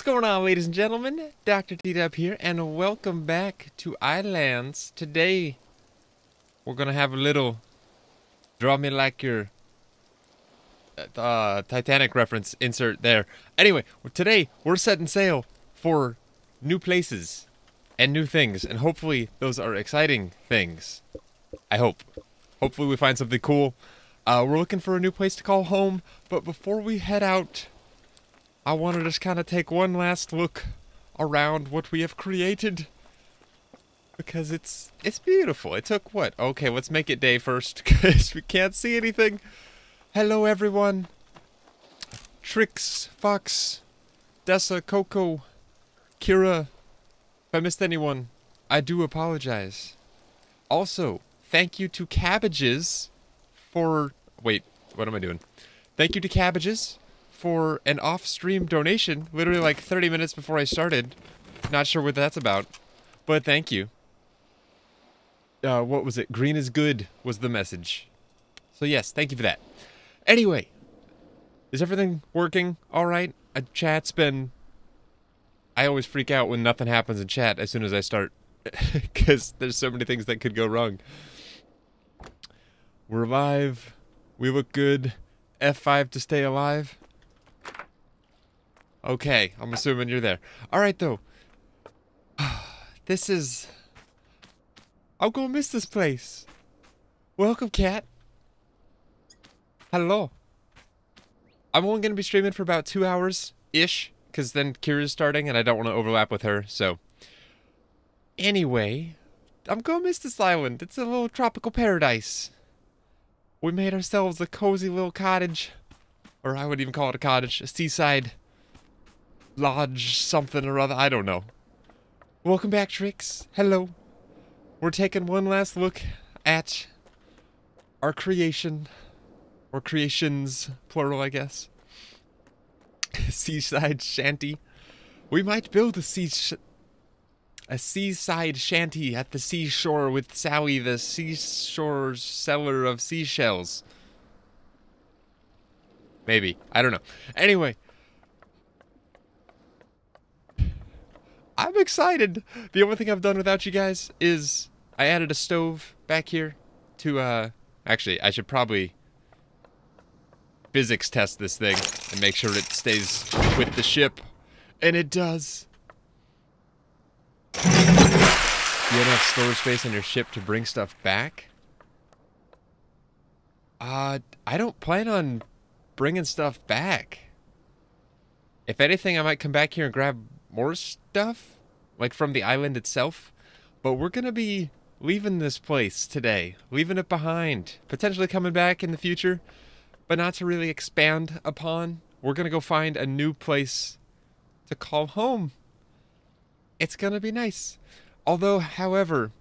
What's going on, ladies and gentlemen? DoctorDDub here, and welcome back to YLANDS. Today, we're gonna have a little draw me like your Titanic reference insert there. Anyway, today we're setting sail for new places and new things, and hopefully those are exciting things. I hope. Hopefully we find something cool. We're looking for a new place to call home, but before we head out, I want to just kind of take one last look around what we have created, because it's beautiful. It took what? Okay, let's make it day first, because we can't see anything. Hello, everyone. Trix, Fox, Dessa, Coco, Kira. If I missed anyone, I do apologize. Also, thank you to Cabbages for... Wait, what am I doing? Thank you to Cabbages for an off-stream donation, literally like 30 minutes before I started. Not sure what that's about, but thank you. What was it? Green is good was the message. So yes, thank you for that. Anyway, is everything working all right? Chat's been... I always freak out when nothing happens in chat as soon as I start, because there's so many things that could go wrong. We're live. We look good. F5 to stay alive. Okay, I'm assuming you're there. Alright, though. This is... I'm gonna miss this place. Welcome, cat. Hello. I'm only gonna be streaming for about 2 hours-ish, because then Kira's starting, and I don't want to overlap with her, so... Anyway, I'm gonna miss this island. It's a little tropical paradise. We made ourselves a cozy little cottage. Or I would even call it a cottage. A seaside... lodge something or other, I don't know. Welcome back, Trix. Hello. We're taking one last look at our creation, or creations, plural, I guess. Seaside shanty. We might build a seaside shanty at the seashore with Sally, the seashore seller of seashells. Maybe. I don't know. Anyway. I'm excited. The only thing I've done without you guys is I added a stove back here to, actually, I should probably physics test this thing and make sure it stays with the ship. And it does. You don't have storage space on your ship to bring stuff back? I don't plan on bringing stuff back. If anything, I might come back here and grab more stuff, like from the island itself, but we're gonna be leaving this place today, leaving it behind, potentially coming back in the future, but not to really expand upon. We're gonna go find a new place to call home. It's gonna be nice. Although, however,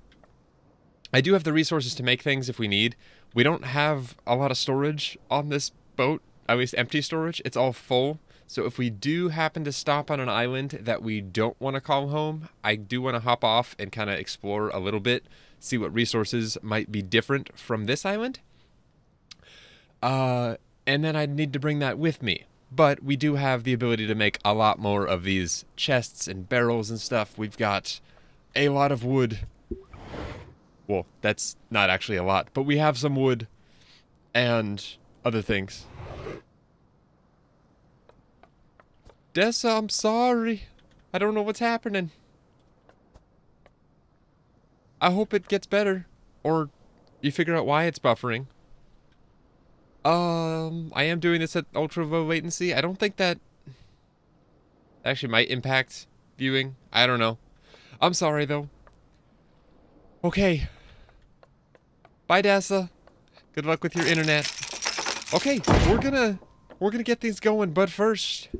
I do have the resources to make things if we need. We don't have a lot of storage on this boat, at least empty storage. It's all full. So if we do happen to stop on an island that we don't want to call home, I do want to hop off and kind of explore a little bit, see what resources might be different from this island. And then I'd need to bring that with me. But we do have the ability to make a lot more of these chests and barrels and stuff. We've got a lot of wood. Well, that's not actually a lot, but we have some wood and other things. Dessa, I'm sorry. I don't know what's happening. I hope it gets better. Or you figure out why it's buffering. I am doing this at ultra low latency. I don't think that actually might impact viewing. I don't know. I'm sorry, though. Okay. Bye, Dessa. Good luck with your internet. Okay, we're gonna get things going, but first...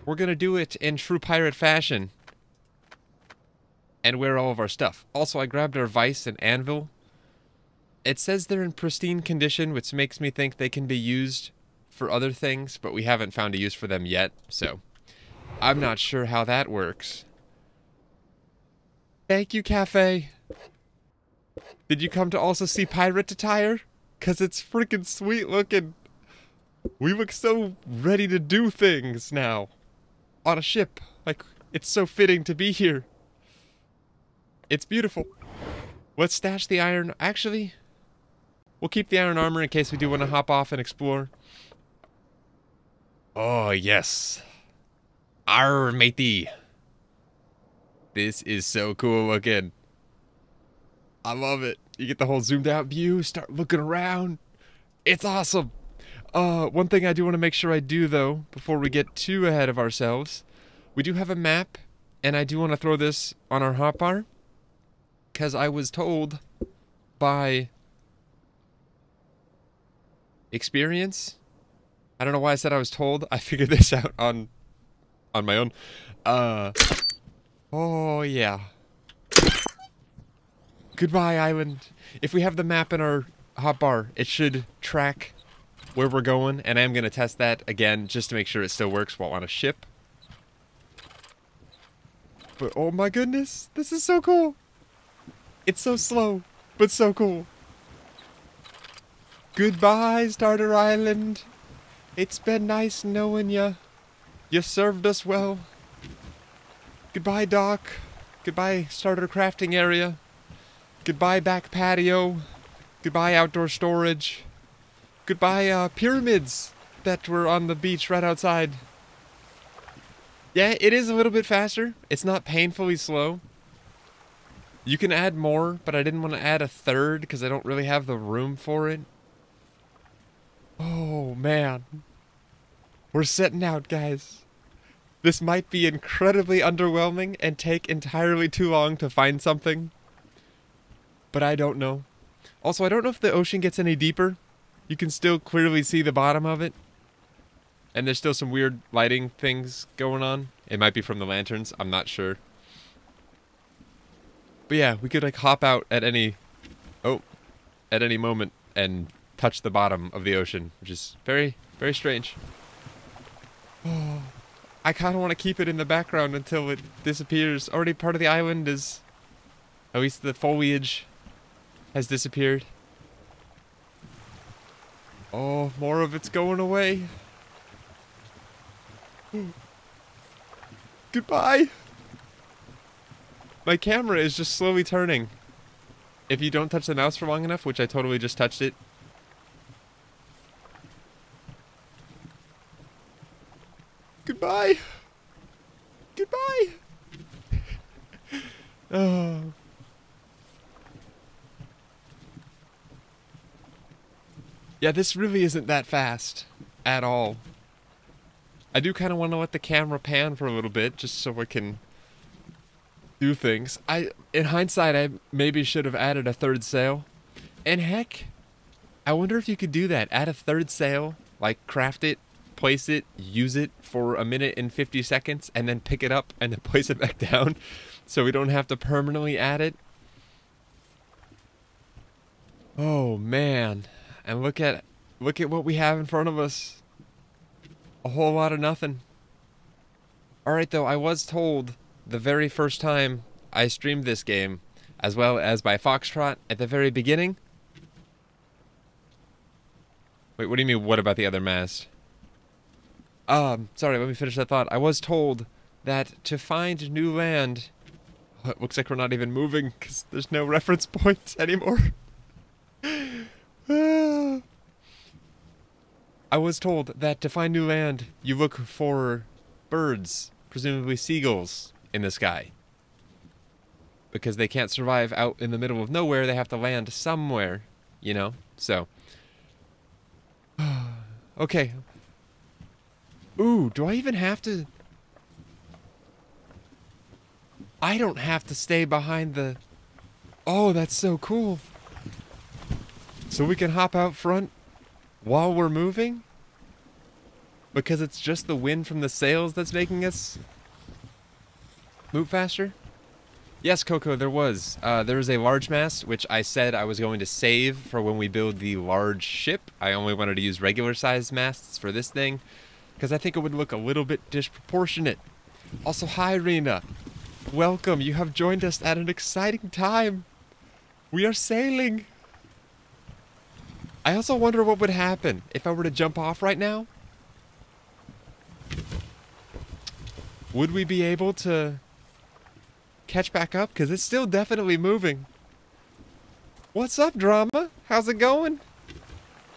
we're gonna do it in true pirate fashion. And wear all of our stuff. Also, I grabbed our vice and anvil. It says they're in pristine condition, which makes me think they can be used for other things, but we haven't found a use for them yet, so I'm not sure how that works. Thank you, Cafe. Did you come to also see pirate attire? 'Cause it's freaking sweet looking. We look so ready to do things now. On a ship. Like, it's so fitting to be here. It's beautiful. Let's stash the iron. Actually, we'll keep the iron armor in case we do want to hop off and explore. Oh, yes. Arr, matey. This is so cool looking. I love it. You get the whole zoomed out view, start looking around. It's awesome. One thing I do want to make sure I do, though, before we get too ahead of ourselves, we do have a map, and I do want to throw this on our hotbar, because I was told by experience, I don't know why I said I was told, I figured this out on my own. Oh yeah. Goodbye, island. If we have the map in our hotbar, it should track where we're going, and I'm gonna test that again just to make sure it still works while on a ship. But oh my goodness, this is so cool. It's so slow, but so cool. Goodbye, Starter Island. It's been nice knowing ya. You served us well. Goodbye, dock. Goodbye, starter crafting area. Goodbye, back patio. Goodbye, outdoor storage. Goodbye, pyramids that were on the beach right outside. Yeah, it is a little bit faster. It's not painfully slow. You can add more, but I didn't want to add a third because I don't really have the room for it. Oh, man. We're setting out, guys. This might be incredibly underwhelming and take entirely too long to find something. But I don't know. Also, I don't know if the ocean gets any deeper. You can still clearly see the bottom of it. And there's still some weird lighting things going on. It might be from the lanterns. I'm not sure. But yeah, we could like hop out at any moment and touch the bottom of the ocean, which is very, very strange. Oh, I kind of want to keep it in the background until it disappears. Already part of the island is, at least the foliage has disappeared. Oh, more of it's going away. Goodbye. My camera is just slowly turning. If you don't touch the mouse for long enough, which I totally just touched it. Goodbye. Goodbye. Oh. Yeah, this really isn't that fast at all. I do kind of want to let the camera pan for a little bit just so I can do things. In hindsight, I maybe should have added a third sail. And heck, I wonder if you could do that. Add a third sail, like craft it, place it, use it for 1 minute and 50 seconds, and then pick it up and then place it back down so we don't have to permanently add it. Oh man. And look at what we have in front of us. A whole lot of nothing. Alright though, I was told the very first time I streamed this game, as well as by Foxtrot at the very beginning. Wait, what do you mean, what about the other mast? Sorry, let me finish that thought. I was told that to find new land... Oh, it looks like we're not even moving, because there's no reference point anymore. I was told that to find new land, you look for birds, presumably seagulls, in the sky. Because they can't survive out in the middle of nowhere, they have to land somewhere, you know? So. Okay. Ooh, do I even have to... I don't have to stay behind the... Oh, that's so cool. So we can hop out front while we're moving? Because it's just the wind from the sails that's making us move faster? Yes, Coco, there was a large mast, which I said I was going to save for when we build the large ship. I only wanted to use regular sized masts for this thing, because I think it would look a little bit disproportionate. Also, hi, Rena. Welcome. You have joined us at an exciting time. We are sailing. I also wonder what would happen if I were to jump off right now. would we be able to catch back up? Because it's still definitely moving. What's up, drama? How's it going?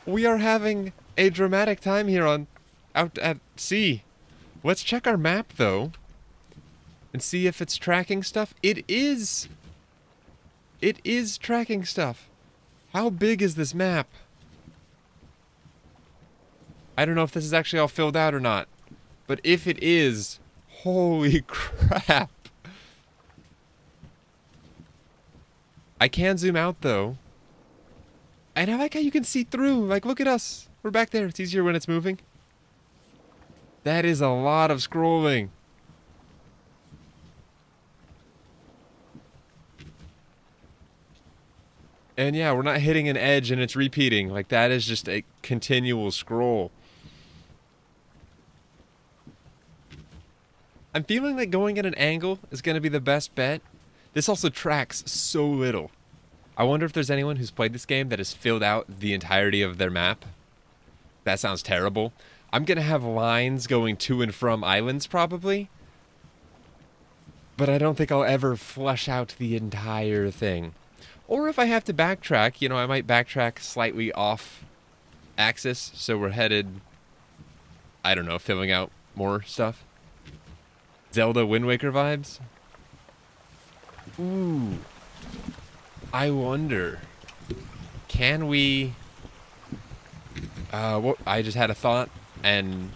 We are having a dramatic time here out at sea. Let's check our map, though, and see if it's tracking stuff. It is tracking stuff. How big is this map? I don't know if this is actually all filled out or not, but if it is, holy crap. I can zoom out, though. And I like how you can see through. Like, look at us. We're back there. It's easier when it's moving. That is a lot of scrolling. And yeah, we're not hitting an edge and it's repeating. Like, that is just a continual scroll. I'm feeling like going at an angle is going to be the best bet. This also tracks so little. I wonder if there's anyone who's played this game that has filled out the entirety of their map. That sounds terrible. I'm going to have lines going to and from islands, probably. But I don't think I'll ever flush out the entire thing. Or if I have to backtrack, you know, I might backtrack slightly off axis, so we're headed, I don't know, filling out more stuff. Zelda Wind Waker vibes. Ooh. I wonder, can we, I just had a thought, and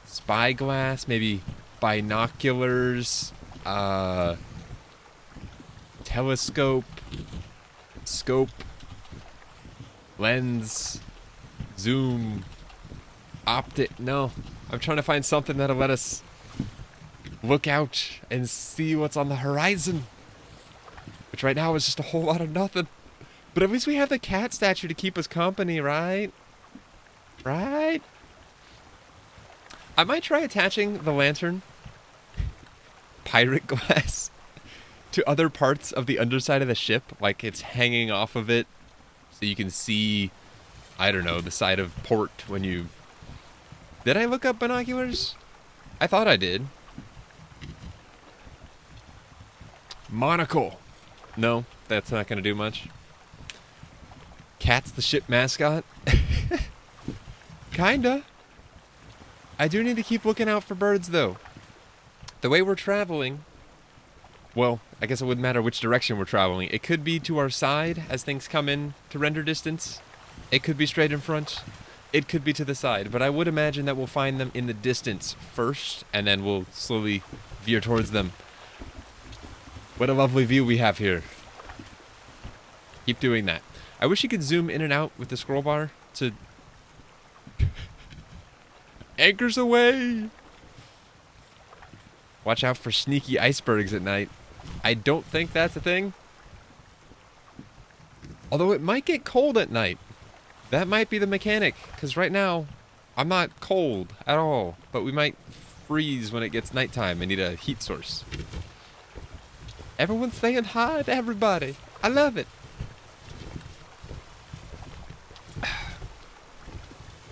spyglass, maybe binoculars, telescope, scope, lens, zoom, optic. No, I'm trying to find something that'll let us look out and see what's on the horizon, which right now is just a whole lot of nothing. But at least we have the cat statue to keep us company, right? Right? I might try attaching the lantern, pirate glass, to other parts of the underside of the ship, like it's hanging off of it, so you can see, I don't know, the side of port when you... Did I look up binoculars? I thought I did. Monocle. No, that's not going to do much. Cat's the ship mascot? Kinda. I do need to keep looking out for birds, though. The way we're traveling... Well, I guess it wouldn't matter which direction we're traveling. It could be to our side as things come in to render distance. It could be straight in front. It could be to the side. But I would imagine that we'll find them in the distance first, and then we'll slowly veer towards them. What a lovely view we have here. Keep doing that. I wish you could zoom in and out with the scroll bar to... Anchors away! Watch out for sneaky icebergs at night. I don't think that's a thing. Although it might get cold at night. That might be the mechanic, because right now, I'm not cold at all. But we might freeze when it gets nighttime and need a heat source. Everyone's saying hi to everybody. I love it.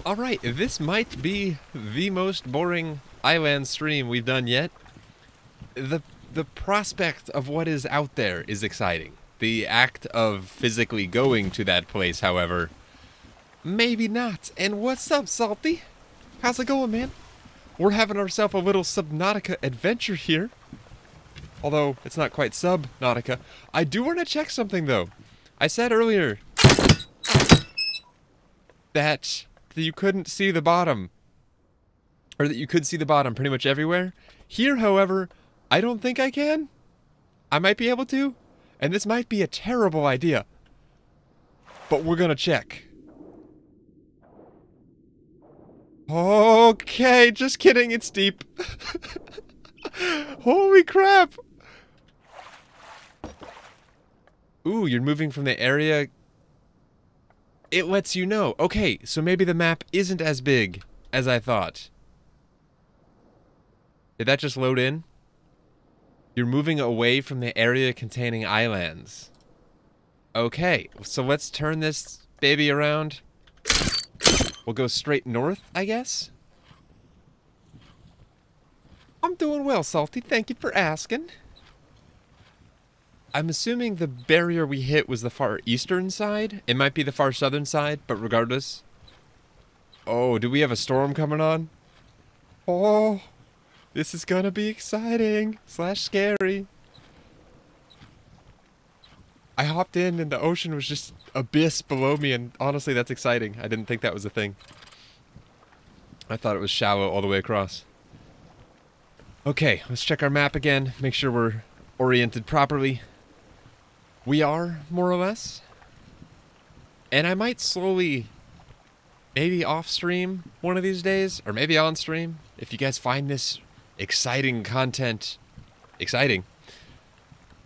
Alright, this might be the most boring island stream we've done yet. The prospect of what is out there is exciting. The act of physically going to that place, however, maybe not. And what's up, Salty? How's it going, man? We're having ourselves a little Subnautica adventure here. Although, it's not quite Subnautica. I do want to check something, though. I said earlier that you couldn't see the bottom. Or that you could see the bottom pretty much everywhere. Here, however, I don't think I can. I might be able to. And this might be a terrible idea. But we're gonna check. Okay, just kidding, it's deep. Holy crap! Ooh, you're moving from the area. It lets you know. Okay, so maybe the map isn't as big as I thought. Did that just load in? You're moving away from the area containing islands. Okay, so let's turn this baby around. We'll go straight north, I guess? I'm doing well, Salty. Thank you for asking. I'm assuming the barrier we hit was the far eastern side. It might be the far southern side, but regardless. Oh, do we have a storm coming on? Oh, this is gonna be exciting / scary. I hopped in and the ocean was just abyss below me, and honestly, that's exciting. I didn't think that was a thing. I thought it was shallow all the way across. Okay, let's check our map again, make sure we're oriented properly. We are, more or less. And I might slowly, maybe off-stream one of these days, or maybe on-stream, if you guys find this exciting content exciting.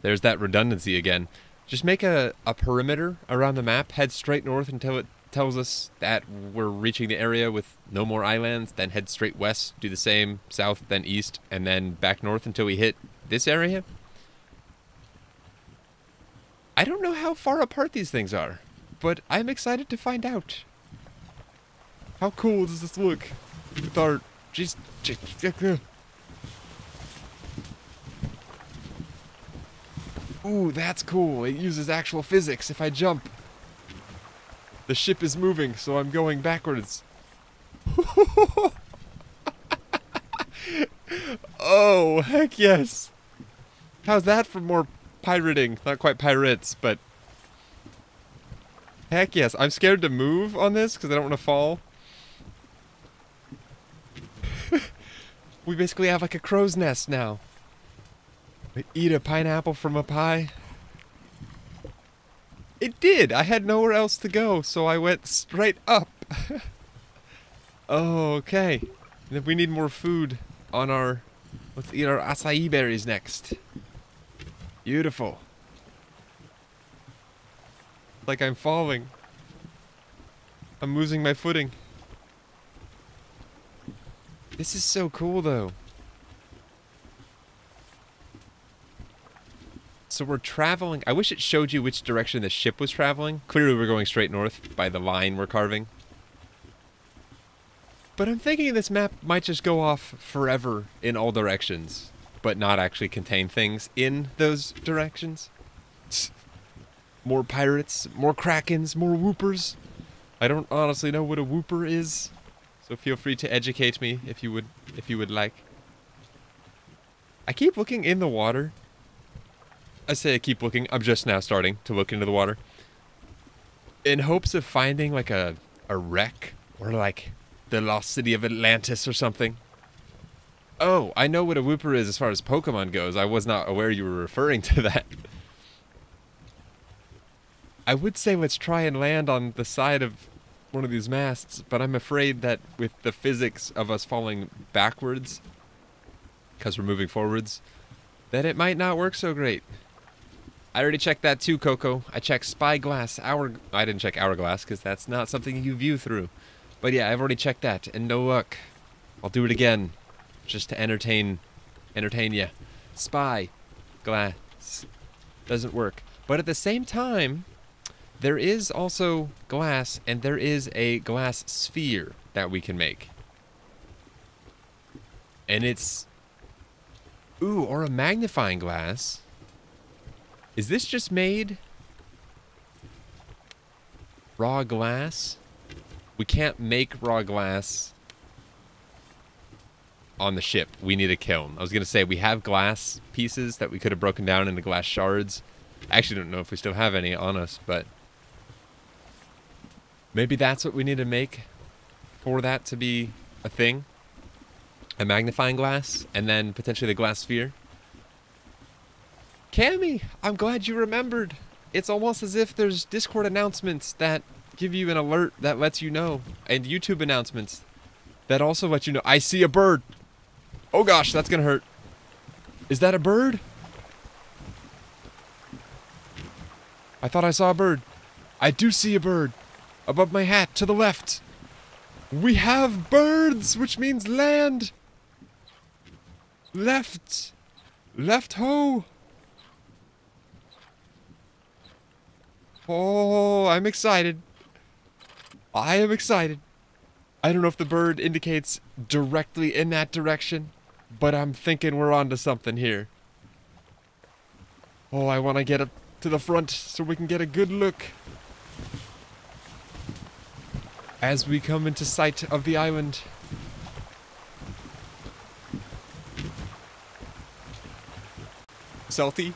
There's that redundancy again. Just make a perimeter around the map, head straight north until it tells us that we're reaching the area with no more islands, then head straight west, do the same, south, then east, and then back north until we hit this area. I don't know how far apart these things are, but I'm excited to find out. How cool does this look with our... Ooh, that's cool. It uses actual physics if I jump. The ship is moving, so I'm going backwards. Oh, heck yes. How's that for more pirating? Not quite pirates, but... Heck yes. I'm scared to move on this because I don't want to fall. We basically have like a crow's nest now. We eat a pineapple from up high. It did! I had nowhere else to go, so I went straight up. Oh, okay. Then we need more food on our... Let's eat our acai berries next. Beautiful. Like I'm falling. I'm losing my footing. This is so cool, though. So we're traveling. I wish it showed you which direction the ship was traveling. Clearly we're going straight north by the line we're carving. But I'm thinking this map might just go off forever in all directions, but not actually contain things in those directions. More pirates, more krakens, more whoopers. I don't honestly know what a whooper is, so feel free to educate me if you would like. I keep looking in the water. I say I keep looking. I'm just now starting to look into the water in hopes of finding like a wreck or like the lost city of Atlantis or something. Oh, I know what a whooper is as far as Pokemon goes. I was not aware you were referring to that. I would say let's try and land on the side of one of these masts, but I'm afraid that with the physics of us falling backwards, because we're moving forwards, that it might not work so great. I already checked that too, Coco. I checked Spyglass, I didn't check Hourglass, because that's not something you view through. But yeah, I've already checked that, and no luck. I'll do it again, just to entertain ya. Spyglass doesn't work. But at the same time, there is also glass, and there is a glass sphere that we can make. And it's... Ooh, or a magnifying glass. Is this just made raw glass? We can't make raw glass on the ship. We need a kiln. I was going to say, we have glass pieces that we could have broken down into glass shards. I actually don't know if we still have any on us, but maybe that's what we need to make for that to be a thing. A magnifying glass, and then potentially the glass sphere. Cammy, I'm glad you remembered. It's almost as if there's Discord announcements that give you an alert that lets you know, and YouTube announcements that also let you know. I see a bird. Oh gosh, that's gonna hurt. Is that a bird? I thought I saw a bird. I do see a bird. Above my hat, to the left. We have birds, which means land. Left. Left ho. Oh, I'm excited. I am excited. I don't know if the bird indicates directly in that direction, But I'm thinking we're onto something here. Oh, I want to get up to the front so we can get a good look as we come into sight of the island. Salty.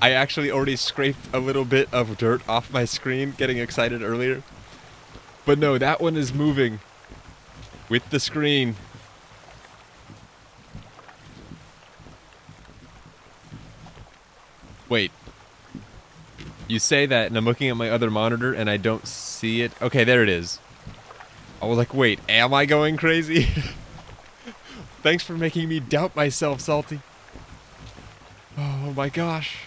I actually already scraped a little bit of dirt off my screen, getting excited earlier. But no, that one is moving with the screen. Wait. You say that, and I'm looking at my other monitor, and I don't see it. Okay, there it is. I was like, wait, am I going crazy? Thanks for making me doubt myself, Salty. Oh my gosh.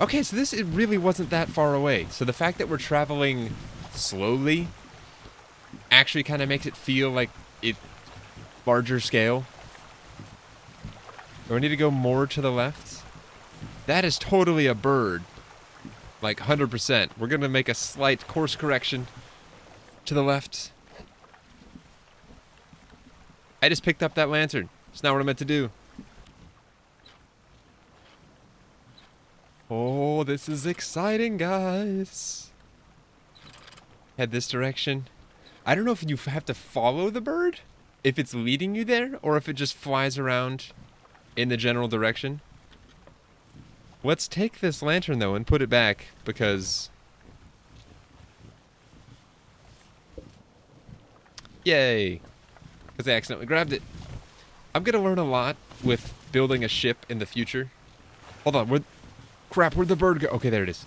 Okay, so it really wasn't that far away. So the fact that we're traveling slowly actually kind of makes it feel like it's larger scale. Do I need to go more to the left? That is totally a bird. Like 100%. We're going to make a slight course correction to the left. I just picked up that lantern. It's not what I meant to do. Oh, this is exciting, guys. Head this direction. I don't know if you have to follow the bird, if it's leading you there, or if it just flies around in the general direction. Let's take this lantern, though, and put it back, because... Yay! Because I accidentally grabbed it. I'm going to learn a lot with building a ship in the future. Hold on, crap, where'd the bird go? Okay, there it is.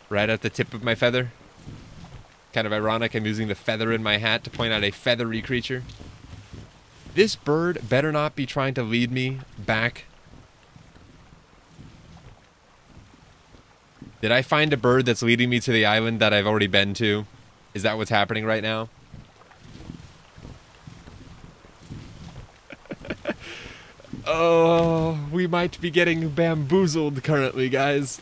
Right at the tip of my feather. Kind of ironic, I'm using the feather in my hat to point out a feathery creature. This bird better not be trying to lead me back. Did I find a bird that's leading me to the island that I've already been to? Is that what's happening right now? Oh, we might be getting bamboozled currently, guys.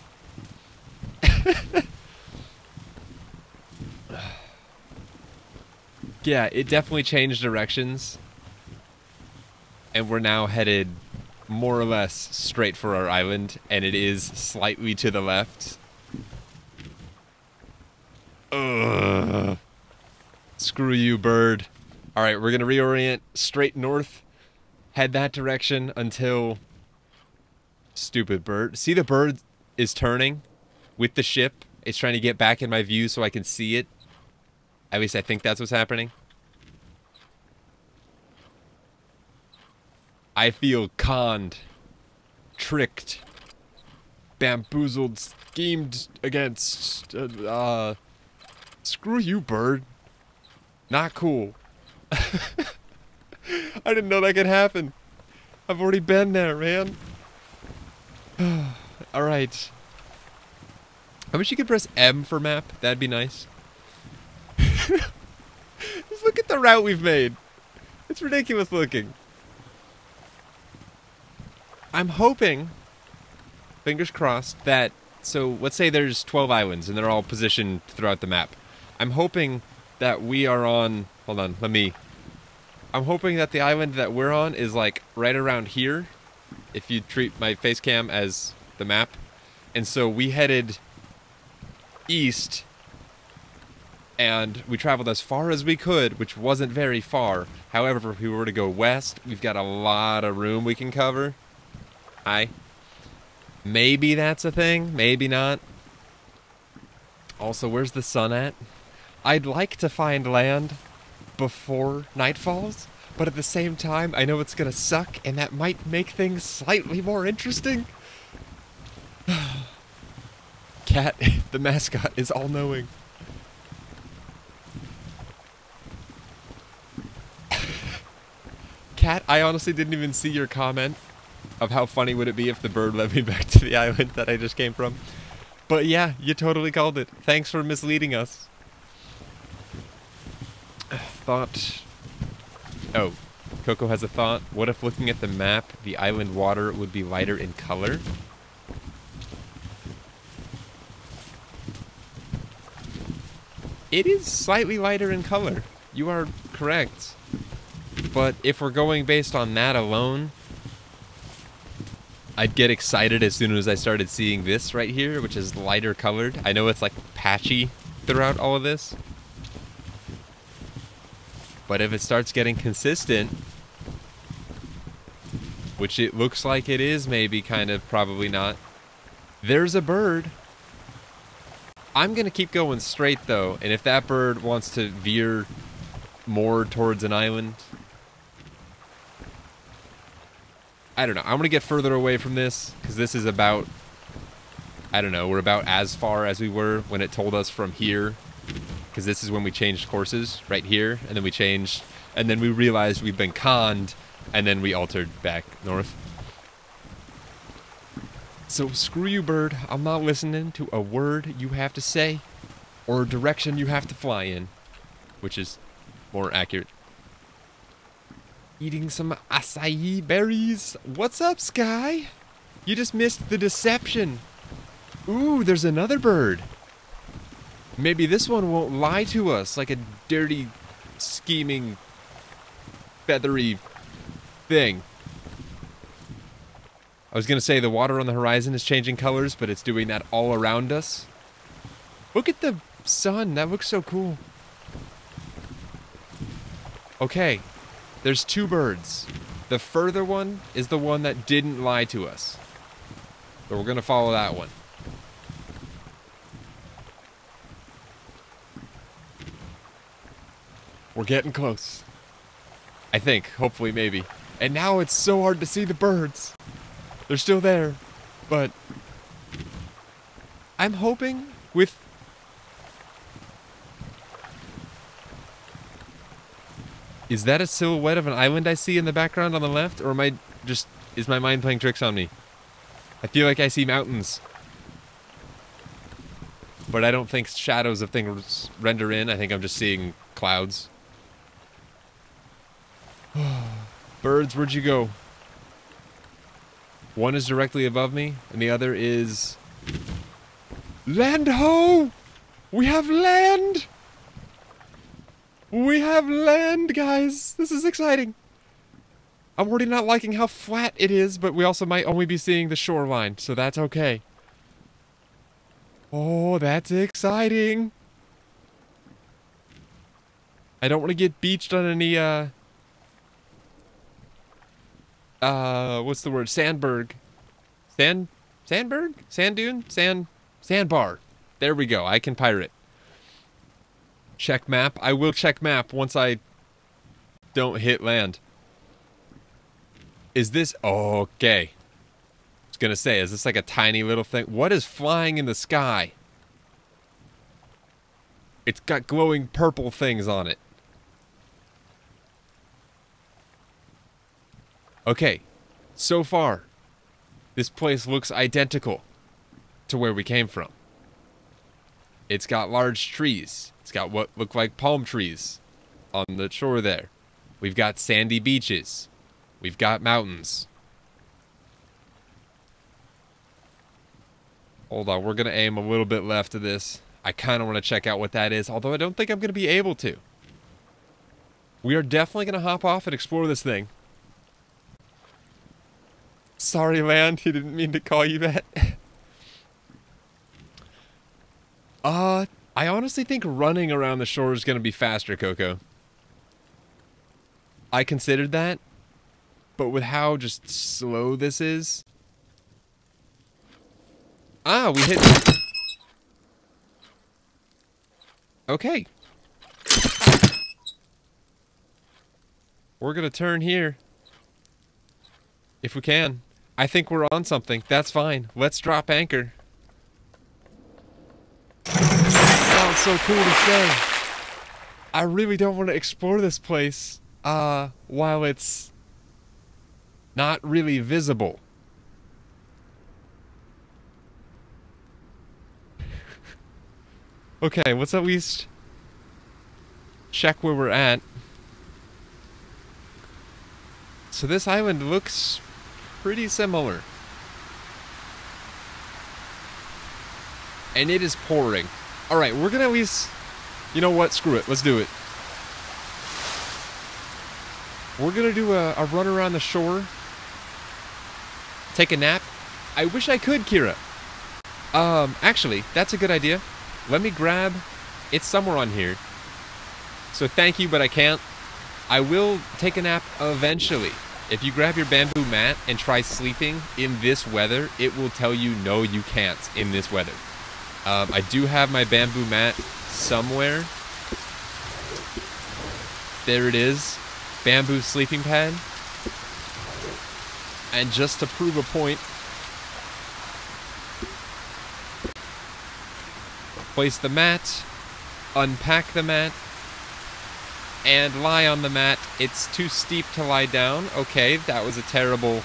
Yeah, it definitely changed directions. And we're now headed more or less straight for our island, and it is slightly to the left. Ugh. Screw you, bird. Alright, we're gonna reorient straight north. Head that direction until... Stupid bird. See, the bird is turning with the ship. It's trying to get back in my view so I can see it. At least I think that's what's happening. I feel conned, tricked, bamboozled, schemed against. Screw you, bird. Not cool. I didn't know that could happen. I've already been there, man. Alright. I wish you could press M for map. That'd be nice. Just look at the route we've made. It's ridiculous looking. I'm hoping, fingers crossed, that... So, let's say there's 12 islands, and they're all positioned throughout the map. I'm hoping that we are on... Hold on, I'm hoping that the island that we're on is, like, right around here, if you treat my face cam as the map. And so we headed east, and we traveled as far as we could, which wasn't very far. However, if we were to go west, we've got a lot of room we can cover. Maybe that's a thing, maybe not. Also, where's the sun at? I'd like to find land before night falls, but at the same time, I know it's gonna suck, and that might make things slightly more interesting. Cat, the mascot, is all-knowing. Cat, I honestly didn't even see your comment of how funny would it be if the bird led me back to the island that I just came from. But yeah, you totally called it. Thanks for misleading us. Thought... Oh, Coco has a thought. What if looking at the map, the island water would be lighter in color? It is slightly lighter in color. You are correct. But if we're going based on that alone, I'd get excited as soon as I started seeing this right here, which is lighter colored. I know it's like patchy throughout all of this. But if it starts getting consistent, which it looks like it is, maybe, kind of, probably not. There's a bird. I'm going to keep going straight, though. And if that bird wants to veer more towards an island, I don't know. I'm going to get further away from this, because this is about, I don't know, we're about as far as we were when it told us from here. Because this is when we changed courses, right here. And then we changed, and then we realized we've been conned, and then we altered back north. So screw you, bird. I'm not listening to a word you have to say, or a direction you have to fly in, which is more accurate. Eating some acai berries. What's up, Sky? You just missed the deception. Ooh, there's another bird. Maybe this one won't lie to us like a dirty, scheming, feathery thing. I was going to say the water on the horizon is changing colors, but it's doing that all around us. Look at the sun. That looks so cool. Okay, there's two birds. The further one is the one that didn't lie to us. So we're going to follow that one. We're getting close. I think, hopefully, maybe. And now it's so hard to see the birds. They're still there, but I'm hoping with... Is that a silhouette of an island I see in the background on the left? Or am I just... Is my mind playing tricks on me? I feel like I see mountains. But I don't think shadows of things render in. I think I'm just seeing clouds. Birds, where'd you go? One is directly above me, and the other is... Land ho! We have land! We have land, guys! This is exciting! I'm already not liking how flat it is, but we also might only be seeing the shoreline, so that's okay. Oh, that's exciting! I don't want to get beached on any, what's the word? Sandberg. Sandberg? Sand dune? Sandbar. There we go. I can pirate. Check map. I will check map once I don't hit land. Is this... Oh, okay. I was gonna say, is this like a tiny little thing? What is flying in the sky? It's got glowing purple things on it. Okay, so far, this place looks identical to where we came from. It's got large trees. It's got what look like palm trees on the shore there. We've got sandy beaches. We've got mountains. Hold on, we're going to aim a little bit left of this. I kind of want to check out what that is, although I don't think I'm going to be able to. We are definitely going to hop off and explore this thing. Sorry, land. He didn't mean to call you that. I honestly think running around the shore is going to be faster, Coco. I considered that, but with how just slow this is... Ah, we hit... Okay. We're going to turn here. If we can. I think we're on something. That's fine. Let's drop anchor. Sounds so cool to say. I really don't want to explore this place while it's not really visible. Okay, let's at least check where we're at. So this island looks pretty similar. And it is pouring. Alright, we're gonna at least... You know what? Screw it. Let's do it. we're gonna do a run around the shore. Take a nap. I wish I could, Kira. Actually, that's a good idea. Let me grab... It's somewhere on here. So thank you, but I can't. I will take a nap eventually. If you grab your bamboo mat and try sleeping in this weather, it will tell you no, you can't in this weather. I do have my bamboo mat somewhere. There it is. Bamboo sleeping pad. And just to prove a point, place the mat, unpack the mat, and lie on the mat. It's too steep to lie down. Okay, that was a terrible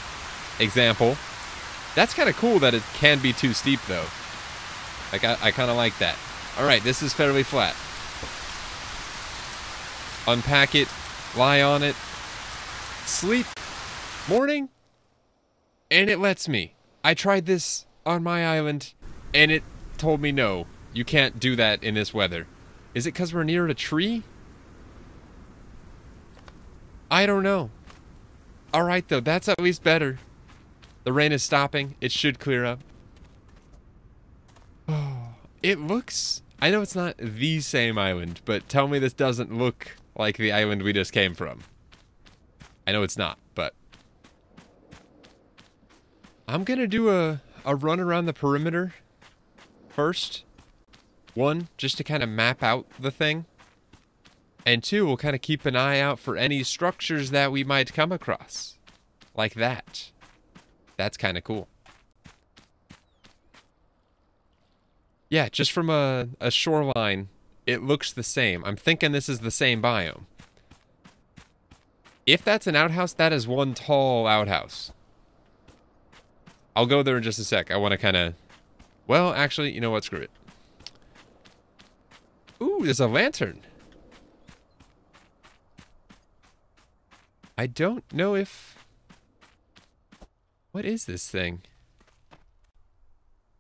example. That's kind of cool that it can be too steep, though. Like, I kind of like that. Alright, this is fairly flat. Unpack it, lie on it, sleep, morning, and it lets me. I tried this on my island, and it told me no. You can't do that in this weather. Is it because we're near a tree? I don't know. Alright though, that's at least better. The rain is stopping. It should clear up. Oh, it looks... I know it's not the same island, but tell me this doesn't look like the island we just came from. I know it's not, but... I'm gonna do a run around the perimeter first. One, just to kind of map out the thing. And two, we'll kind of keep an eye out for any structures that we might come across. Like that. That's kind of cool. Yeah, just from a shoreline, it looks the same. I'm thinking this is the same biome. If that's an outhouse, that is one tall outhouse. I'll go there in just a sec. I want to kind of... Well, actually, you know what? Screw it. Ooh, there's a lantern. I don't know if... What is this thing?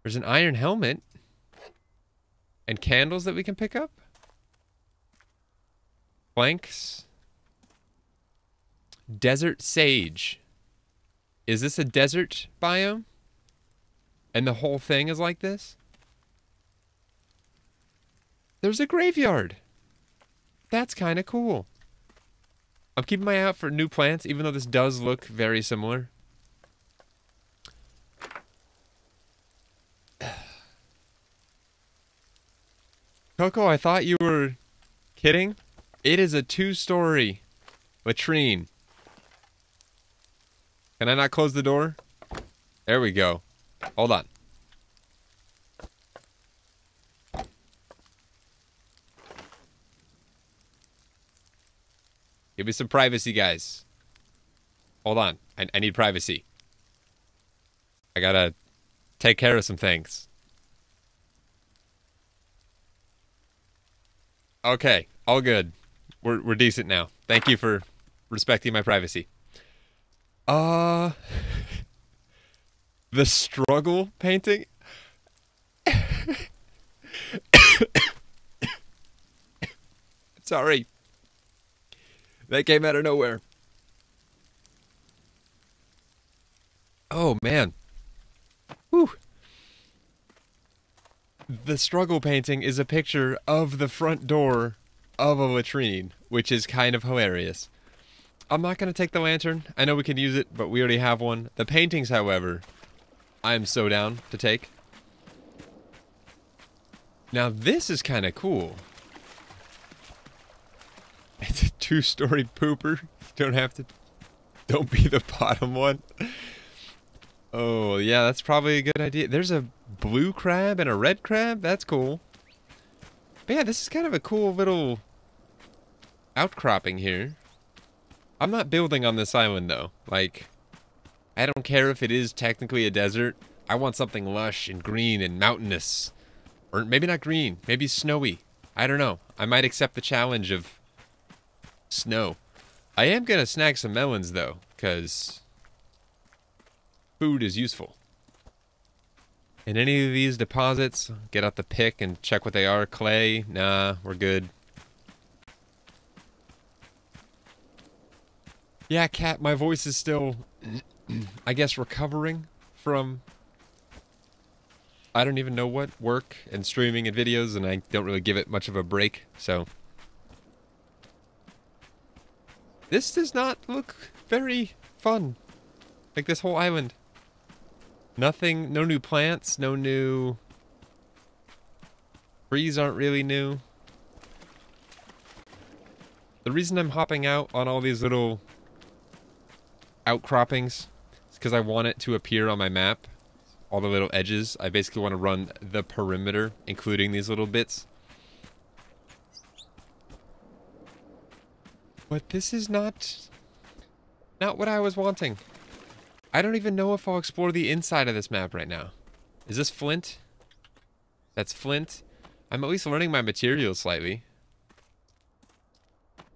There's an iron helmet. And candles that we can pick up. Planks. Desert sage. Is this a desert biome? And the whole thing is like this? There's a graveyard. That's kind of cool. I'm keeping my eye out for new plants, even though this does look very similar. Coco, I thought you were kidding. It is a 2-story latrine. Can I not close the door? There we go. Hold on. Give me some privacy, guys. Hold on. I need privacy. I gotta take care of some things. Okay, all good. We're decent now. Thank you for respecting my privacy. The struggle painting? Sorry. That came out of nowhere. Oh, man. Whew. The struggle painting is a picture of the front door of a latrine, which is kind of hilarious. I'm not going to take the lantern. I know we can use it, but we already have one. The paintings, however, I'm so down to take. Now, this is kind of cool. It's a 2-story pooper. Don't be the bottom one. Oh, yeah, that's probably a good idea. There's a blue crab and a red crab. That's cool. But yeah, this is kind of a cool little outcropping here. I'm not building on this island, though. Like, I don't care if it is technically a desert. I want something lush and green and mountainous. Or maybe not green. Maybe snowy. I don't know. I might accept the challenge of snow. I am going to snag some melons, though, because food is useful. In any of these deposits, get out the pick and check what they are. Clay? Nah, we're good. Yeah, Cat, my voice is still, I guess, recovering from, I don't even know what, work and streaming and videos, and I don't really give it much of a break, so. This does not look very fun. Like this whole island. Nothing, no new plants, no new... Trees aren't really new. The reason I'm hopping out on all these little outcroppings is because I want it to appear on my map. All the little edges. I basically want to run the perimeter, including these little bits. But this is not what I was wanting. I don't even know if I'll explore the inside of this map right now. Is this flint? That's flint. I'm at least learning my materials slightly.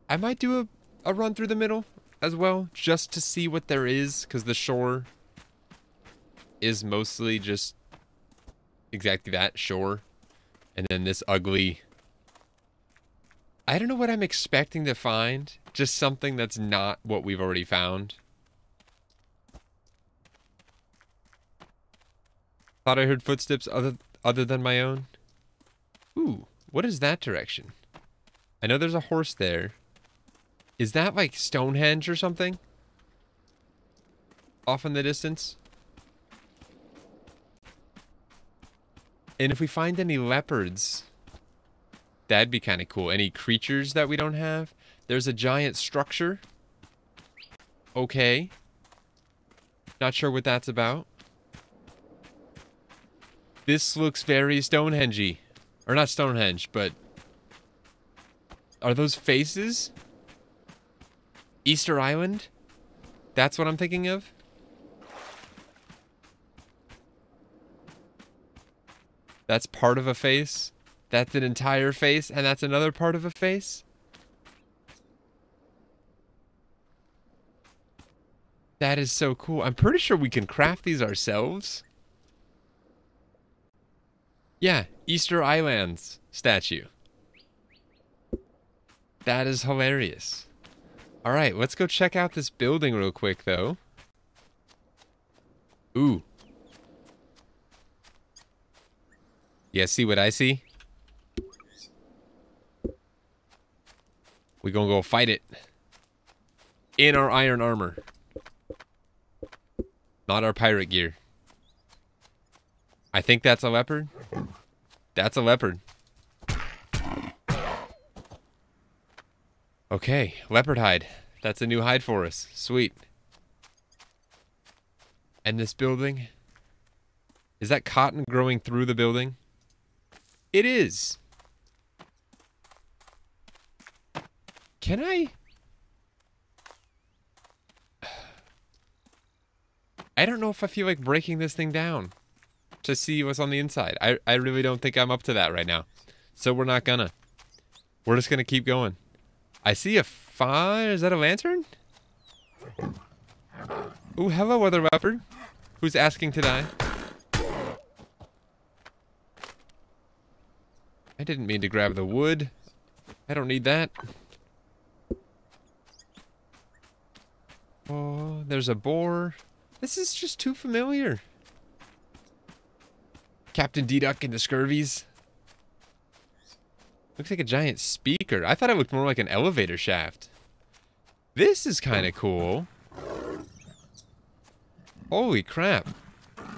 I might do a run through the middle as well, just to see what there is, because the shore is mostly just exactly that, shore. And then this ugly... I don't know what I'm expecting to find. Just something that's not what we've already found. Thought I heard footsteps other than my own. Ooh, what is that direction? I know there's a horse there. Is that like Stonehenge or something? Off in the distance? And if we find any leopards, that'd be kind of cool. Any creatures that we don't have? There's a giant structure. Okay. Not sure what that's about. This looks very Stonehenge-y. Or not Stonehenge, but... Are those faces? Easter Island? That's what I'm thinking of? That's part of a face? That's an entire face, and that's another part of a face? That is so cool. I'm pretty sure we can craft these ourselves. Yeah, Easter YLANDS statue. That is hilarious. Alright, let's go check out this building real quick, though. Ooh. Yeah, see what I see? We gonna go fight it. In our iron armor. Not our pirate gear. I think that's a leopard. That's a leopard. Okay, leopard hide. That's a new hide for us. Sweet. And this building? Is that cotton growing through the building? It is. Can I? I don't know if I feel like breaking this thing down to see what's on the inside. I really don't think I'm up to that right now. So we're not gonna. We're just gonna keep going. I see a fire. Is that a lantern? Ooh, hello, other leopard. Who's asking to die? I didn't mean to grab the wood. I don't need that. Oh, there's a boar. This is just too familiar. Captain D-Duck and the Scurvies. Looks like a giant speaker. I thought it looked more like an elevator shaft. This is kind of cool. Holy crap.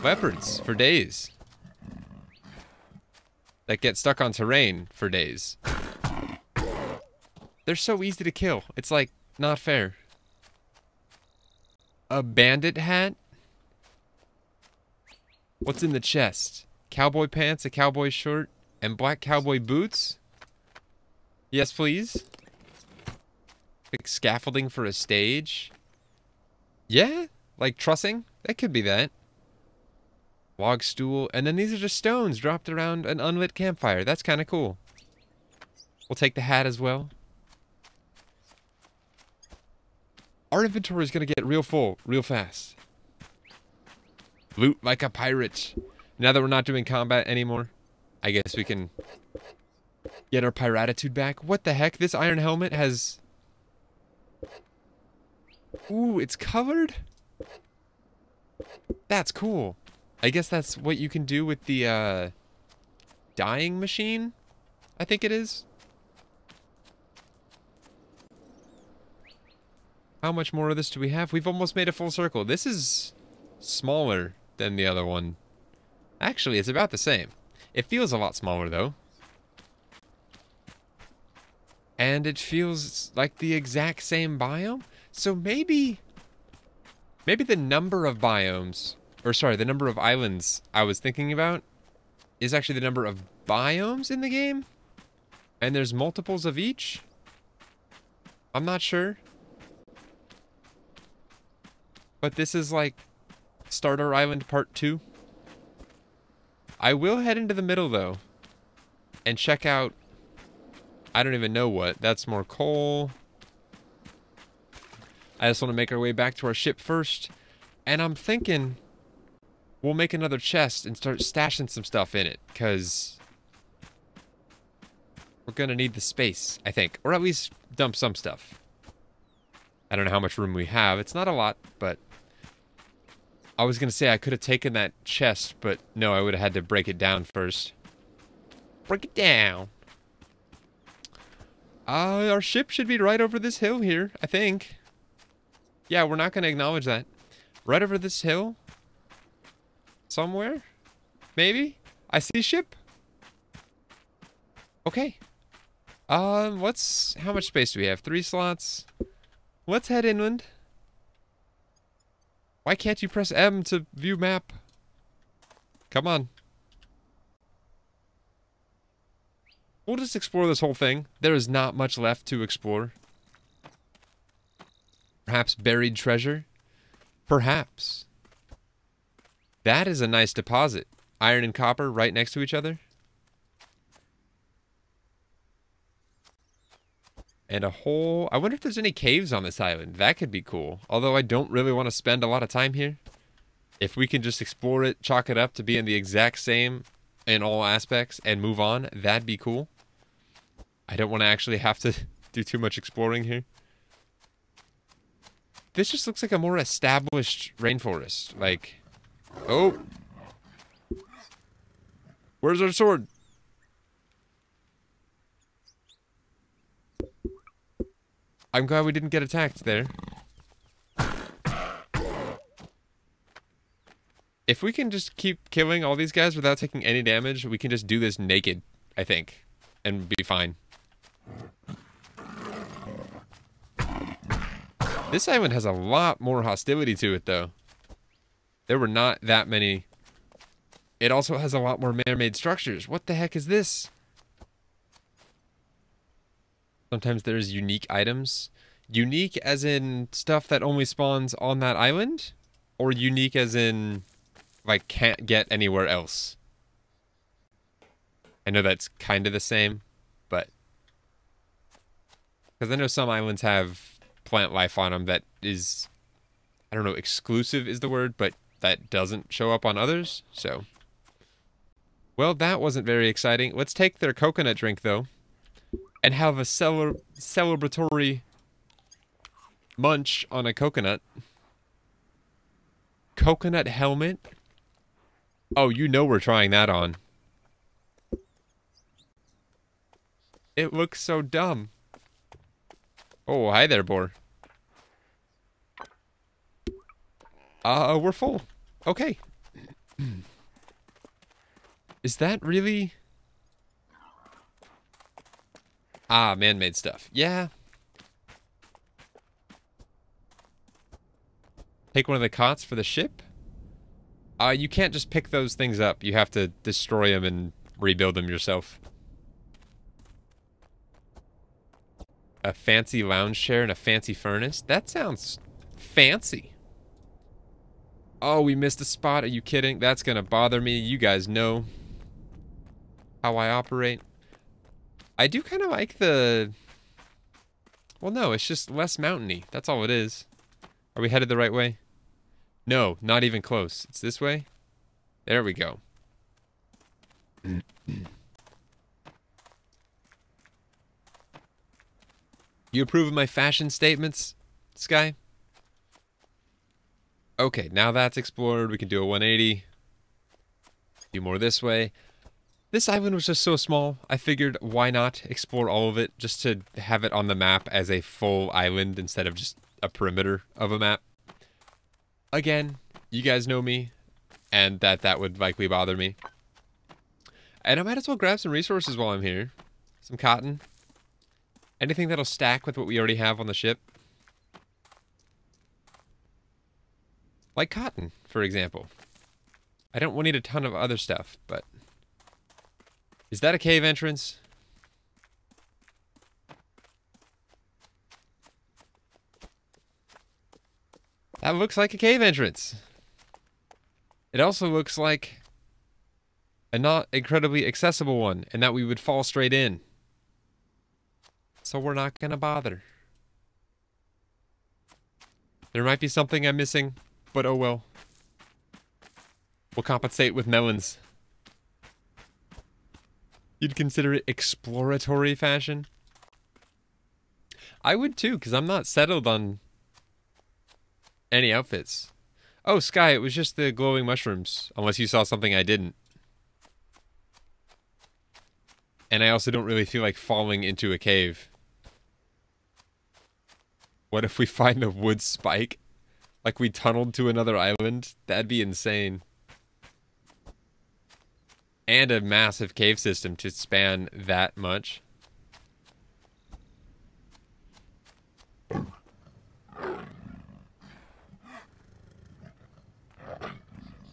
Leopards for days. That get stuck on terrain for days. They're so easy to kill. It's like, not fair. A bandit hat? What's in the chest? Cowboy pants, a cowboy shirt, and black cowboy boots? Yes, please. Like scaffolding for a stage? Yeah? Like trussing? That could be that. Log stool. And then these are just stones dropped around an unlit campfire. That's kind of cool. We'll take the hat as well. Our inventory is going to get real full, real fast. Loot like a pirate. Now that we're not doing combat anymore, I guess we can get our piratitude back. What the heck? This iron helmet has Ooh, it's covered? That's cool. I guess that's what you can do with the, dyeing machine? I think it is. How much more of this do we have? We've almost made a full circle. This is smaller than the other one. Actually, it's about the same. It feels a lot smaller, though. And it feels like the exact same biome? So maybe the number of biomes, or sorry, the number of islands I was thinking about is actually the number of biomes in the game? And there's multiples of each? I'm not sure. But this is like Starter Island Part 2. I will head into the middle, though, and check out... I don't even know what. That's more coal. I just want to make our way back to our ship first. And I'm thinking we'll make another chest and start stashing some stuff in it, because we're going to need the space, I think. Or at least dump some stuff. I don't know how much room we have. It's not a lot, but... I was going to say I could have taken that chest, but no, I would have had to break it down first. Break it down. Our ship should be right over this hill here, I think. Yeah, we're not going to acknowledge that. Right over this hill? Somewhere? Maybe? I see ship. Okay. How much space do we have? 3 slots. Let's head inland. Why can't you press M to view map? Come on. We'll just explore this whole thing. There is not much left to explore. Perhaps buried treasure? Perhaps. That is a nice deposit. Iron and copper right next to each other. And a hole. I wonder if there's any caves on this island. That could be cool. Although I don't really want to spend a lot of time here. If we can just explore it, chalk it up to being the exact same in all aspects and move on, that'd be cool. I don't want to actually have to do too much exploring here. This just looks like a more established rainforest. Like, oh. Where's our sword? I'm glad we didn't get attacked there. If we can just keep killing all these guys without taking any damage, we can just do this naked, I think, and be fine. This island has a lot more hostility to it, though. There were not that many. It also has a lot more man-made structures. What the heck is this? Sometimes there's unique items. Unique as in stuff that only spawns on that island? Or unique as in, like, can't get anywhere else? I know that's kind of the same, but... because I know some islands have plant life on them that is... I don't know, exclusive is the word, but that doesn't show up on others, so... well, that wasn't very exciting. Let's take their coconut drink, though. And have a celebratory munch on a coconut. Coconut helmet? Oh, you know we're trying that on. It looks so dumb. Oh, hi there, boar. We're full. Okay. Is that really... ah, man-made stuff. Yeah. Take one of the cots for the ship? You can't just pick those things up. You have to destroy them and rebuild them yourself. A fancy lounge chair and a fancy furnace? That sounds fancy. Oh, we missed a spot. Are you kidding? That's gonna bother me. You guys know how I operate. I do kind of like the... well, no, it's just less mountainy. That's all it is. Are we headed the right way? No, not even close. It's this way? There we go. You approve of my fashion statements, Sky? Okay, now that's explored. We can do a 180. Do more this way. This island was just so small, I figured why not explore all of it just to have it on the map as a full island instead of just a perimeter of a map. Again, you guys know me, and that would likely bother me. And I might as well grab some resources while I'm here. Some cotton. Anything that'll stack with what we already have on the ship. Like cotton, for example. I don't need a ton of other stuff, but... Is that a cave entrance? That looks like a cave entrance. It also looks like a not incredibly accessible one, and that we would fall straight in. So we're not gonna bother. There might be something I'm missing, but oh well. We'll compensate with melons. You'd consider it exploratory fashion? I would too, because I'm not settled on any outfits. Oh, Sky, it was just the glowing mushrooms. Unless you saw something I didn't. And I also don't really feel like falling into a cave. What if we find a wood spike? Like we tunneled to another island? That'd be insane. And a massive cave system to span that much.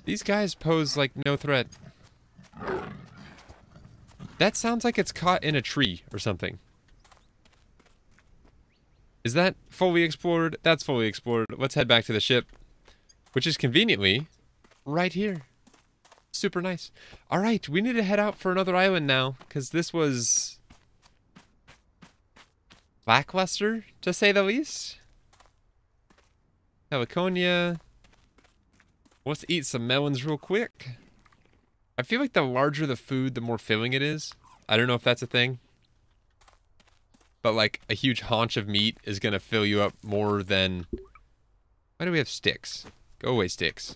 These guys pose like no threat. That sounds like it's caught in a tree or something. Is that fully explored? That's fully explored. Let's head back to the ship, which is conveniently right here. Super nice. Alright, we need to head out for another island now, because this was lackluster, to say the least. Heliconia. Let's eat some melons real quick. I feel like the larger the food, the more filling it is. I don't know if that's a thing. But like, a huge haunch of meat is going to fill you up more than... Why do we have sticks? Go away, sticks.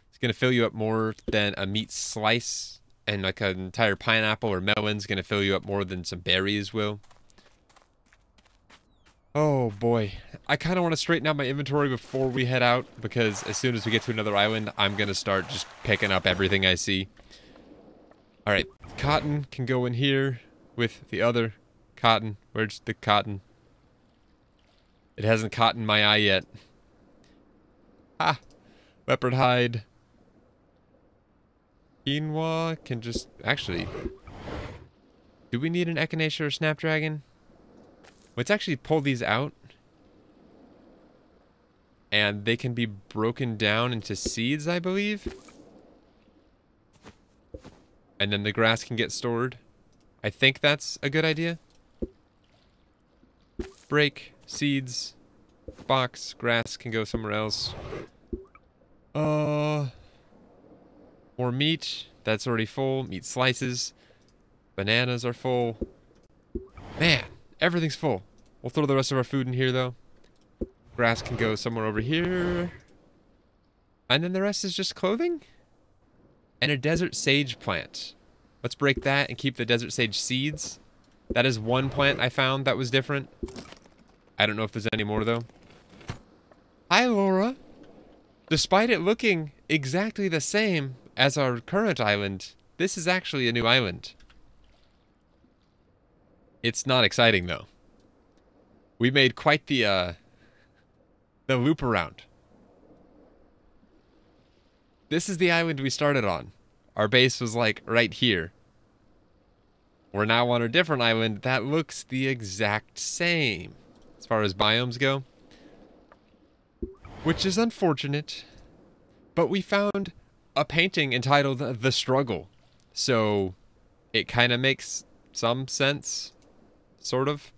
It's going to fill you up more than a meat slice, and like an entire pineapple or melon's going to fill you up more than some berries will. Oh boy. I kind of want to straighten out my inventory before we head out, because as soon as we get to another island, I'm going to start just picking up everything I see. Alright, cotton can go in here with the other cotton. Where's the cotton? It hasn't caught in my eye yet. Ah! Leopard hide. Quinoa can just... Actually... Do we need an echinacea or snapdragon? Let's actually pull these out. And they can be broken down into seeds, I believe. And then the grass can get stored. I think that's a good idea. Break, seeds, box, grass can go somewhere else. More meat. That's already full. Meat slices. Bananas are full. Man, everything's full. We'll throw the rest of our food in here, though. Grass can go somewhere over here. And then the rest is just clothing? And a desert sage plant. Let's break that and keep the desert sage seeds. That is one plant I found that was different. I don't know if there's any more, though. Hi, Laura. Despite it looking exactly the same as our current island, this is actually a new island. It's not exciting, though. We made quite the loop around. This is the island we started on. Our base was like right here. We're now on a different island that looks the exact same as far as biomes go. Which is unfortunate. But we found a painting entitled The Struggle. So it kind of makes some sense. Sort of.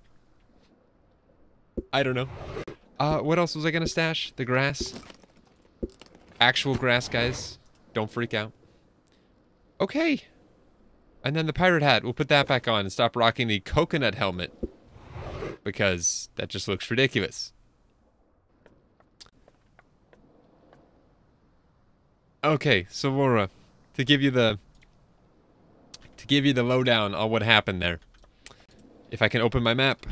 I don't know. What else was I gonna stash? The grass. Actual grass, guys. Don't freak out. Okay. And then the pirate hat. We'll put that back on and stop rocking the coconut helmet. Because that just looks ridiculous. Okay, so Laura, to give you the lowdown on what happened there. If I can open my map.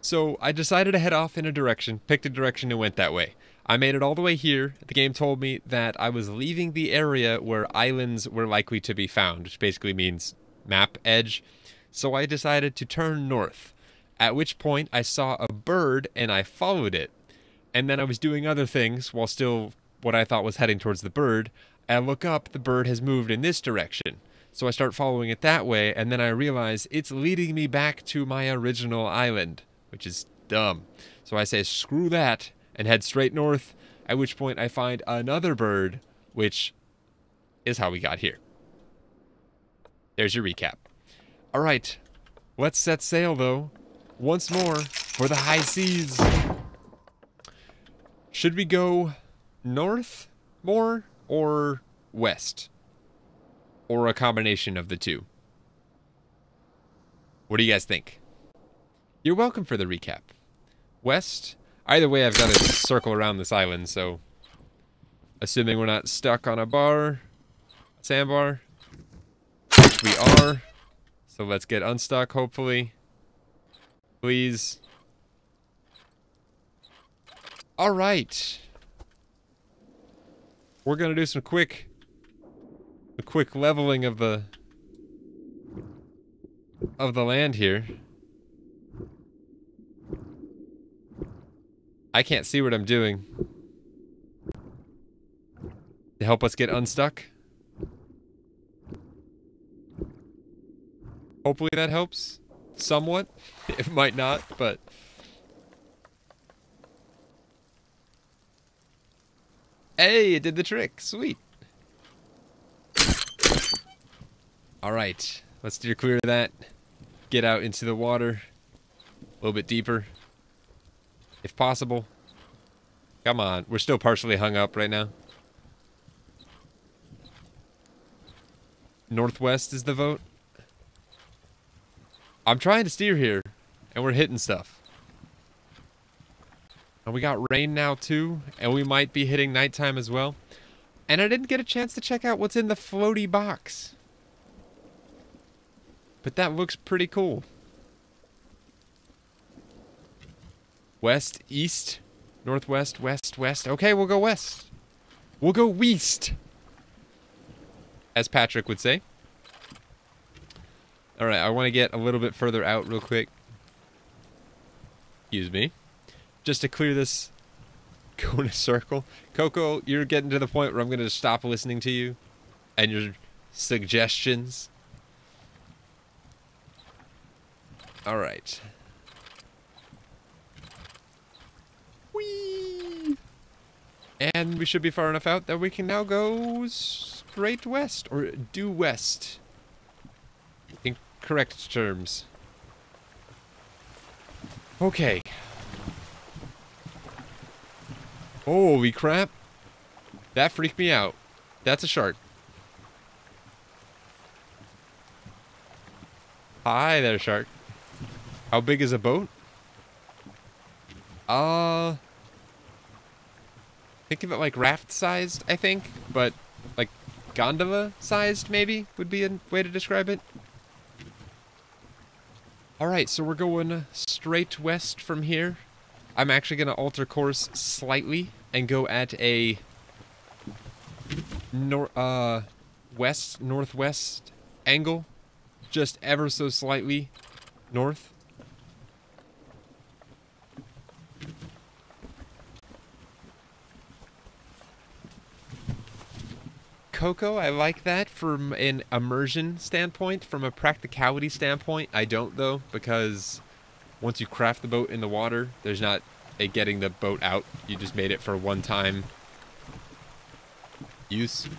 So I decided to head off in a direction, picked a direction and went that way. I made it all the way here. The game told me that I was leaving the area where islands were likely to be found, which basically means map edge. So I decided to turn north, at which point I saw a bird and I followed it. And then I was doing other things while still what I thought was heading towards the bird. I look up, the bird has moved in this direction. So I start following it that way, and then I realize it's leading me back to my original island, which is dumb. So I say, screw that, and head straight north, at which point I find another bird, which is how we got here. There's your recap. Alright, let's set sail, though, once more for the high seas. Should we go north more, or west? Or a combination of the two? What do you guys think? You're welcome for the recap. West? Either way, I've got to circle around this island, so... Assuming we're not stuck on a sandbar. Which we are. So let's get unstuck, hopefully. Please. Alright. We're gonna do some quick leveling of the land here. I can't see what I'm doing. To help us get unstuck. Hopefully that helps. Somewhat. It might not, but... Hey, it did the trick. Sweet. Alright. Let's steer clear of that. Get out into the water. A little bit deeper. If possible. Come on. We're still partially hung up right now. Northwest is the vote. I'm trying to steer here. And we're hitting stuff. And we got rain now too. And we might be hitting nighttime as well. And I didn't get a chance to check out what's in the floaty box. But that looks pretty cool. West, east, northwest, west, west. Okay, we'll go west. We'll go west. As Patrick would say. Alright, I want to get a little bit further out real quick. Excuse me. Just to clear this. Go in a circle. Coco, you're getting to the point where I'm going to stop listening to you. And your suggestions. Alright. Whee! And we should be far enough out that we can now go straight west. Or due west. In correct terms. Okay. Holy crap. That freaked me out. That's a shark. Hi there, shark. How big is a boat? Think of it like raft-sized, I think. But, like, gondola-sized, maybe, would be a way to describe it. Alright, so we're going straight west from here. I'm actually going to alter course slightly and go at a west-northwest angle. Just ever so slightly north. Coco, I like that from an immersion standpoint. From a practicality standpoint, I don't though, because once you craft the boat in the water, there's not a getting the boat out. You just made it for one-time use.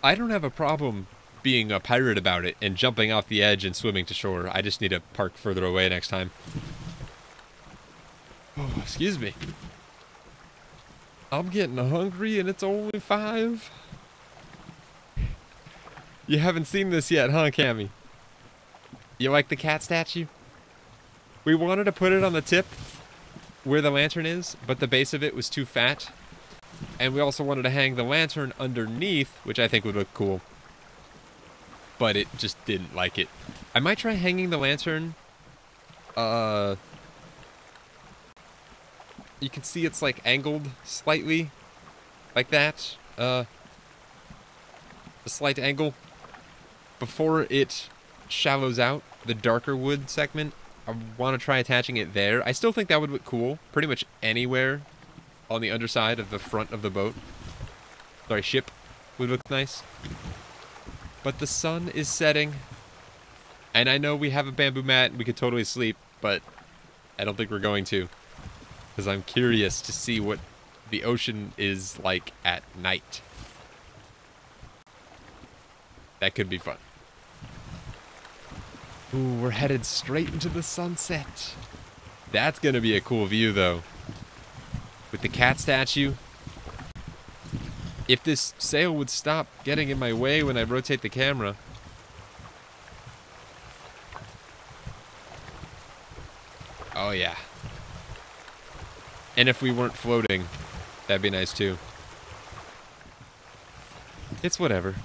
I don't have a problem being a pirate about it and jumping off the edge and swimming to shore. I just need to park further away next time. Oh, excuse me. I'm getting hungry and it's only 5. You haven't seen this yet, huh, Cammy? You like the cat statue? We wanted to put it on the tip where the lantern is, but the base of it was too fat. And we also wanted to hang the lantern underneath, which I think would look cool. But it just didn't like it. I might try hanging the lantern. You can see it's like angled slightly. Like that. A slight angle. Before it shallows out, the darker wood segment, I want to try attaching it there. I still think that would look cool. Pretty much anywhere on the underside of the front of the boat. Sorry, ship would look nice. But the sun is setting. And I know we have a bamboo mat and we could totally sleep, but I don't think we're going to. Because I'm curious to see what the ocean is like at night. That could be fun. Ooh, we're headed straight into the sunset. That's gonna be a cool view, though. With the cat statue. If this sail would stop getting in my way when I rotate the camera. Oh, yeah. And if we weren't floating, that'd be nice, too. It's whatever.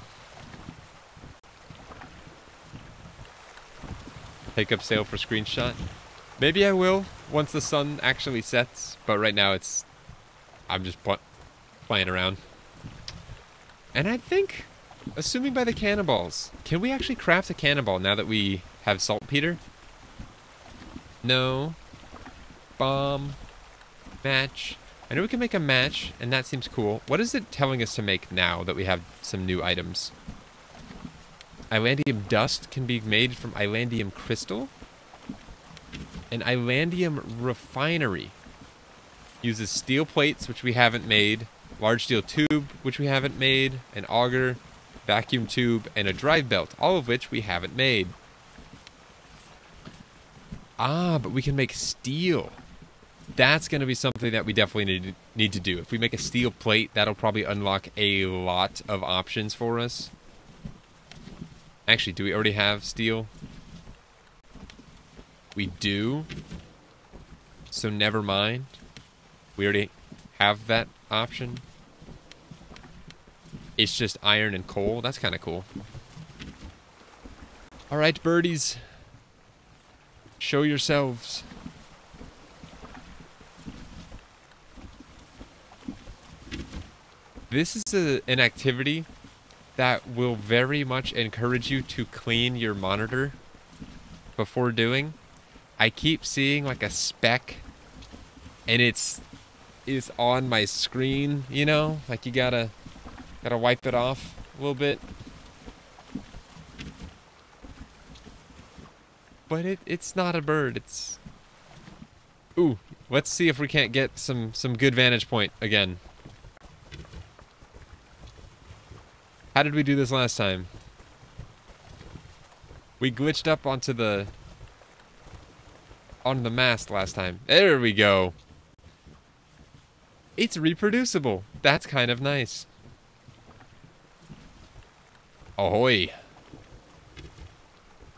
Take up sail for screenshot. Maybe I will once the sun actually sets, but right now I'm just playing around. And I think, assuming by the cannonballs, can we actually craft a cannonball now that we have saltpeter? No. Bomb. Match. I know we can make a match, and that seems cool. What is it telling us to make now that we have some new items? Islandium dust can be made from islandium crystal. An islandium refinery uses steel plates, which we haven't made, large steel tube, which we haven't made, an auger, vacuum tube, and a drive belt, all of which we haven't made. Ah, but we can make steel. That's going to be something that we definitely need to do. If we make a steel plate, that'll probably unlock a lot of options for us. Actually, do we already have steel? We do. So never mind. We already have that option. It's just iron and coal. That's kind of cool. Alright, birdies. Show yourselves. This is an activity that will very much encourage you to clean your monitor before doing. I keep seeing like a speck and it's on my screen, you know, like you gotta wipe it off a little bit. But it's not a bird, it's... Ooh, let's see if we can't get some good vantage point again. How did we do this last time? We glitched up onto the mast last time. There we go. It's reproducible. That's kind of nice. Ahoy.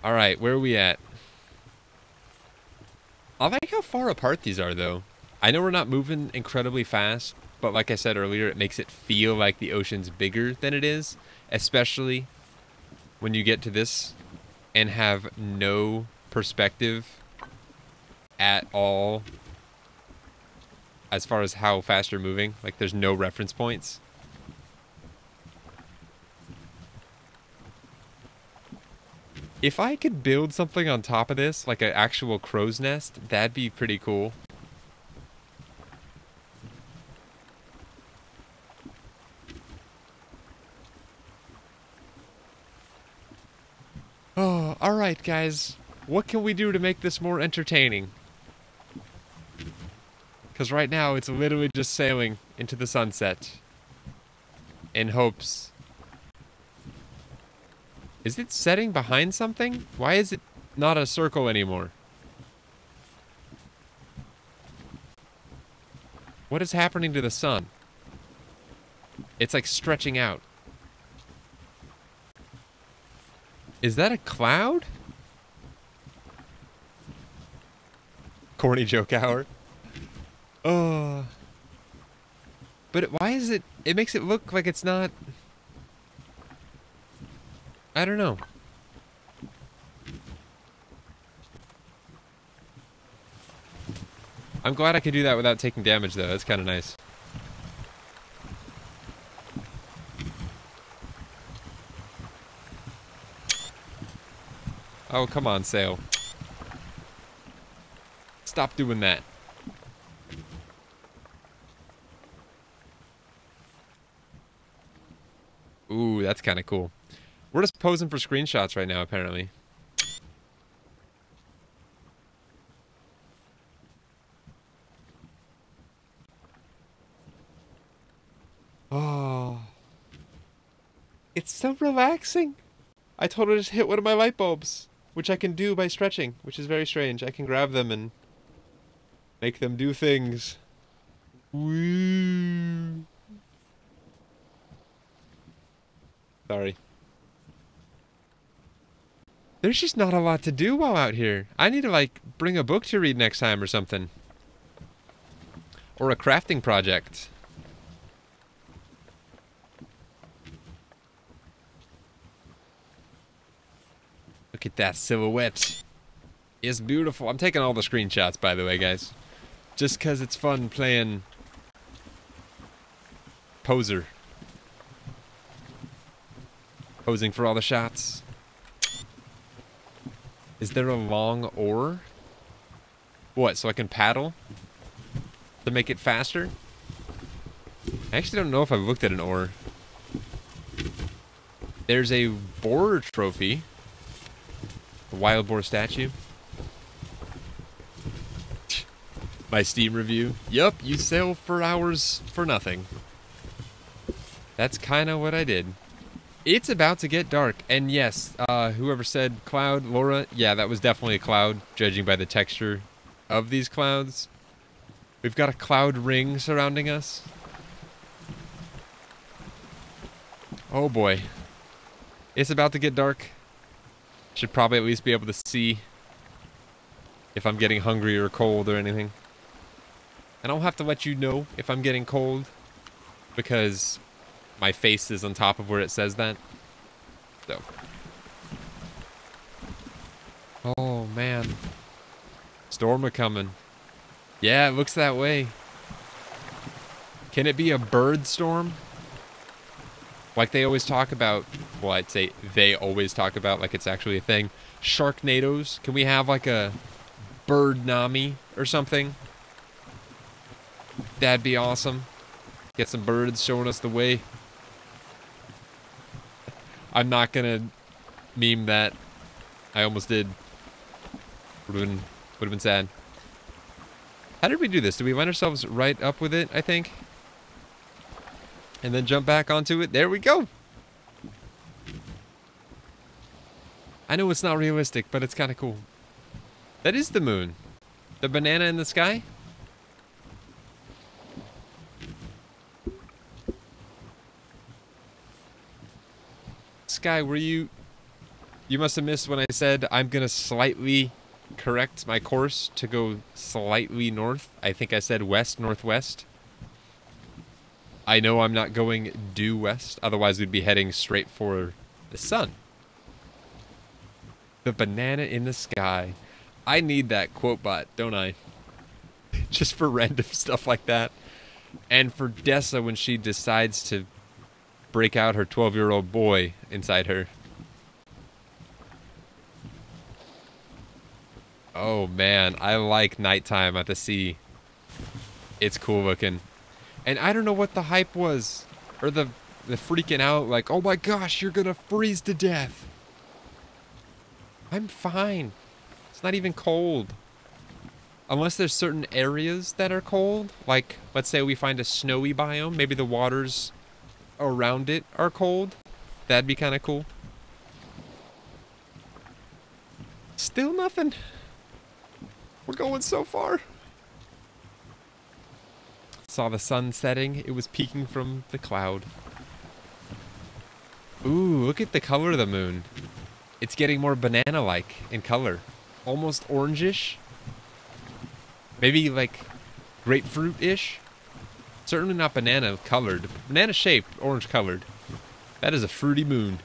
Alright, where are we at? I like how far apart these are, though. I know we're not moving incredibly fast, but like I said earlier, it makes it feel like the ocean's bigger than it is, especially when you get to this and have no perspective at all as far as how fast you're moving. Like, there's no reference points. If I could build something on top of this, like an actual crow's nest, that'd be pretty cool. Oh, alright guys. What can we do to make this more entertaining? Because right now it's literally just sailing into the sunset. In hopes. Is it setting behind something? Why is it not a circle anymore? What is happening to the sun? It's like stretching out. Is that a cloud? Corny joke hour. Oh. But why is it... It makes it look like it's not... I don't know. I'm glad I could do that without taking damage, though. That's kind of nice. Oh, come on, Sail. Stop doing that. Ooh, that's kind of cool. We're just posing for screenshots right now, apparently. Oh. It's so relaxing. I totally just hit one of my light bulbs, which I can do by stretching, which is very strange. I can grab them and make them do things. Woo. Sorry. There's just not a lot to do while out here. I need to, like, bring a book to read next time or something. Or a crafting project. Look at that silhouette. It's beautiful. I'm taking all the screenshots, by the way, guys. Just because it's fun playing poser. Posing for all the shots. Is there a long oar? What, so I can paddle? To make it faster? I actually don't know if I've looked at an oar. There's a boar trophy. A wild boar statue. My Steam review. Yup, you sail for hours for nothing. That's kind of what I did. It's about to get dark, and yes, whoever said cloud, Laura, yeah, that was definitely a cloud, judging by the texture of these clouds. We've got a cloud ring surrounding us. Oh boy. It's about to get dark. Should probably at least be able to see if I'm getting hungry or cold or anything. And I'll have to let you know if I'm getting cold, because my face is on top of where it says that. So. Oh, man. Storm a-coming. Yeah, it looks that way. Can it be a bird storm? Like they always talk about, well, I'd say they always talk about like it's actually a thing. Sharknadoes. Can we have like a bird-nami or something? That'd be awesome. Get some birds showing us the way. I'm not gonna meme that. I almost did. Would have been sad. How did we do this? Did we line ourselves right up with it, I think? And then jump back onto it? There we go! I know it's not realistic, but it's kind of cool. That is the moon. The banana in the sky? Sky, were you... You must have missed when I said I'm gonna slightly correct my course to go slightly north. I think I said west-northwest. I know I'm not going due west, otherwise we'd be heading straight for the sun. The banana in the sky. I need that quote bot, don't I? Just for random stuff like that. And for Dessa when she decides to break out her 12-year-old boy inside her. Oh man, I like nighttime at the sea. It's cool looking. And I don't know what the hype was. Or the freaking out like, oh my gosh, you're gonna freeze to death. I'm fine. It's not even cold. Unless there's certain areas that are cold. Like, let's say we find a snowy biome. Maybe the waters around it are cold. That'd be kind of cool. Still nothing. We're going so far. Saw the sun setting. It was peeking from the cloud. Ooh, look at the color of the moon. It's getting more banana-like in color. Almost orangish. Maybe like grapefruit-ish. Certainly not banana colored. Banana shaped, orange colored. That is a fruity moon.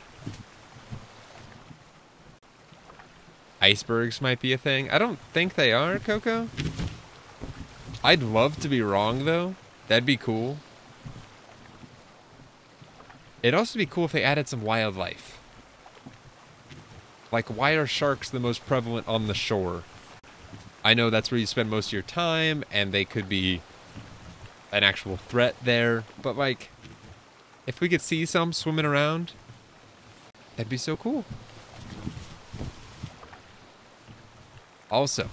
Icebergs might be a thing. I don't think they are, Coco. I'd love to be wrong, though. That'd be cool. It'd also be cool if they added some wildlife. Like, why are sharks the most prevalent on the shore? I know that's where you spend most of your time, and they could be an actual threat there. But, like, if we could see some swimming around, that'd be so cool. Also,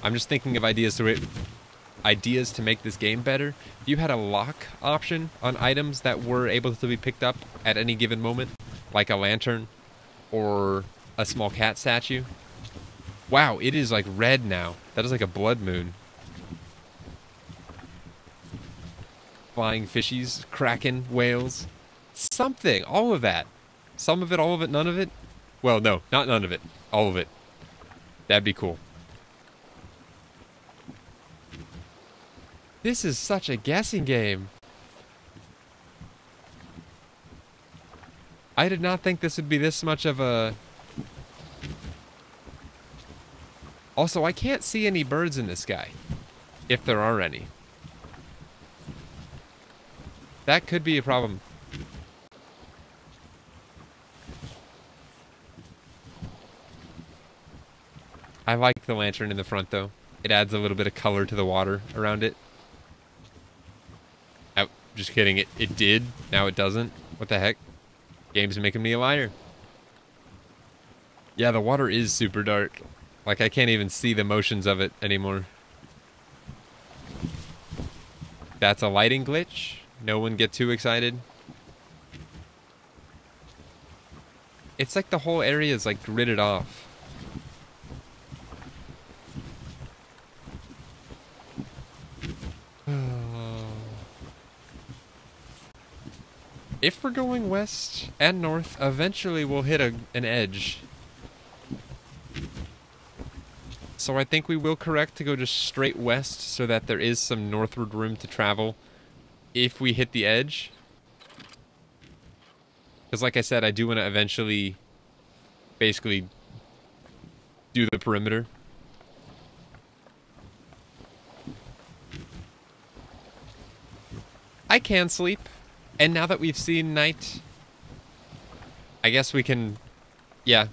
I'm just thinking of ideas to make this game better. If you had a lock option on items that were able to be picked up at any given moment, like a lantern or a small cat statue. Wow, it is like red now. That is like a blood moon. Flying fishies, kraken, whales, something, all of that. Some of it, all of it, none of it. Well, no, not none of it, all of it. That'd be cool. This is such a guessing game. I did not think this would be this much of a... Also, I can't see any birds in the sky, if there are any. That could be a problem. I like the lantern in the front, though. It adds a little bit of color to the water around it. Oh, just kidding. It did. Now it doesn't. What the heck? Game's making me a liar. Yeah, the water is super dark. Like, I can't even see the motions of it anymore. That's a lighting glitch. No one get too excited. It's like the whole area is like gridded off. If we're going west and north, eventually we'll hit an edge. So I think we will correct to go just straight west so that there is some northward room to travel if we hit the edge. Because like I said, I do want to eventually basically do the perimeter. I can sleep. And now that we've seen night, I guess we can, yeah.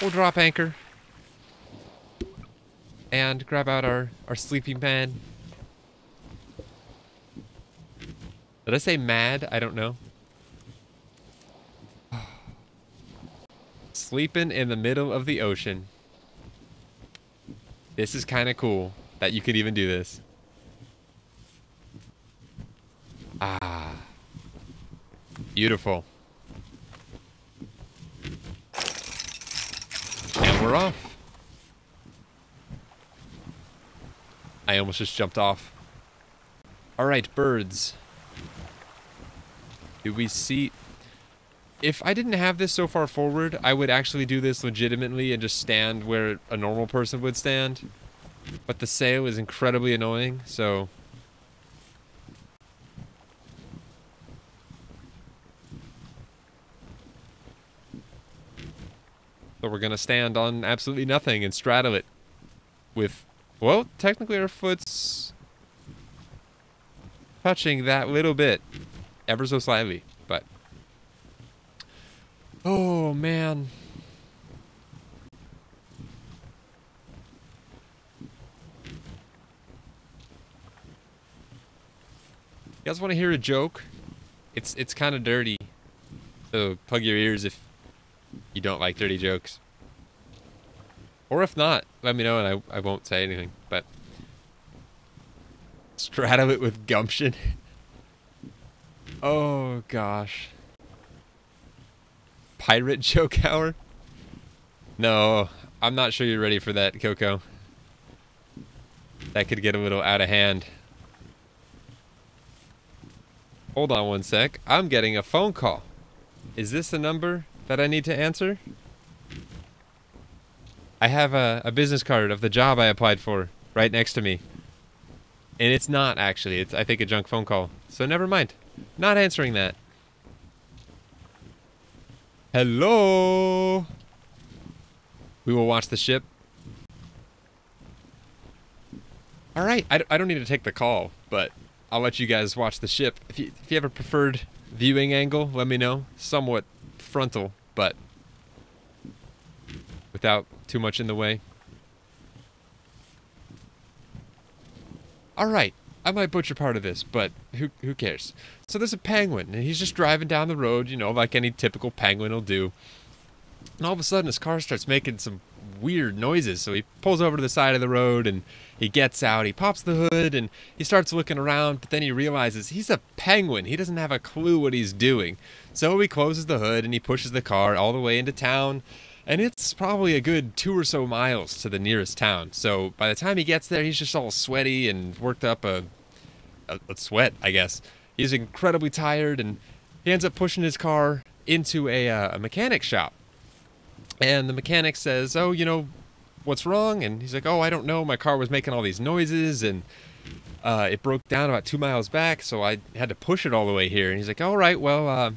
We'll drop anchor. And grab out our sleeping bag. Did I say mad? I don't know. Sleeping in the middle of the ocean. This is kind of cool that you could even do this. Ah. Beautiful. And we're off. I almost just jumped off. Alright, birds. Do we see... If I didn't have this so far forward, I would actually do this legitimately and just stand where a normal person would stand. But the sail is incredibly annoying, so... So we're gonna stand on absolutely nothing and straddle it with, well, technically our foot's touching that little bit, ever so slightly, but oh man. You guys want to hear a joke? It's kind of dirty, so plug your ears if you don't like dirty jokes. Or if not, let me know and I won't say anything, but... Straddle it with gumption. Oh, gosh. Pirate joke hour? No, I'm not sure you're ready for that, Coco. That could get a little out of hand. Hold on one sec. I'm getting a phone call. Is this the number that I need to answer? I have a business card of the job I applied for right next to me. And it's not, actually. It's, I think, a junk phone call. So never mind. Not answering that. Hello? We will watch the ship. Alright, I don't need to take the call, but I'll let you guys watch the ship. If you have a preferred viewing angle, let me know. Somewhat frontal, but without too much in the way. Alright, I might butcher part of this, but who cares? So there's a penguin, and he's just driving down the road, you know, like any typical penguin will do. And all of a sudden his car starts making some weird noises, so he pulls over to the side of the road and he gets out, he pops the hood and he starts looking around, but then he realizes he's a penguin. He doesn't have a clue what he's doing. So he closes the hood and he pushes the car all the way into town, and it's probably a good 2 or so miles to the nearest town. So by the time he gets there, he's just all sweaty and worked up a sweat, I guess. He's incredibly tired, and he ends up pushing his car into a mechanic shop. And the mechanic says, oh, you know, what's wrong? And he's like, oh, I don't know. My car was making all these noises, and it broke down about 2 miles back, so I had to push it all the way here. And he's like, all right, well,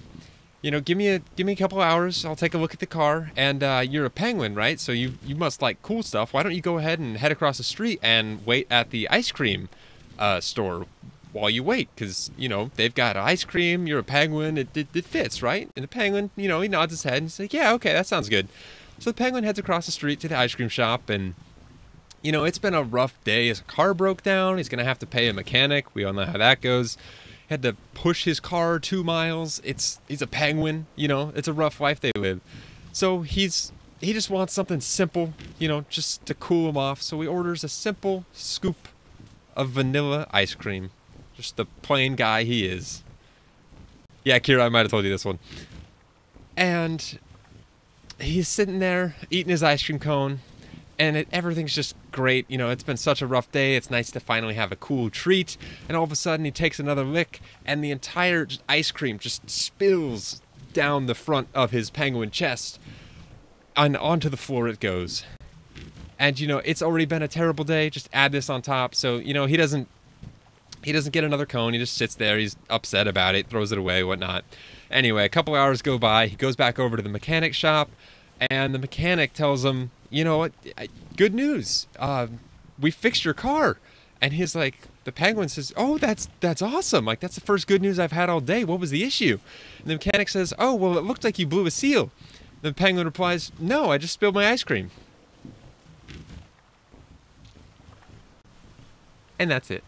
you know, give me a couple hours. I'll take a look at the car. And you're a penguin, right? So you must like cool stuff. Why don't you go ahead and head across the street and wait at the ice cream store while you wait? Because, you know, they've got ice cream. You're a penguin. It fits, right? And the penguin, you know, he nods his head and he's like, yeah, okay, that sounds good. So the penguin heads across the street to the ice cream shop, and, you know, it's been a rough day. His car broke down. He's going to have to pay a mechanic. We all know how that goes. Had to push his car 2 miles. He's a penguin, you know, it's a rough life they live. So he just wants something simple, you know, just to cool him off. So he orders a simple scoop of vanilla ice cream. Just the plain guy he is. Yeah, Kira, I might have told you this one. And he's sitting there eating his ice cream cone, and everything's just great. You know, it's been such a rough day. It's nice to finally have a cool treat. And all of a sudden he takes another lick, and the entire ice cream just spills down the front of his penguin chest, and onto the floor it goes. And, you know, it's already been a terrible day. Just add this on top. So, you know, he doesn't get another cone. He just sits there. He's upset about it, throws it away, whatnot. Anyway, a couple hours go by. He goes back over to the mechanic shop, and the mechanic tells him, you know what, good news. We fixed your car. And he's like, the penguin says, oh, that's awesome. Like, that's the first good news I've had all day. What was the issue? And the mechanic says, oh, well, it looked like you blew a seal. The penguin replies, no, I just spilled my ice cream. And that's it.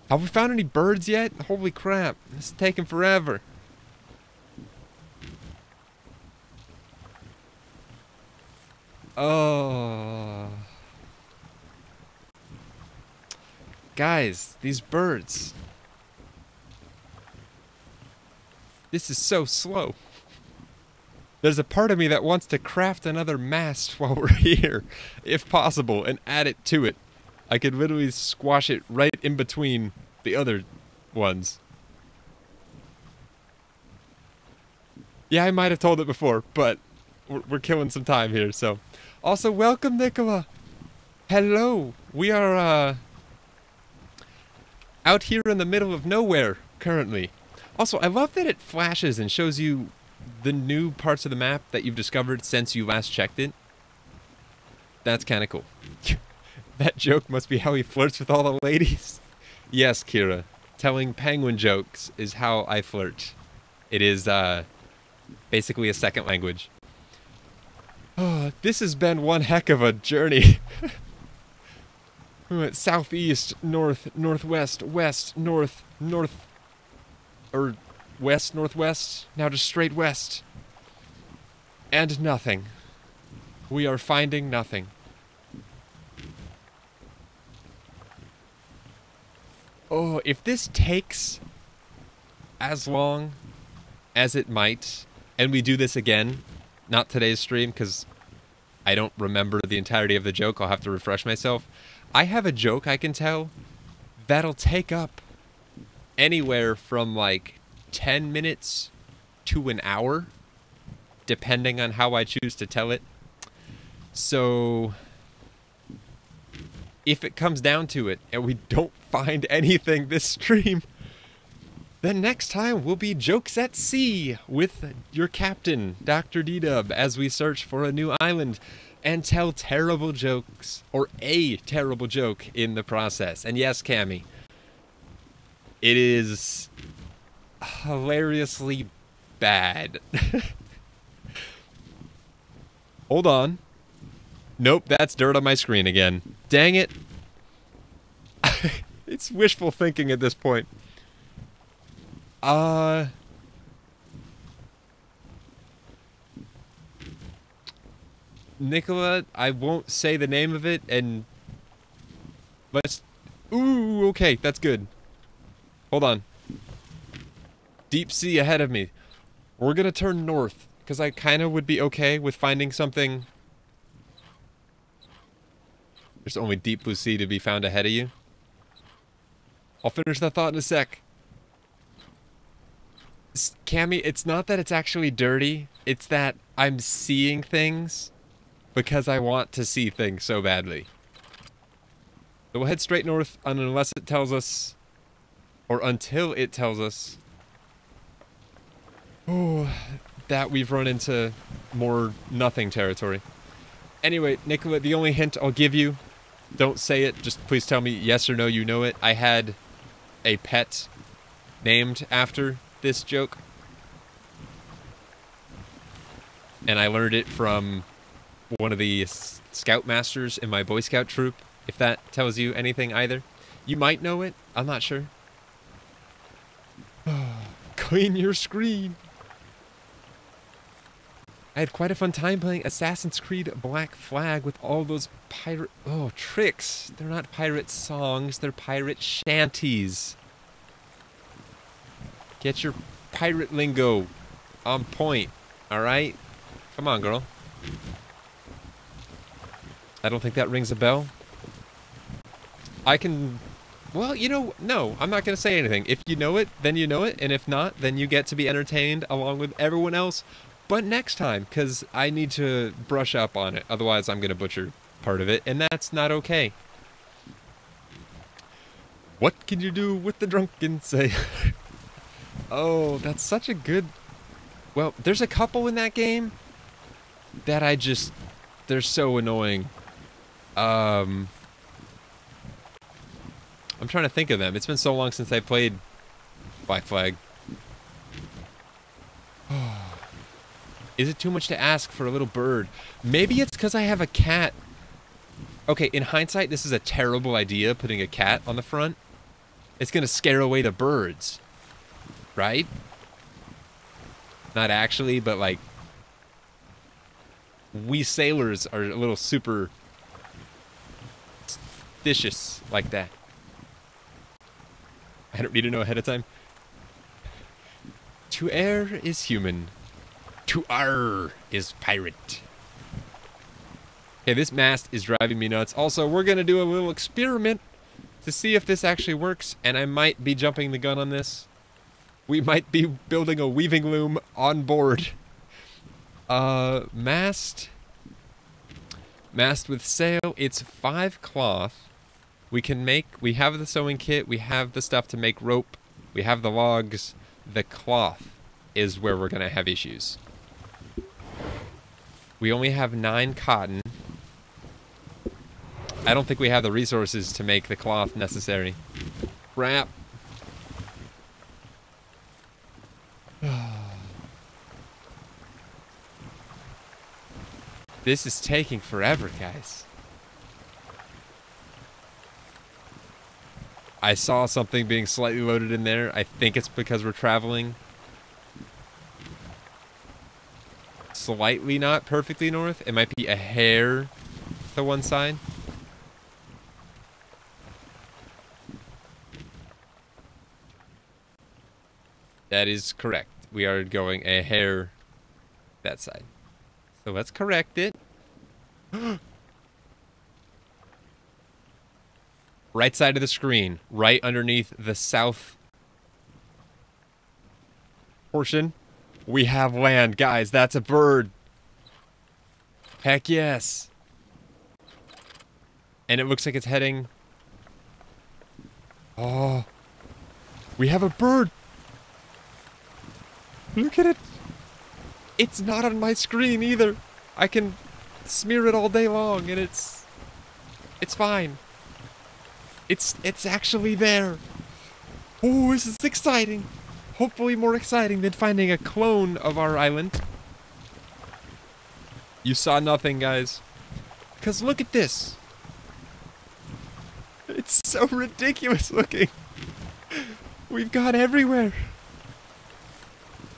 Have we found any birds yet? Holy crap, this is taking forever. Oh. Guys, these birds. This is so slow. There's a part of me that wants to craft another mast while we're here, if possible, and add it to it. I could literally squash it right in between the other ones. Yeah, I might have told it before, but we're killing some time here, so. Also, welcome, Nicola. Hello. We are, out here in the middle of nowhere, currently. Also, I love that it flashes and shows you the new parts of the map that you've discovered since you last checked it. That's kind of cool. That joke must be how he flirts with all the ladies. Yes, Kira. Telling penguin jokes is how I flirt. It is, basically a second language. Oh, this has been one heck of a journey. We went southeast, north, northwest, west, north, or west, northwest, now just straight west. And nothing. We are finding nothing. Oh, if this takes as long as it might, and we do this again, not today's stream, because I don't remember the entirety of the joke, I'll have to refresh myself. I have a joke I can tell that'll take up anywhere from like 10 minutes to an hour, depending on how I choose to tell it. So if it comes down to it and we don't find anything this stream, then next time will be Jokes at Sea with your captain, DoctorDDub, as we search for a new island and tell terrible jokes, or a terrible joke in the process. And yes, Cammy, it is hilariously bad. Hold on. Nope, that's dirt on my screen again. Dang it. It's wishful thinking at this point. Nicola, I won't say the name of it, and let's... Ooh, okay, that's good. Hold on. Deep sea ahead of me. We're gonna turn north, because I kind of would be okay with finding something... There's only deep blue sea to be found ahead of you. I'll finish that thought in a sec. Cammy, it's not that it's actually dirty. It's that I'm seeing things because I want to see things so badly. So we'll head straight north unless it tells us, or until it tells us, that we've run into more nothing territory. Anyway, Nicola, the only hint I'll give you, don't say it, just please tell me yes or no you know it. I had a pet named after this joke, and I learned it from one of the scoutmasters in my Boy Scout troop, if that tells you anything either. You might know it, I'm not sure. Clean your screen. I had quite a fun time playing Assassin's Creed Black Flag with all those pirate... Oh, tricks. They're not pirate songs, they're pirate shanties. Get your pirate lingo on point, alright? Come on, girl. I don't think that rings a bell. I can... Well, you know, no, I'm not going to say anything. If you know it, then you know it, and if not, then you get to be entertained along with everyone else. But next time, because I need to brush up on it. Otherwise, I'm going to butcher part of it, and that's not okay. What can you do with the drunken sailor? Oh, that's such a good... Well, there's a couple in that game that I just... They're so annoying. I'm trying to think of them. It's been so long since I played Black Flag. Is it too much to ask for a little bird? Maybe it's because I have a cat. Okay, in hindsight, this is a terrible idea, putting a cat on the front. It's going to scare away the birds. Right? Not actually, but like... We sailors are a little superstitious like that. I don't need to know ahead of time. To err is human. To arr is pirate. Okay, this mast is driving me nuts. Also, we're going to do a little experiment to see if this actually works, and I might be jumping the gun on this. We might be building a weaving loom on board. Mast with sail. It's 5 cloth. We have the sewing kit, we have the stuff to make rope, we have the logs. The cloth is where we're going to have issues. We only have 9 cotton. I don't think we have the resources to make the cloth necessary. Crap. This is taking forever, guys. I saw something being slightly loaded in there. I think it's because we're traveling slightly, not perfectly north. It might be a hair to one side. That is correct. We are going a hair that side. So let's correct it. Right side of the screen, right underneath the south portion, we have land. Guys, that's a bird. Heck yes. And it looks like it's heading... Oh. We have a bird! Look at it! It's not on my screen either! I can smear it all day long and it's fine. It's actually there! Oh, this is exciting! Hopefully more exciting than finding a clone of our island. You saw nothing, guys. Because look at this! It's so ridiculous looking! We've gone everywhere!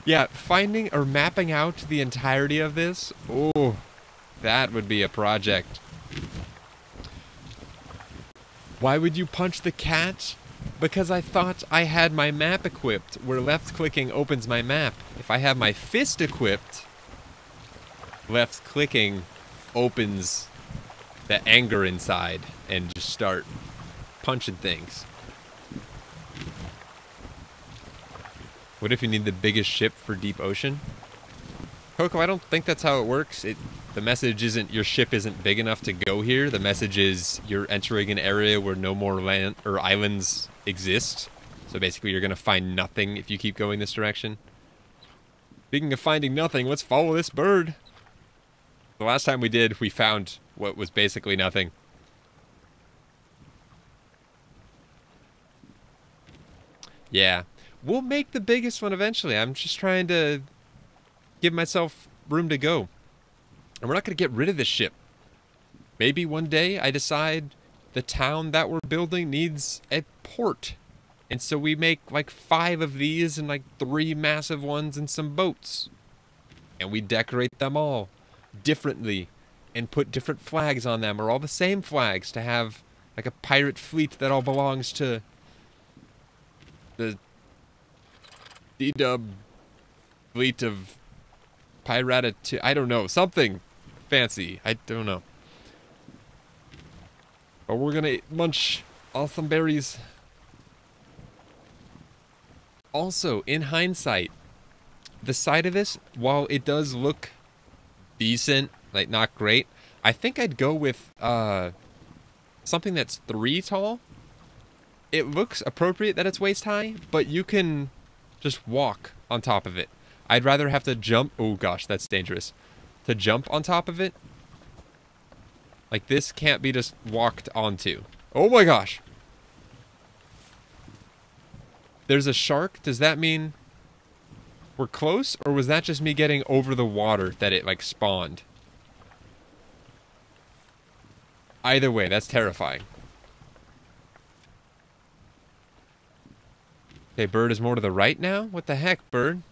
Yeah, finding or mapping out the entirety of this, oh, that would be a project. Why would you punch the cat? Because I thought I had my map equipped, where left-clicking opens my map. If I have my fist equipped, left-clicking opens the anger inside and just start punching things. What if you need the biggest ship for deep ocean? Coco, I don't think that's how it works. The message isn't your ship isn't big enough to go here. The message is you're entering an area where no more land or islands exist. So basically you're going to find nothing if you keep going this direction. Speaking of finding nothing, let's follow this bird. The last time we did, we found what was basically nothing. Yeah. We'll make the biggest one eventually. I'm just trying to give myself room to go. And we're not going to get rid of this ship. Maybe one day I decide the town that we're building needs a port. And so we make like 5 of these and like 3 massive ones and some boats. And we decorate them all differently and put different flags on them or all the same flags to have like a pirate fleet that all belongs to the DDub fleet of pirata I don't know, something fancy. I don't know. But we're gonna munch awesome berries. Also, in hindsight, the side of this, while it does look decent, like not great, I think I'd go with something that's 3 tall. It looks appropriate that it's waist high, but you can just walk on top of it. I'd rather have to jump. Oh gosh, that's dangerous. To jump on top of it. Like this can't be just walked onto. Oh my gosh. There's a shark. Does that mean we're close? Or was that just me getting over the water that it like spawned? Either way, that's terrifying. Okay, bird is more to the right now? What the heck, bird?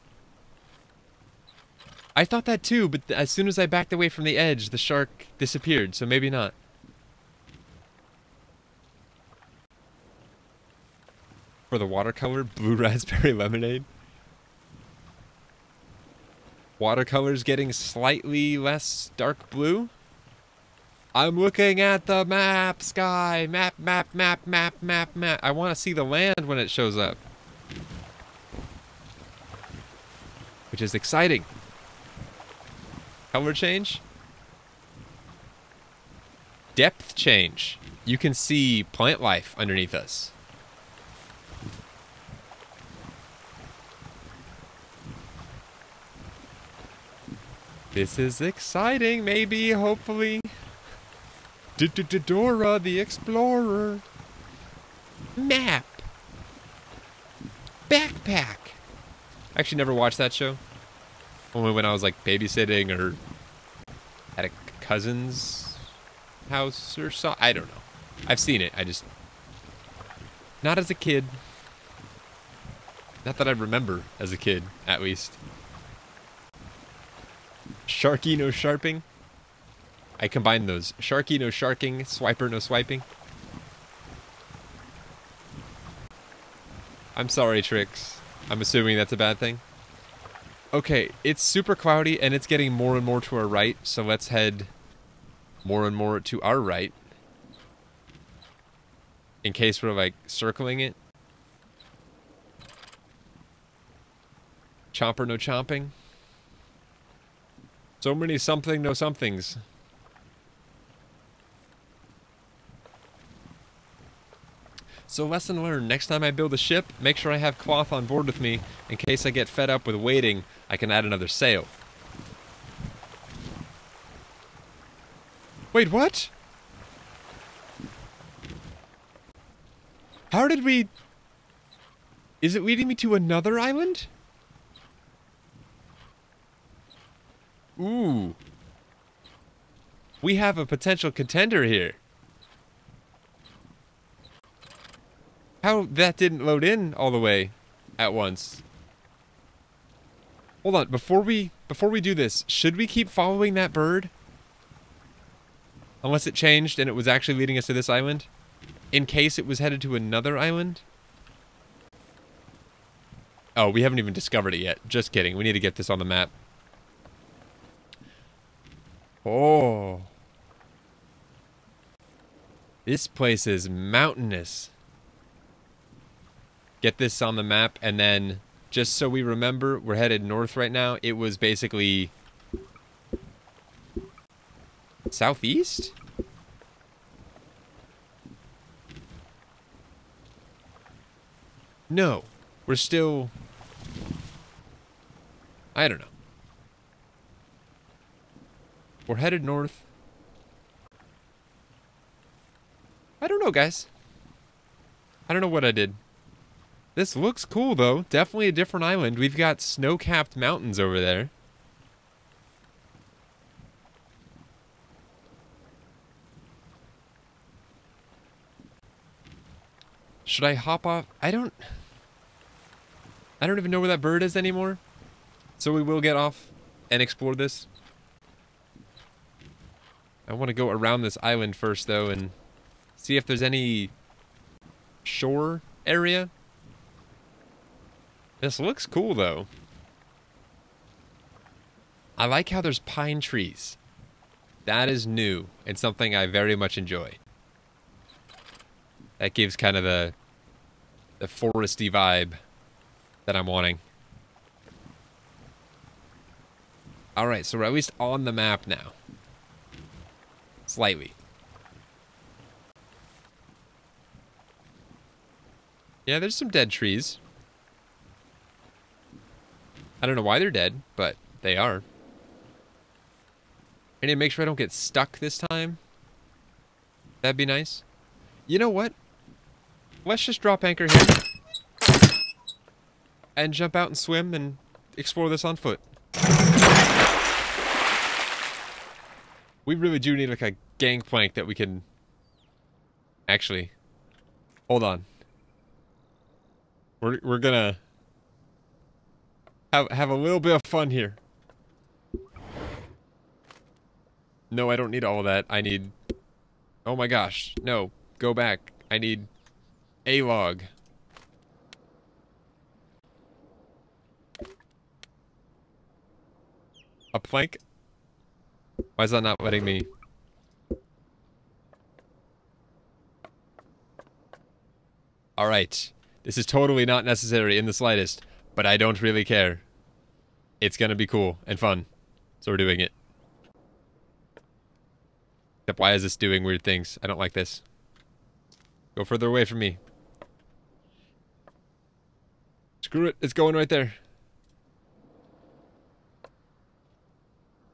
I thought that too, but as soon as I backed away from the edge, the shark disappeared, so maybe not. For the watercolor, blue raspberry lemonade. Watercolor's getting slightly less dark blue. I'm looking at the map, Sky. Map, map, map, map, map, map. I want to see the land when it shows up. Which is exciting. Color change. Depth change. You can see plant life underneath us. This is exciting, maybe, hopefully. Dora the Explorer. Map. Backpack. I actually never watched that show. Only when I was like babysitting or at a cousin's house or so. I don't know. I've seen it. I just... Not as a kid. Not that I remember as a kid, at least. Sharky, no sharping. I combined those. Sharky, no sharking. Swiper, no swiping. I'm sorry, Trix. I'm assuming that's a bad thing. Okay, it's super cloudy and it's getting more and more to our right, so let's head more and more to our right. In case we're like circling it. Chomper, no chomping. So many something, no somethings. So lesson learned, next time I build a ship, make sure I have cloth on board with me in case I get fed up with waiting, I can add another sail. Wait, what? How did we... Is it leading me to another island? Ooh. We have a potential contender here. How that didn't load in all the way at once. Hold on, before we do this, should we keep following that bird? Unless it changed and it was actually leading us to this island? In case it was headed to another island? Oh, we haven't even discovered it yet. Just kidding. We need to get this on the map. Oh. This place is mountainous. Get this on the map, and then, just so we remember, we're headed north right now. It was basically... southeast? No. We're still... I don't know. We're headed north. I don't know, guys. I don't know what I did. This looks cool, though. Definitely a different island. We've got snow-capped mountains over there. Should I hop off? I don't even know where that bird is anymore. So we will get off and explore this. I want to go around this island first, though, and see if there's any shore area. This looks cool, though. I like how there's pine trees. That is new and something I very much enjoy. That gives kind of the foresty vibe that I'm wanting. Alright, so we're at least on the map now. Slightly. Yeah, there's some dead trees. I don't know why they're dead, but they are. I need to make sure I don't get stuck this time. That'd be nice. You know what? Let's just drop anchor here. And jump out and swim and explore this on foot. We really do need like a gangplank that we can... Actually, hold on. We're gonna have a little bit of fun here. No, I don't need all of that. I need... Oh my gosh. No, go back. I need a log. A plank? Why is that not letting me? Alright. This is totally not necessary in the slightest, but I don't really care. It's gonna be cool and fun. So we're doing it. Except why is this doing weird things? I don't like this. Go further away from me. Screw it. It's going right there.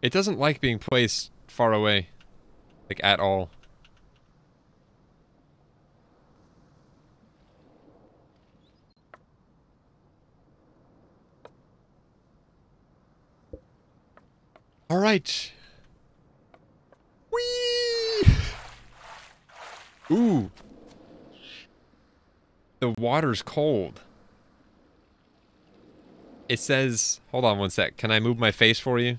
It doesn't like being placed far away. Like, at all. Alright. Whee! Ooh. The water's cold. It says... Hold on one sec. Can I move my face for you?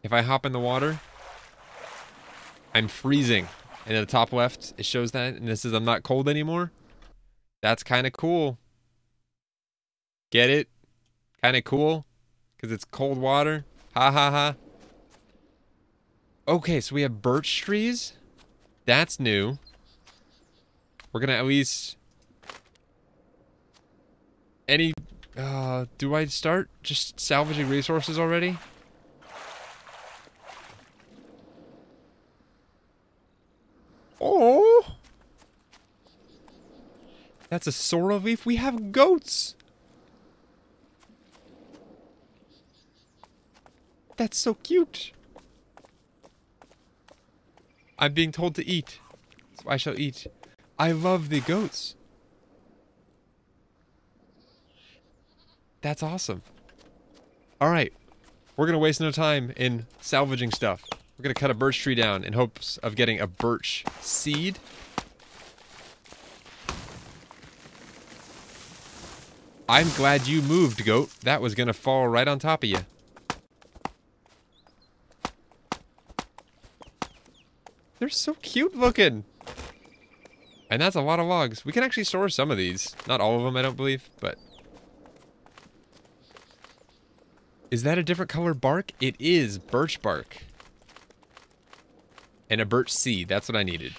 If I hop in the water, I'm freezing. And at the top left, it shows that. And this says I'm not cold anymore. That's kind of cool. Get it? Kind of cool? Because it's cold water? Ha ha ha. Okay, so we have birch trees. That's new. We're going to at least... Any... do I start just salvaging resources already? That's a sorrel leaf. We have goats. That's so cute. I'm being told to eat, so I shall eat. I love the goats. That's awesome. Alright, we're gonna waste no time in salvaging stuff. We're gonna cut a birch tree down in hopes of getting a birch seed. I'm glad you moved, goat. That was gonna fall right on top of you. They're so cute looking. And that's a lot of logs. We can actually store some of these. Not all of them, I don't believe, but... Is that a different color bark? It is birch bark. And a birch seed. That's what I needed.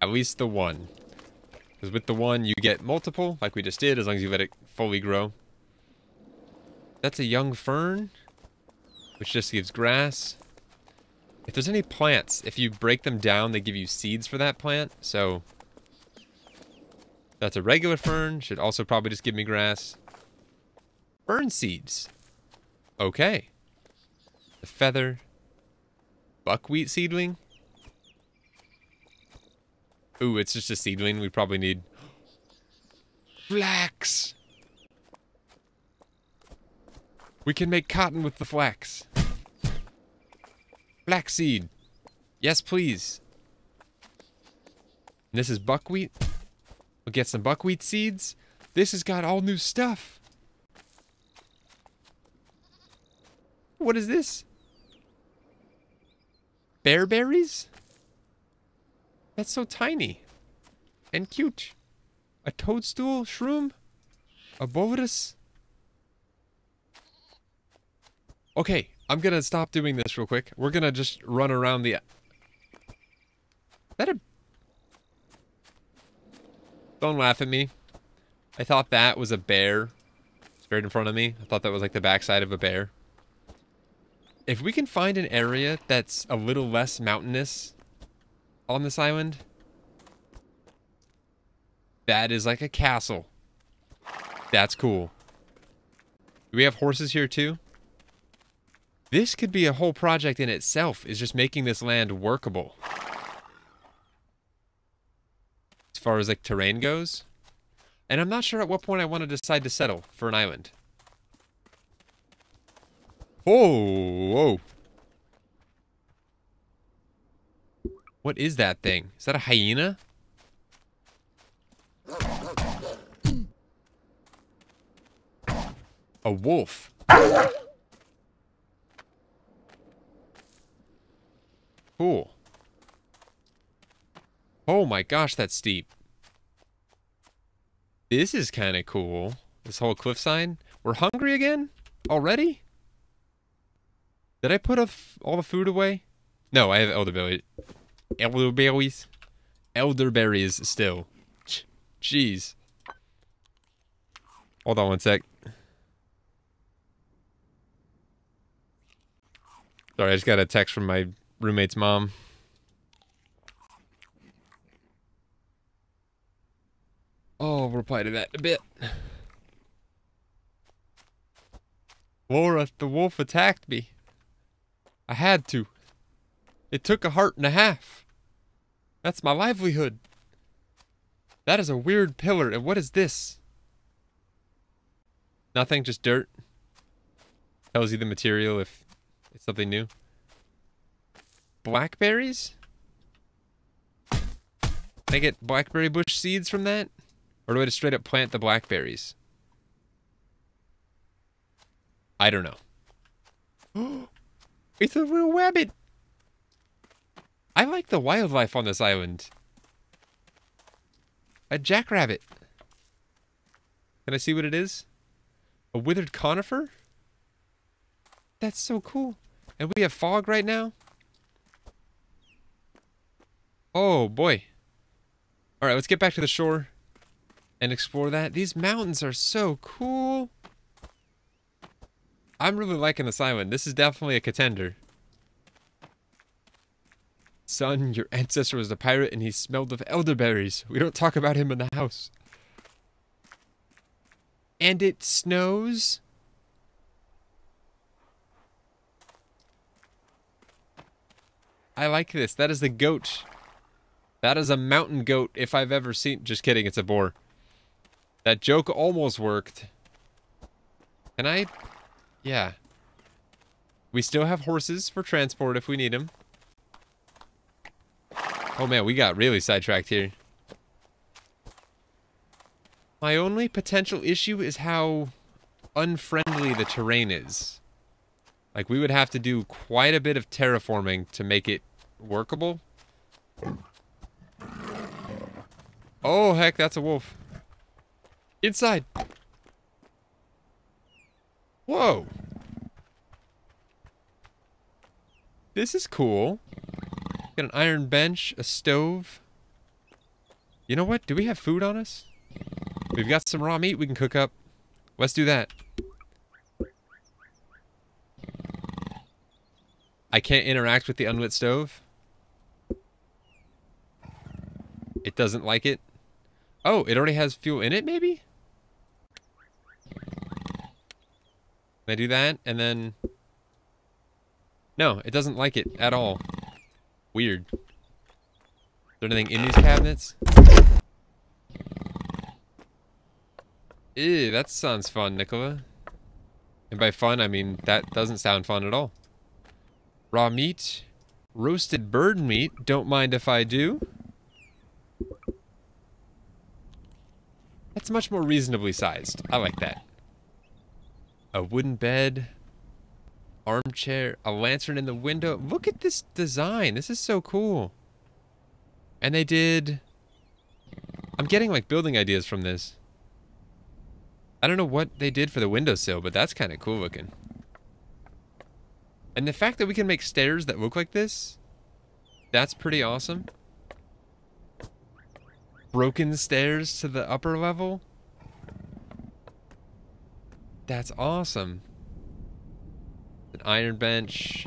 At least the one. Because with the one, you get multiple, like we just did, as long as you let it fully grow. That's a young fern, which just gives grass. If there's any plants, if you break them down, they give you seeds for that plant. So that's a regular fern. Should also probably just give me grass. Fern seeds. Okay. The feather. Buckwheat seedling. Ooh, it's just a seedling. We probably need flax. We can make cotton with the flax. Flaxseed. Yes, please. And this is buckwheat. We'll get some buckwheat seeds. This has got all new stuff. What is this? Bearberries? That's so tiny. And cute. A toadstool shroom? A bolus? Okay, I'm gonna stop doing this real quick. We're gonna just run around the... Don't laugh at me. I thought that was a bear. It's right in front of me. I thought that was like the backside of a bear. If we can find an area that's a little less mountainous on this island, that is like a castle. That's cool. Do we have horses here too? This could be a whole project in itself, is just making this land workable. As far as like terrain goes. And I'm not sure at what point I want to decide to settle for an island. Oh, whoa. What is that thing? Is that a hyena? A wolf. Cool. Oh my gosh, that's steep. This is kind of cool. This whole cliffside. We're hungry again? Already? Did I put all the food away? No, I have elderberries. Elderberries? Elderberries still. Jeez. Hold on one sec. Sorry, I just got a text from my roommate's mom. Oh, we'll reply to that in a bit. Laura, the wolf attacked me. I had to. It took a heart and a half. That's my livelihood. That is a weird pillar. And what is this? Nothing, just dirt. Tells you the material if it's something new. Blackberries? Can I get blackberry bush seeds from that? Or do I just straight up plant the blackberries? I don't know. It's a little rabbit. I like the wildlife on this island. A jackrabbit. Can I see what it is? A withered conifer? That's so cool. And we have fog right now? Oh boy. Alright, let's get back to the shore and explore that. These mountains are so cool. I'm really liking this island. This is definitely a contender. Son, your ancestor was a pirate and he smelled of elderberries. We don't talk about him in the house. And it snows? I like this. That is the goat. That is a mountain goat if I've ever seen... Just kidding, it's a boar. That joke almost worked. Can I... Yeah. We still have horses for transport if we need them. Oh man, we got really sidetracked here. My only potential issue is how unfriendly the terrain is. Like, we would have to do quite a bit of terraforming to make it workable. Oh, heck, that's a wolf. Inside. Whoa. This is cool. Got an iron bench, a stove. You know what? Do we have food on us? We've got some raw meat we can cook up. Let's do that. I can't interact with the unlit stove. It doesn't like it. Oh, it already has fuel in it, maybe? Can I do that? And then... No, it doesn't like it at all. Weird. Is there anything in these cabinets? Ew, that sounds fun, Nicola. And by fun, I mean that doesn't sound fun at all. Raw meat. Roasted bird meat. Don't mind if I do. That's much more reasonably sized. I like that. A wooden bed. Armchair. A lantern in the window. Look at this design. This is so cool. And they did... I'm getting like building ideas from this. I don't know what they did for the windowsill, but that's kind of cool looking. And the fact that we can make stairs that look like this, that's pretty awesome. Broken stairs to the upper level. That's awesome. An iron bench,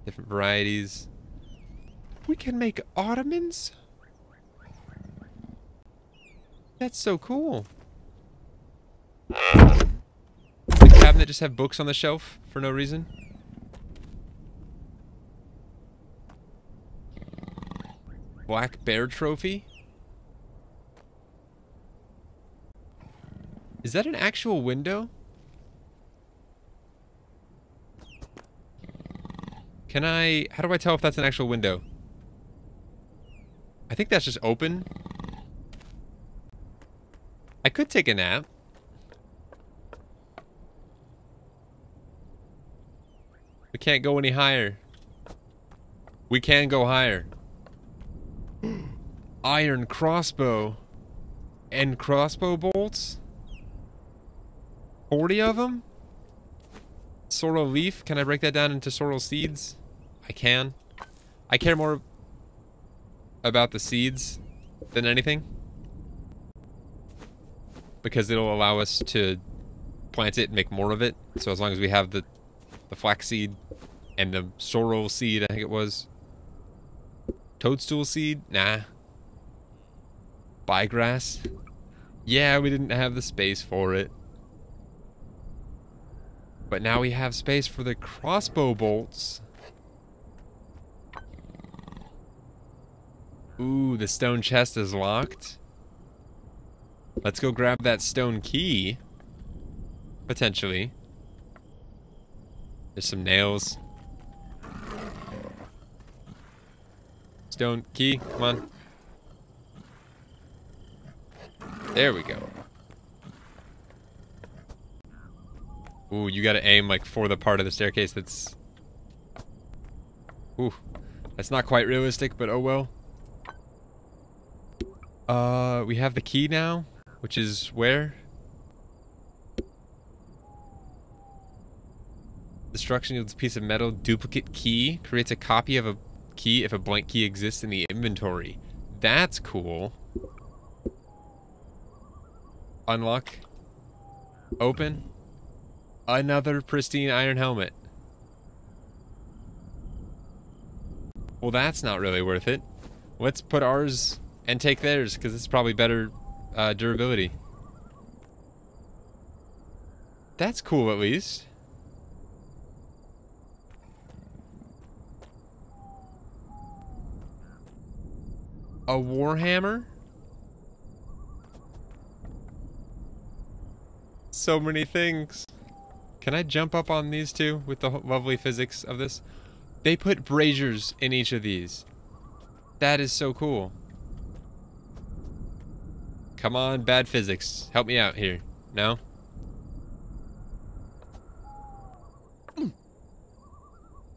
different varieties. We can make ottomans? That's so cool. The cabinet just have books on the shelf for no reason. Black bear trophy? Is that an actual window? Can I... How do I tell if that's an actual window? I think that's just open. I could take a nap. We can't go any higher. We can go higher. Iron crossbow. And crossbow bolts? 40 of them? Sorrel leaf. Can I break that down into sorrel seeds? I can. I care more about the seeds than anything. Because it'll allow us to plant it and make more of it. So as long as we have the flax seed and the sorrel seed, I think it was. Toadstool seed? Nah. Byegrass? Yeah, we didn't have the space for it. But now we have space for the crossbow bolts. Ooh, the stone chest is locked. Let's go grab that stone key. Potentially. There's some nails. Stone key, come on. There we go. Ooh, you gotta aim like for the part of the staircase that's... Ooh, that's not quite realistic, but oh well. We have the key now, which is where? Destruction yields a piece of metal. Duplicate key creates a copy of a key if a blank key exists in the inventory. That's cool. Unlock. Open. Another pristine iron helmet. Well, that's not really worth it. Let's put ours and take theirs, because it's probably better durability. That's cool, at least. A warhammer? So many things. Can I jump up on these two with the lovely physics of this? They put braziers in each of these. That is so cool. Come on, bad physics. Help me out here. No?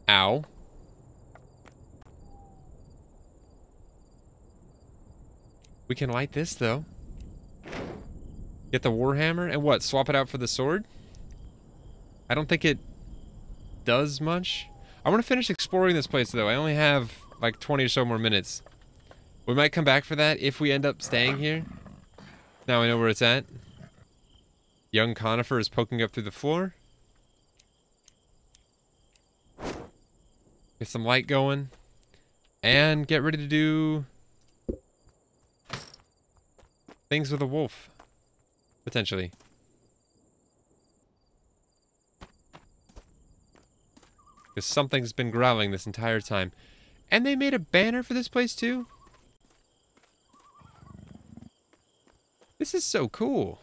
Ow. We can light this, though. Get the warhammer and what? Swap it out for the sword? I don't think it does much. I want to finish exploring this place, though. I only have like 20 or so more minutes. We might come back for that if we end up staying here. Now I know where it's at. Young conifer is poking up through the floor. Get some light going. And get ready to do things with a wolf. Potentially. Because something's been growling this entire time. And they made a banner for this place too? This is so cool.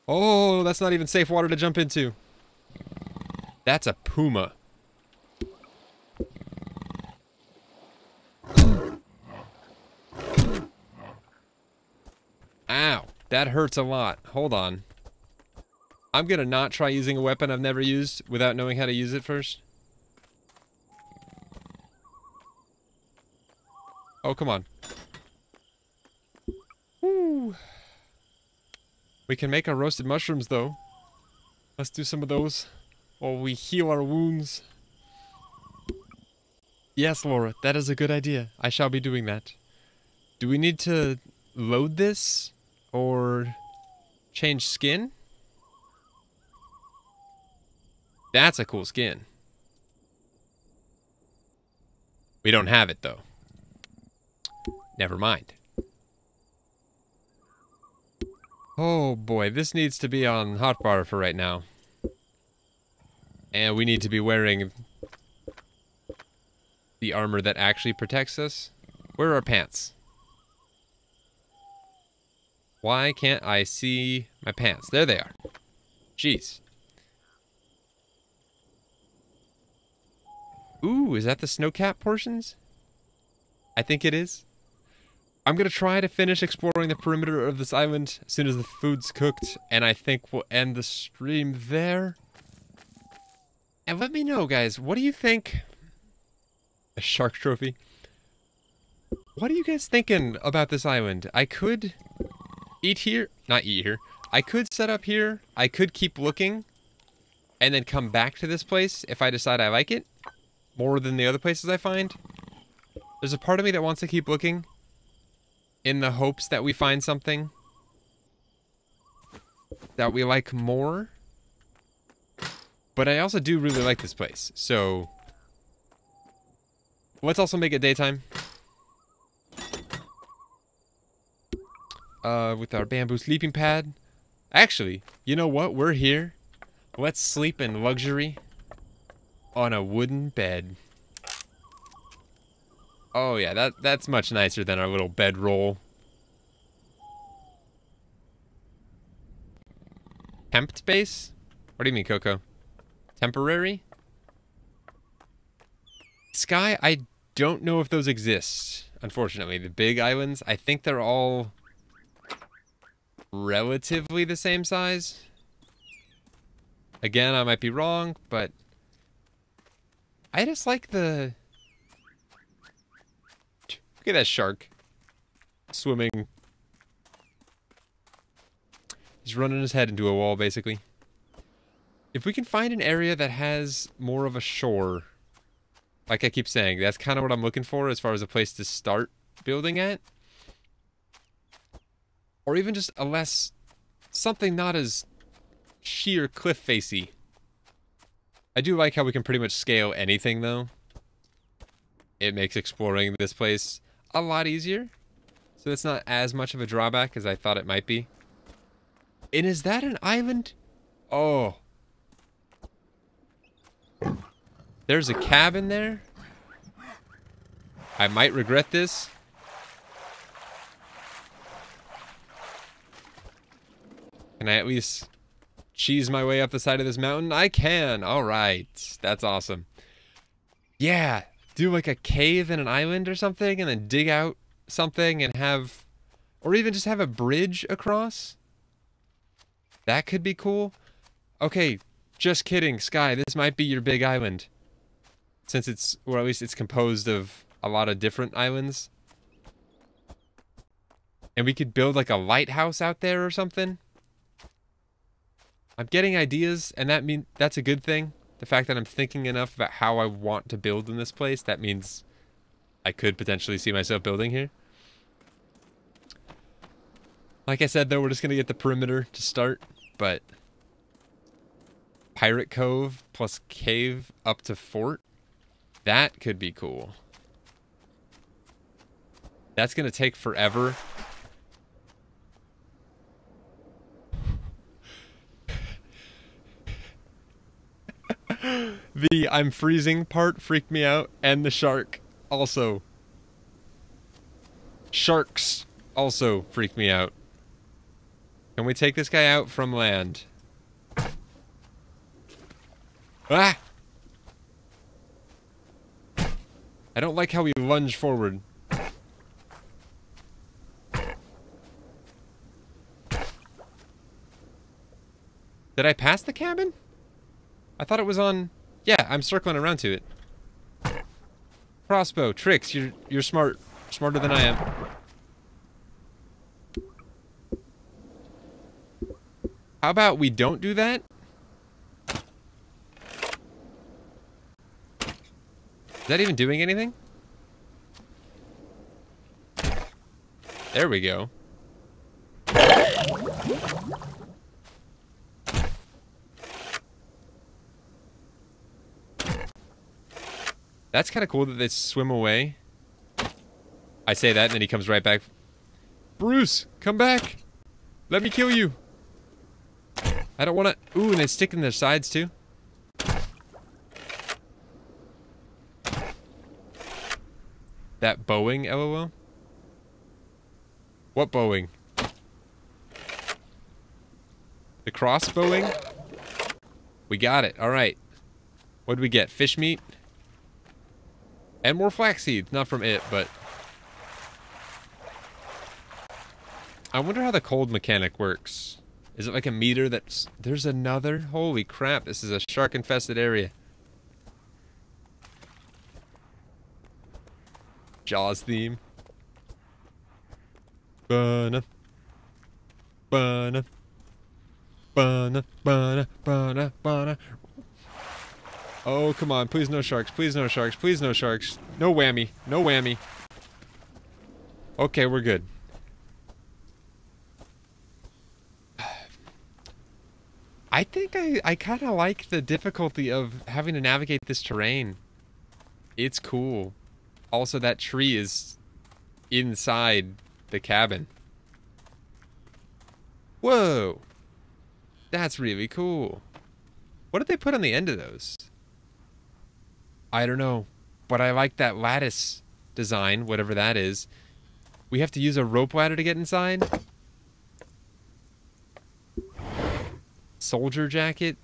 Oh, that's not even safe water to jump into. That's a puma. Ow, that hurts a lot. Hold on. I'm gonna not try using a weapon I've never used without knowing how to use it first. Oh, come on. Woo. We can make our roasted mushrooms, though. Let's do some of those while we heal our wounds. Yes, Laura, that is a good idea. I shall be doing that. Do we need to load this or change skin? That's a cool skin. We don't have it, though. Never mind. Oh boy, this needs to be on hotbar for right now. And we need to be wearing the armor that actually protects us. Where are our pants? Why can't I see my pants? There they are. Jeez. Ooh, is that the snowcap portions? I think it is. I'm going to try to finish exploring the perimeter of this island as soon as the food's cooked, and I think we'll end the stream there. And let me know, guys, what do you think? A shark trophy? What are you guys thinking about this island? I could eat here. Not eat here. I could set up here. I could keep looking and then come back to this place if I decide I like it more than the other places I find. There's a part of me that wants to keep looking in the hopes that we find something that we like more. But I also do really like this place, so let's also make it daytime. With our bamboo sleeping pad. Actually, you know what? We're here. Let's sleep in luxury on a wooden bed. Oh yeah, that's much nicer than our little bedroll. Temp base? What do you mean, Coco? Temporary? Sky, I don't know if those exist, unfortunately. The big islands, I think they're all relatively the same size. Again, I might be wrong, but I just like the... Look at that shark swimming. He's running his head into a wall, basically. If we can find an area that has more of a shore, like I keep saying, that's kind of what I'm looking for as far as a place to start building at. Or even just a less... something not as sheer cliff facey. I do like how we can pretty much scale anything, though. It makes exploring this place a lot easier. So it's not as much of a drawback as I thought it might be. And is that an island? Oh. There's a cabin there. I might regret this. Can I at least cheese my way up the side of this mountain? I can. All right. That's awesome. Yeah. Do like a cave in an island or something and then dig out something and have... Or even just have a bridge across. That could be cool. Okay. Just kidding, Sky. This might be your big island. Since it's... Or at least it's composed of a lot of different islands. And we could build like a lighthouse out there or something. I'm getting ideas, and that's a good thing. The fact that I'm thinking enough about how I want to build in this place, that means I could potentially see myself building here. Like I said, though, we're just going to get the perimeter to start, but Pirate Cove plus cave up to fort, that could be cool. That's going to take forever. The I'm freezing part freaked me out, and the shark also. Sharks also freaked me out. Can we take this guy out from land? Ah! I don't like how we lunge forward. Did I pass the cabin? I thought it was on... Yeah, I'm circling around to it. Crossbow, Tricks, you're smart. Smarter than I am. How about we don't do that? Is that even doing anything? There we go. That's kind of cool that they swim away. I say that and then he comes right back. Bruce, come back. Let me kill you. I don't want to... Ooh, and they stick in their sides too. That bowing, LOL? What bowing? The crossbowing? We got it. All right. What did we get? Fish meat? And more flax seeds. Not from it, but... I wonder how the cold mechanic works. Is it like a meter that's... There's another? Holy crap, this is a shark-infested area. Jaws theme. Bana. Bana. Bana. Bana. Bana. Bana. Oh, come on. Please no sharks. Please no sharks. Please no sharks. No whammy. No whammy. Okay, we're good. I think I kind of like the difficulty of having to navigate this terrain. It's cool. Also, that tree is inside the cabin. Whoa. That's really cool. What did they put on the end of those? I don't know. But I like that lattice design, whatever that is. We have to use a rope ladder to get inside? Soldier jacket.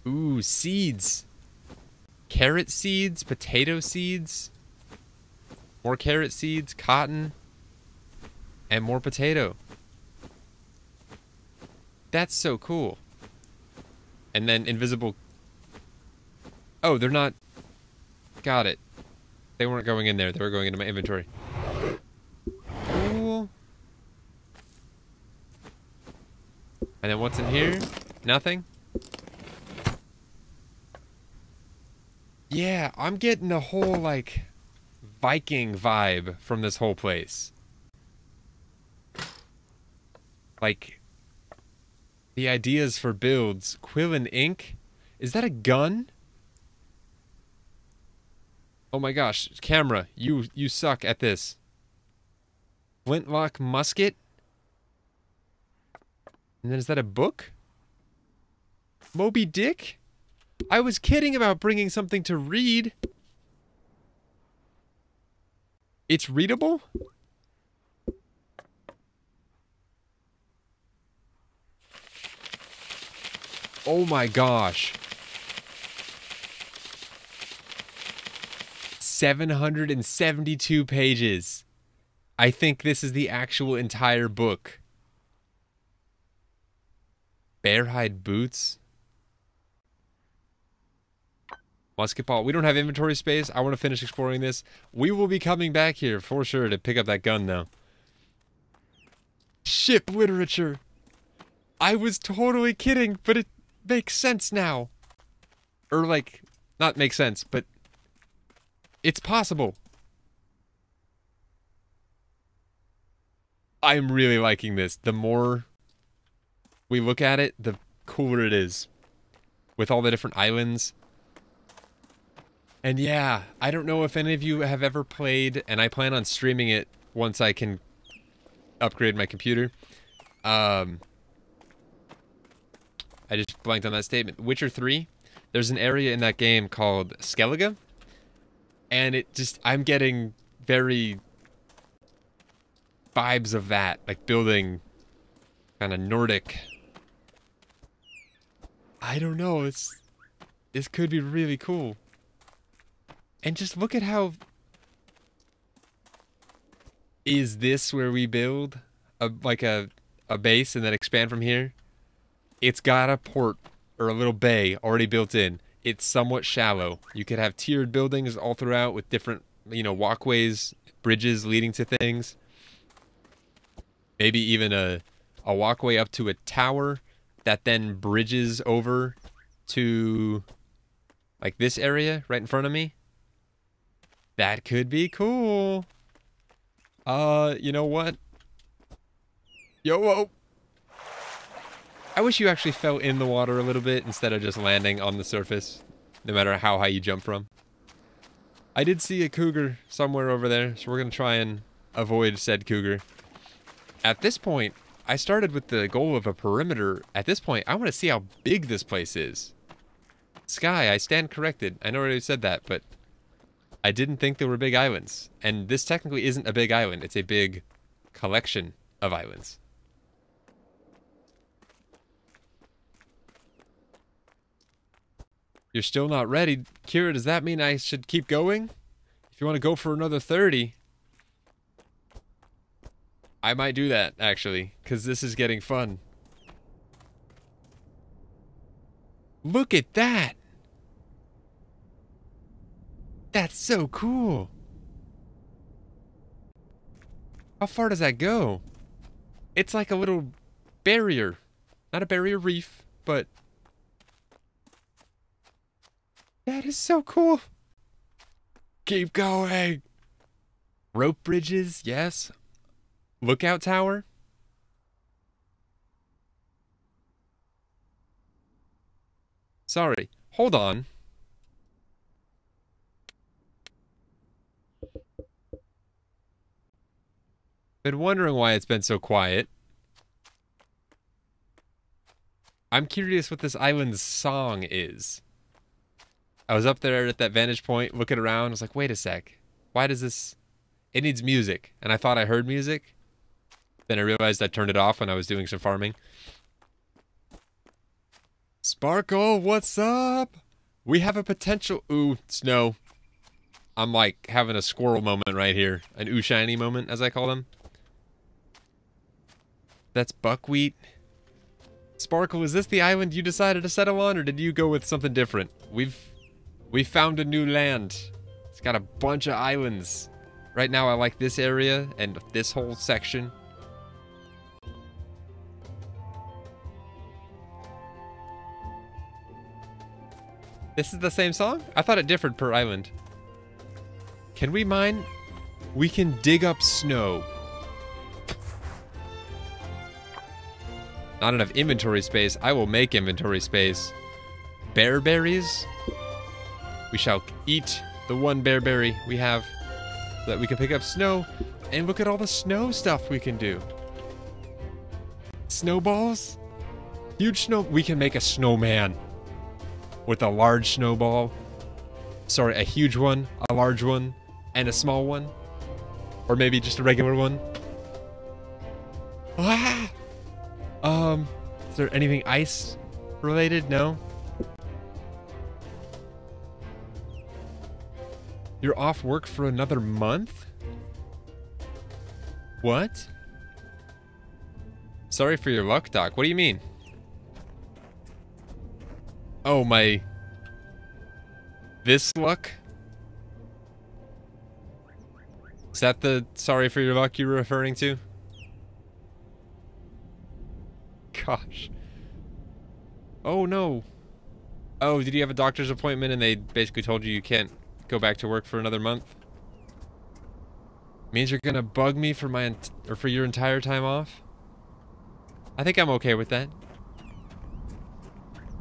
Ooh, seeds. Carrot seeds, potato seeds. More carrot seeds, cotton. And more potato. That's so cool. And then invisible... Oh, they're not... Got it. They weren't going in there. They were going into my inventory. Cool. And then what's in here? Nothing? Yeah, I'm getting a whole, like, Viking vibe from this whole place. Like, the ideas for builds. Quill and ink? Is that a gun? Oh my gosh, camera, you suck at this. Flintlock musket? And then is that a book? Moby Dick? I was kidding about bringing something to read. It's readable? Oh my gosh. 772 pages. I think this is the actual entire book. Bear hide boots. Musketball. We don't have inventory space. I want to finish exploring this. We will be coming back here for sure to pick up that gun though. Ship literature. I was totally kidding, but it makes sense now. Or like, not make sense, but it's possible. I'm really liking this. The more we look at it, the cooler it is. With all the different islands. And yeah, I don't know if any of you have ever played, and I plan on streaming it once I can upgrade my computer. I just blanked on that statement. Witcher 3, there's an area in that game called Skellige. And it just, I'm getting very vibes of that. Like building kind of Nordic. I don't know, this could be really cool. And just look at how... Is this where we build a base and then expand from here? It's got a port or a little bay already built in. It's somewhat shallow. You could have tiered buildings all throughout with different, you know, walkways, bridges leading to things. Maybe even a walkway up to a tower that then bridges over to like this area right in front of me. That could be cool. You know what? Yo-whoa. I wish you actually fell in the water a little bit instead of just landing on the surface, no matter how high you jump from. I did see a cougar somewhere over there, so we're going to try and avoid said cougar. At this point, I started with the goal of a perimeter. At this point, I want to see how big this place is. Sky, I stand corrected. I know I already said that, but I didn't think there were big islands. And this technically isn't a big island. It's a big collection of islands. You're still not ready. Kira, does that mean I should keep going? If you want to go for another 30, I might do that, actually, because this is getting fun. Look at that! That's so cool! How far does that go? It's like a little barrier. Not a barrier reef, but... That is so cool! Keep going! Rope bridges, yes. Lookout tower? Sorry, hold on. Been wondering why it's been so quiet. I'm curious what this island's song is. I was up there at that vantage point, looking around. I was like, wait a sec. Why does this... It needs music. And I thought I heard music. Then I realized I turned it off when I was doing some farming. Sparkle, what's up? We have a potential... Ooh, snow. I'm like having a squirrel moment right here. An ooh shiny moment, as I call them. That's buckwheat. Sparkle, is this the island you decided to settle on, or did you go with something different? We found a new land. It's got a bunch of islands. Right now I like this area and this whole section. This is the same song? I thought it differed per island. Can we mine? We can dig up snow. Not enough inventory space. I will make inventory space. Bear berries? We shall eat the one bear berry we have so that we can pick up snow. And look at all the snow stuff we can do. Snowballs? Huge snow. We can make a snowman with a large snowball. Sorry, a huge one, a large one, and a small one. Or maybe just a regular one. Ah! Is there anything ice related? No? You're off work for another month? What? Sorry for your luck, Doc. What do you mean? Oh, my... This luck? Is that the sorry for your luck you were referring to? Gosh. Oh, no. Oh, did you have a doctor's appointment and they basically told you can't go back to work for another month? Means you're gonna bug me for my for your entire time off? I think I'm okay with that.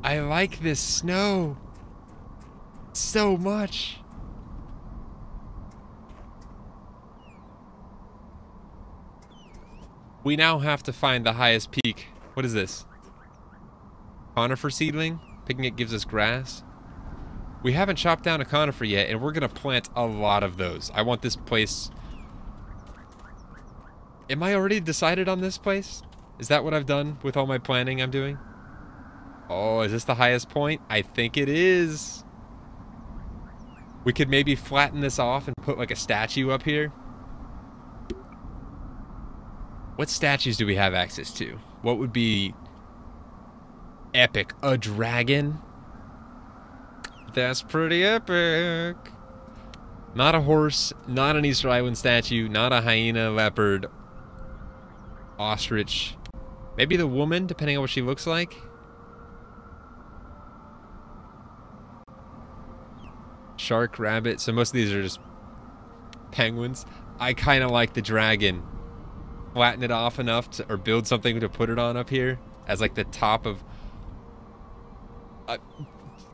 I like this snow so much. We now have to find the highest peak. What is this? Conifer seedling? Picking it gives us grass. We haven't chopped down a conifer yet, and we're gonna plant a lot of those. I want this place... Am I already decided on this place? Is that what I've done with all my planning I'm doing? Oh, is this the highest point? I think it is. We could maybe flatten this off and put like a statue up here. What statues do we have access to? What would be epic? A dragon? That's pretty epic. Not a horse, not an Easter Island statue, not a hyena, leopard, ostrich. Maybe the woman, depending on what she looks like. Shark, rabbit. So most of these are just penguins. I kind of like the dragon. Flatten it off enough to, or build something to put it on up here as like the top of...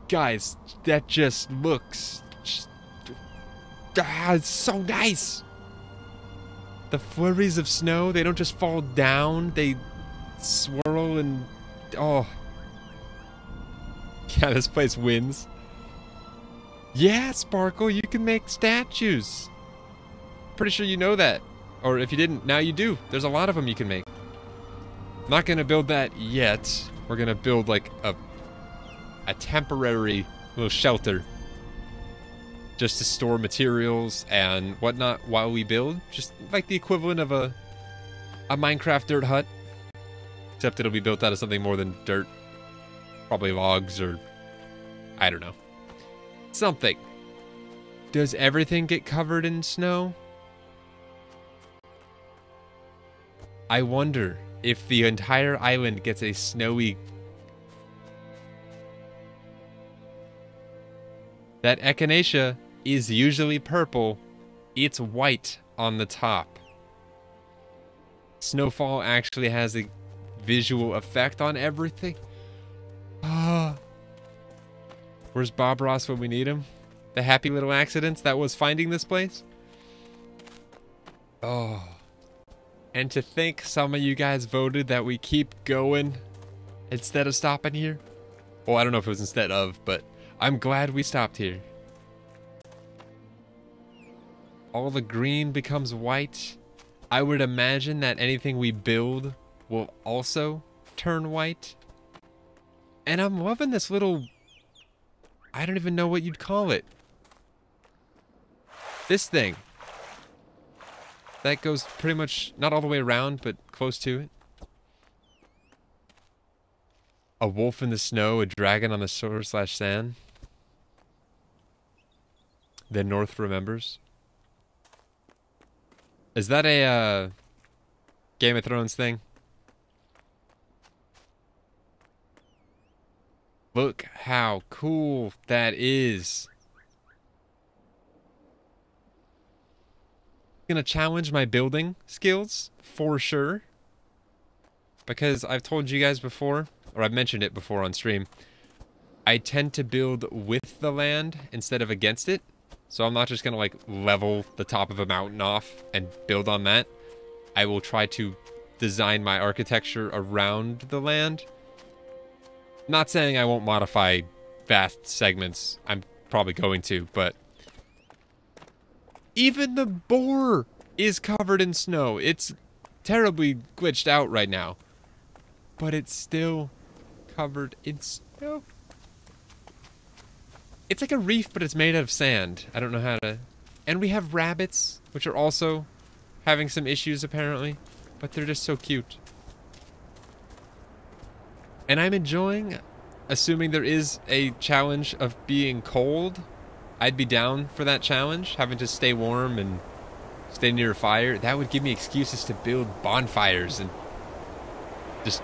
guys, that just looks... it's so nice! The flurries of snow, they don't just fall down, they swirl and... Oh. Yeah, this place wins. Yeah, Sparkle, you can make statues. Pretty sure you know that. Or if you didn't, now you do. There's a lot of them you can make. I'm not gonna build that yet. We're gonna build like a temporary little shelter. Just to store materials and whatnot while we build. Just like the equivalent of a Minecraft dirt hut. Except it'll be built out of something more than dirt. Probably logs or... I don't know. Something. Does everything get covered in snow? I wonder if the entire island gets a snowy... That echinacea is usually purple. It's white on the top. Snowfall actually has a visual effect on everything. Ah. Where's Bob Ross when we need him? The happy little accidents that was finding this place? Oh. And to think some of you guys voted that we keep going instead of stopping here. Well, I don't know if it was instead of, but I'm glad we stopped here. All the green becomes white. I would imagine that anything we build will also turn white. And I'm loving this little... I don't even know what you'd call it. This thing. That goes pretty much, not all the way around, but close to it. A wolf in the snow, a dragon on the shore/sand. Then North remembers. Is that a Game of Thrones thing? Look how cool that is. Gonna challenge my building skills for sure. Because I've told you guys before, or I've mentioned it before on stream, I tend to build with the land instead of against it. So I'm not just gonna like level the top of a mountain off and build on that. I will try to design my architecture around the land Not saying I won't modify vast segments. I'm probably going to, but even the boar is covered in snow. It's terribly glitched out right now, but it's still covered in snow. It's like a reef, but it's made out of sand. I don't know how to... And we have rabbits, which are also having some issues apparently, but they're just so cute. And I'm enjoying, assuming there is a challenge of being cold. I'd be down for that challenge, having to stay warm and stay near a fire. That would give me excuses to build bonfires and just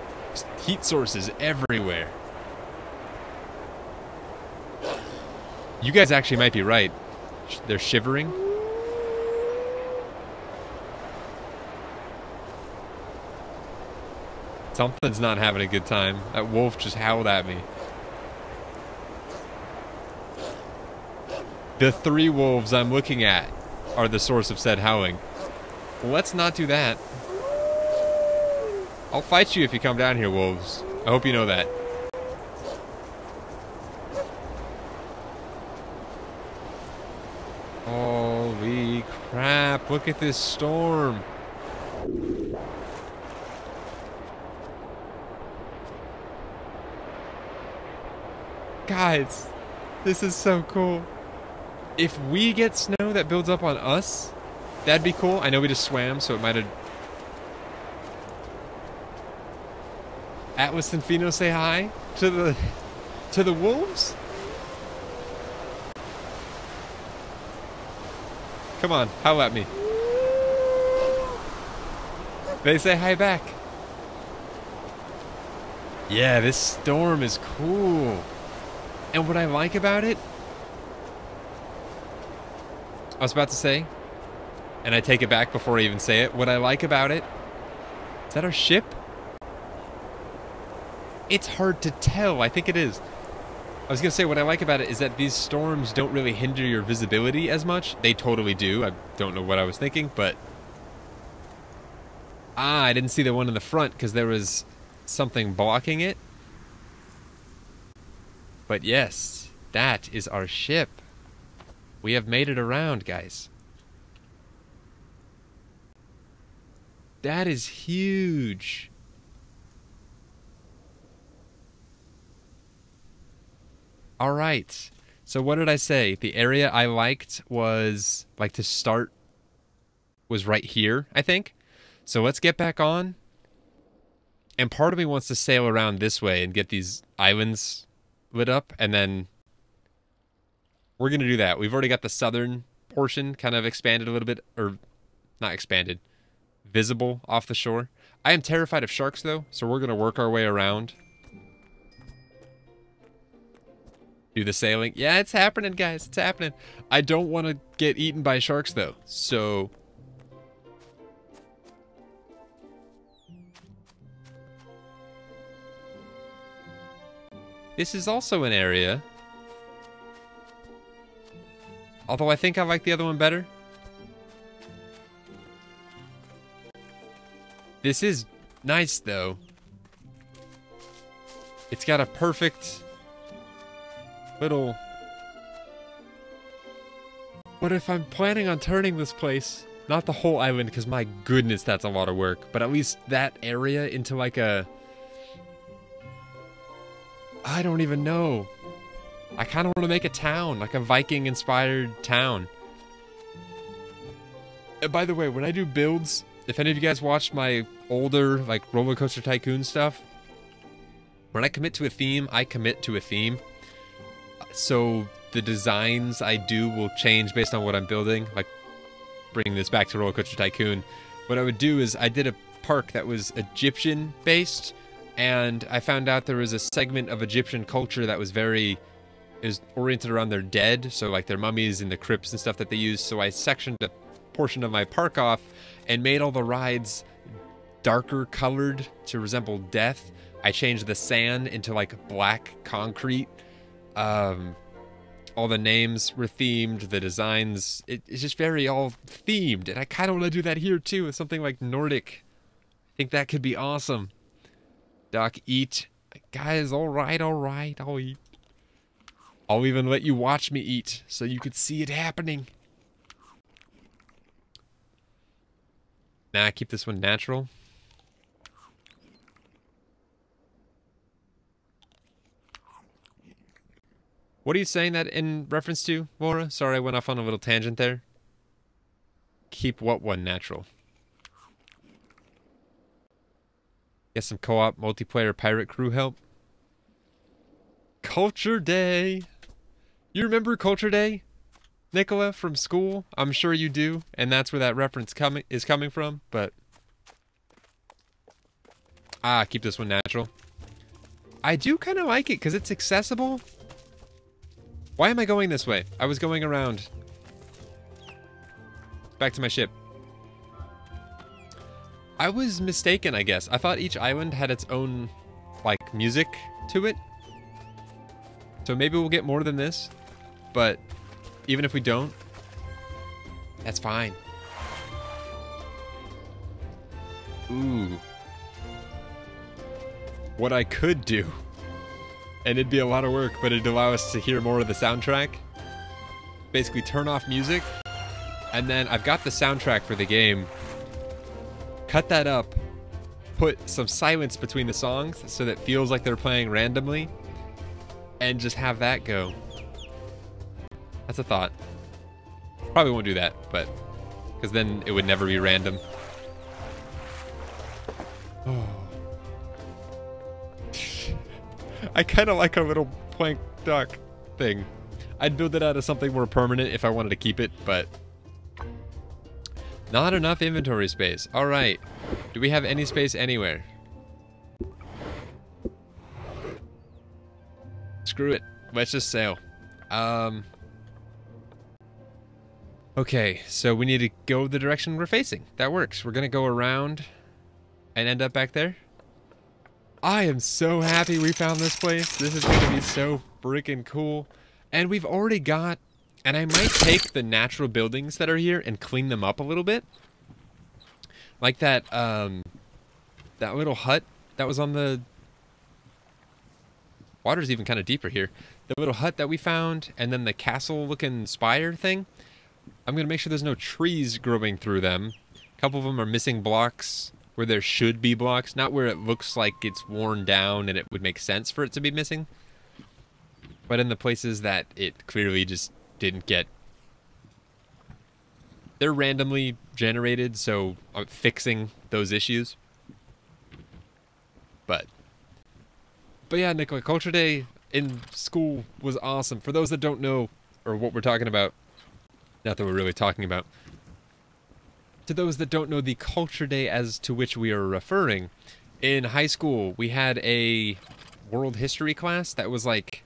heat sources everywhere. You guys actually might be right. They're shivering. Something's not having a good time. That wolf just howled at me. The 3 wolves I'm looking at are the source of said howling. Let's not do that. I'll fight you if you come down here, wolves. I hope you know that. Holy crap, look at this storm. Guys, this is so cool. If we get snow that builds up on us, that'd be cool. I know we just swam, so it might have... Atlas and Fino say hi to the wolves? Come on, howl at me. They say hi back. Yeah, this storm is cool. And what I like about it, I was about to say, and I take it back before I even say it. What I like about it, is that our ship? It's hard to tell. I think it is. I was going to say what I like about it is that these storms don't really hinder your visibility as much. They totally do. I don't know what I was thinking, but... I didn't see the one in the front because there was something blocking it. But yes, that is our ship. We have made it around, guys. That is huge. All right. So what did I say? The area I liked was, like, to start was right here, I think. So let's get back on. And part of me wants to sail around this way and get these islands lit up, and then we're gonna do that. We've already got the southern portion kind of expanded a little bit, or not expanded, visible off the shore. I am terrified of sharks though, so we're gonna work our way around. Do the sailing. Yeah, it's happening, guys. It's happening. I don't want to get eaten by sharks though, so this is also an area. Although I think I like the other one better. This is nice, though. It's got a perfect little... But if I'm planning on turning this place, not the whole island, because my goodness, that's a lot of work, but at least that area into like a... I don't even know. I kind of want to make a town, like a Viking-inspired town. And by the way, when I do builds, if any of you guys watched my older, like, Roller Coaster Tycoon stuff, when I commit to a theme, I commit to a theme. So the designs I do will change based on what I'm building. Like, bringing this back to Roller Coaster Tycoon, what I would do is I did a park that was Egyptian-based, and I found out there was a segment of Egyptian culture that was very... is oriented around their dead, so like their mummies and the crypts and stuff that they use. So I sectioned a portion of my park off and made all the rides darker colored to resemble death. I changed the sand into like black concrete. All the names were themed, the designs, it's just very all themed, and I kind of want to do that here too with something like Nordic. I think that could be awesome. Doc, eat. Guys, alright, I'll eat. I'll even let you watch me eat so you could see it happening. Nah, keep this one natural. What are you saying that in reference to, Laura? Sorry, I went off on a little tangent there. Keep what one natural? Get some co-op multiplayer pirate crew help. Culture Day. You remember Culture Day, Nicola, from school? I'm sure you do, and that's where that reference is coming from, but... keep this one natural. I do kind of like it, because it's accessible. Why am I going this way? I was going around. Back to my ship. I was mistaken, I guess. I thought each island had its own, like, music to it. So maybe we'll get more than this. But even if we don't, that's fine. Ooh. What I could do, and it'd be a lot of work, but it'd allow us to hear more of the soundtrack. Basically turn off music, and then I've got the soundtrack for the game. Cut that up, put some silence between the songs so that it feels like they're playing randomly, and just have that go. That's a thought. Probably won't do that, but because then it would never be random. Oh. I kind of like our little plank dock thing. I'd build it out of something more permanent if I wanted to keep it, but not enough inventory space. All right. Do we have any space anywhere? Screw it. Let's just sail. Okay, so we need to go the direction we're facing. That works. We're going to go around and end up back there. I am so happy we found this place. This is going to be so freaking cool. And we've already got... And I might take the natural buildings that are here and clean them up a little bit. Like that, that little hut that was on the... Water's even kind of deeper here. The little hut that we found, and then the castle-looking spire thing. I'm going to make sure there's no trees growing through them. A couple of them are missing blocks where there should be blocks. Not where it looks like it's worn down and it would make sense for it to be missing. But in the places that it clearly just didn't get. They're randomly generated, so I'm fixing those issues. But yeah, Nicola, Culture Day in school was awesome. For those that don't know, or what we're talking about, not that we're really talking about, to those that don't know the Culture Day as to which we are referring, in high school we had a world history class that was like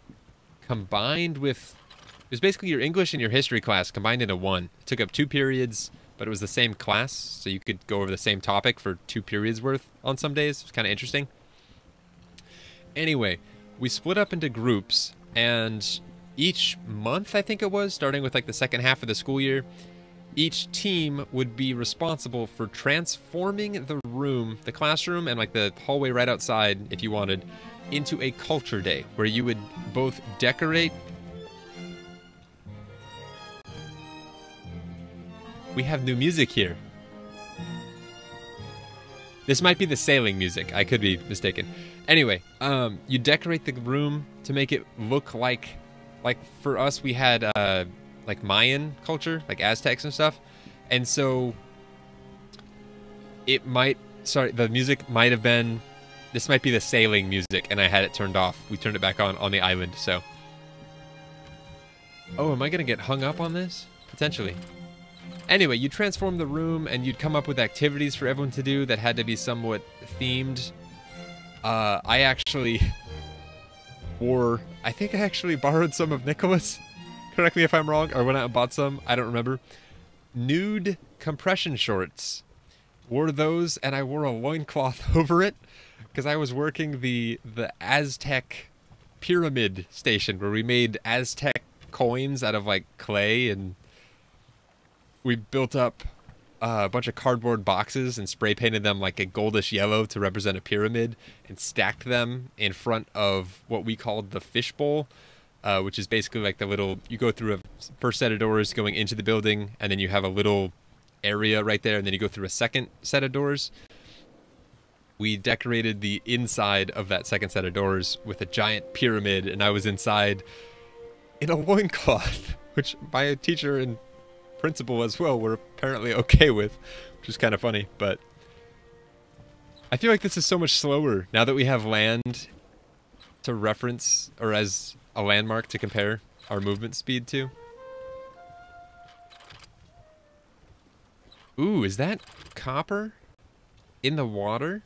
combined with, it was basically your English and your history class combined into one. It took up 2 periods, but it was the same class, so you could go over the same topic for 2 periods worth on some days. It was kind of interesting. Anyway, we split up into groups, and each month, I think it was, starting with like the second half of the school year, each team would be responsible for transforming the room, the classroom, and like the hallway right outside, if you wanted, into a Culture Day, where you would both decorate. We have new music here. This might be the sailing music. I could be mistaken. Anyway, you decorate the room to make it look like for us, we had like Mayan culture, like Aztecs and stuff. And so it might, sorry, the music might have been, this might be the sailing music, and I had it turned off. We turned it back on the island, so. Oh, am I going to get hung up on this? Potentially. Anyway, you transform the room, and you'd come up with activities for everyone to do that had to be somewhat themed. I actually I think I actually borrowed some of Nicholas. Correct me if I'm wrong, or went out and bought some. I don't remember. Nude compression shorts. Wore those, and I wore a loincloth over it, because I was working the Aztec pyramid station, where we made Aztec coins out of, like, clay, and we built up a bunch of cardboard boxes and spray painted them like a goldish yellow to represent a pyramid and stacked them in front of what we called the fishbowl, which is basically like the little, you go through a first set of doors going into the building, and then you have a little area right there, and then you go through a second set of doors. We decorated the inside of that second set of doors with a giant pyramid, and I was inside in a loincloth, which my teacher and principal as well were apparently okay with, which is kind of funny. But I feel like this is so much slower now that we have land to reference, or as a landmark to compare our movement speed to. Ooh, is that copper in the water?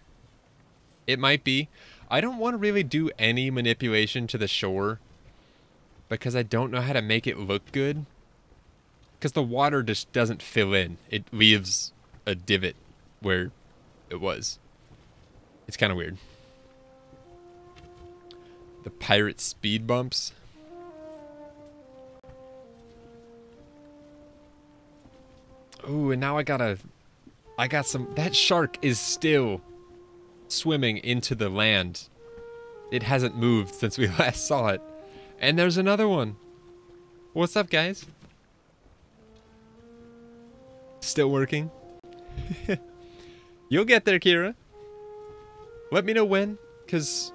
It might be. I don't want to really do any manipulation to the shore because I don't know how to make it look good. Because the water just doesn't fill in. It leaves a divot where it was. It's kind of weird. The pirate speed bumps. Ooh, and now I got some, that shark is still swimming into the land. It hasn't moved since we last saw it. And there's another one. What's up, guys? Still working? You'll get there, Kira. Let me know when, because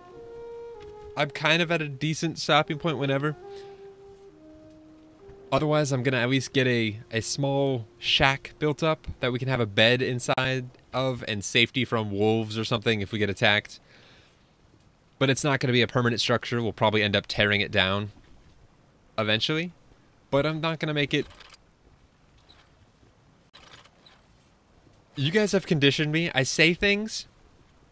I'm kind of at a decent stopping point whenever. Otherwise, I'm going to at least get a small shack built up that we can have a bed inside of and safety from wolves or something if we get attacked. But it's not going to be a permanent structure. We'll probably end up tearing it down eventually. But I'm not going to make it... You guys have conditioned me. I say things,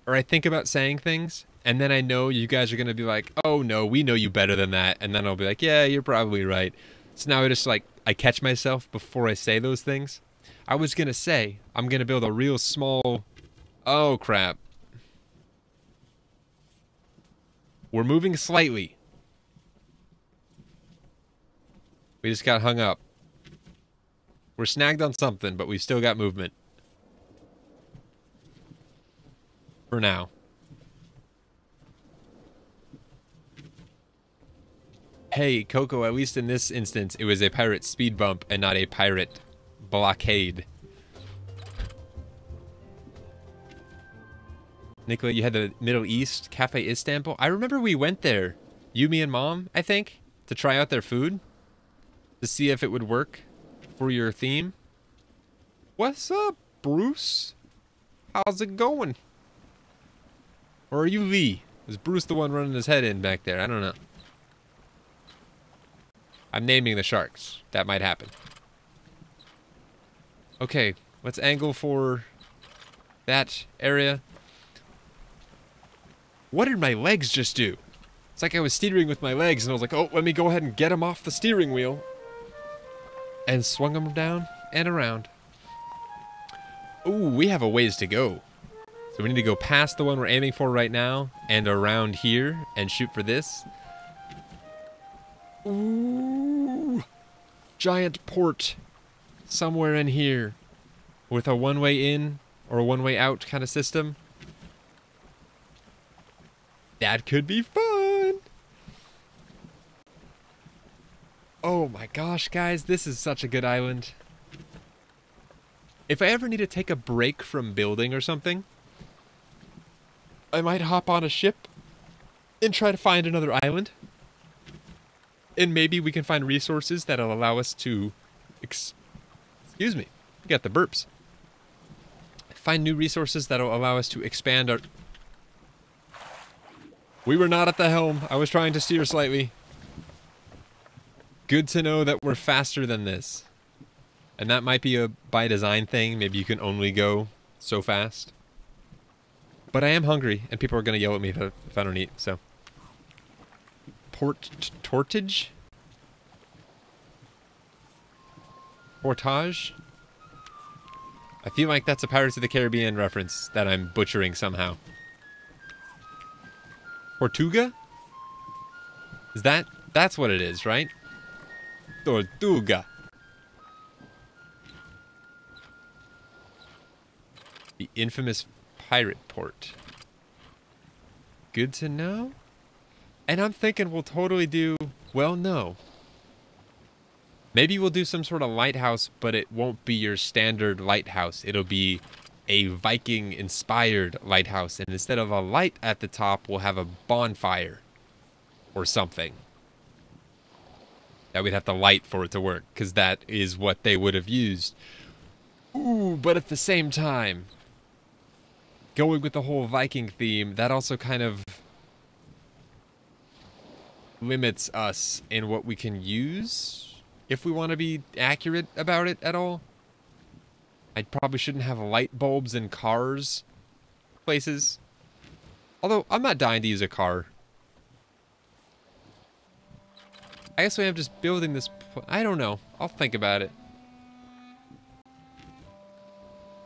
or I think about saying things, and then I know you guys are going to be like, oh no, we know you better than that. And then I'll be like, yeah, you're probably right. So now I just like, I catch myself before I say those things. I was going to say, I'm going to build a real small... Oh, crap. We're moving slightly. We just got hung up. We're snagged on something, but we've still got movement. For now. Hey, Coco, at least in this instance, it was a pirate speed bump and not a pirate blockade. Nicola, you had the Middle East Cafe Istanbul. I remember we went there, you, me, and Mom, I think, to try out their food, to see if it would work for your theme. What's up, Bruce? How's it going? Or are you Lee? Is Bruce the one running his head in back there? I don't know. I'm naming the sharks. That might happen. Okay, let's angle for that area. What did my legs just do? It's like I was steering with my legs and I was like, oh, let me go ahead and get them off the steering wheel. And swung them down and around. Ooh, we have a ways to go. So we need to go past the one we're aiming for right now and around here and shoot for this. Ooh, giant port somewhere in here with a one-way in or a one-way out kind of system. That could be fun. Oh my gosh, guys, this is such a good island. If I ever need to take a break from building or something, I might hop on a ship and try to find another island. And maybe we can find resources that'll allow us to... Excuse me. I got the burps. Find new resources that'll allow us to expand our... We were not at the helm. I was trying to steer slightly. Good to know that we're faster than this. And that might be a by design thing. Maybe you can only go so fast. But I am hungry, and people are going to yell at me if I don't eat, so... Portage? Portage? I feel like that's a Pirates of the Caribbean reference that I'm butchering somehow. Tortuga? Is that... That's what it is, right? Tortuga. infamous pirate port. Good to know. And I'm thinking we'll totally do, well, no. Maybe we'll do some sort of lighthouse, but it won't be your standard lighthouse. It'll be a Viking-inspired lighthouse. And instead of a light at the top, we'll have a bonfire or something that we'd have to light for it to work, because that is what they would have used. Ooh, but at the same time, going with the whole Viking theme, that also kind of limits us in what we can use if we want to be accurate about it at all. I probably shouldn't have light bulbs in cars places. Although, I'm not dying to use a car. I guess I'm just building this... I don't know. I'll think about it.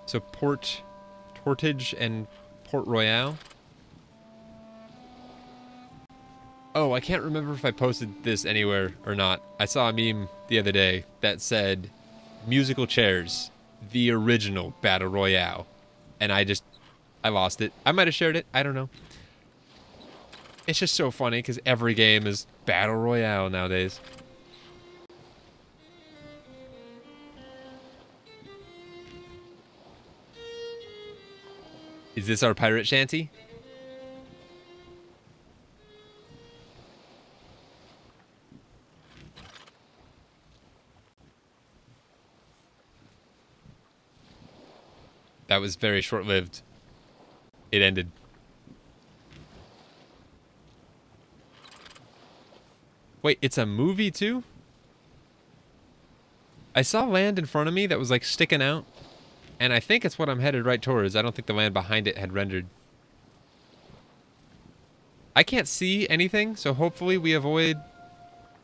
So, Portage and Port Royal. Oh, I can't remember if I posted this anywhere or not. I saw a meme the other day that said, musical chairs, the original Battle Royale. And I lost it. I might have shared it. I don't know. It's just so funny because every game is Battle Royale nowadays. Is this our pirate shanty? That was very short-lived. It ended. Wait, it's a movie too? I saw land in front of me that was like sticking out. And I think it's what I'm headed right towards. I don't think the land behind it had rendered. I can't see anything, so hopefully we avoid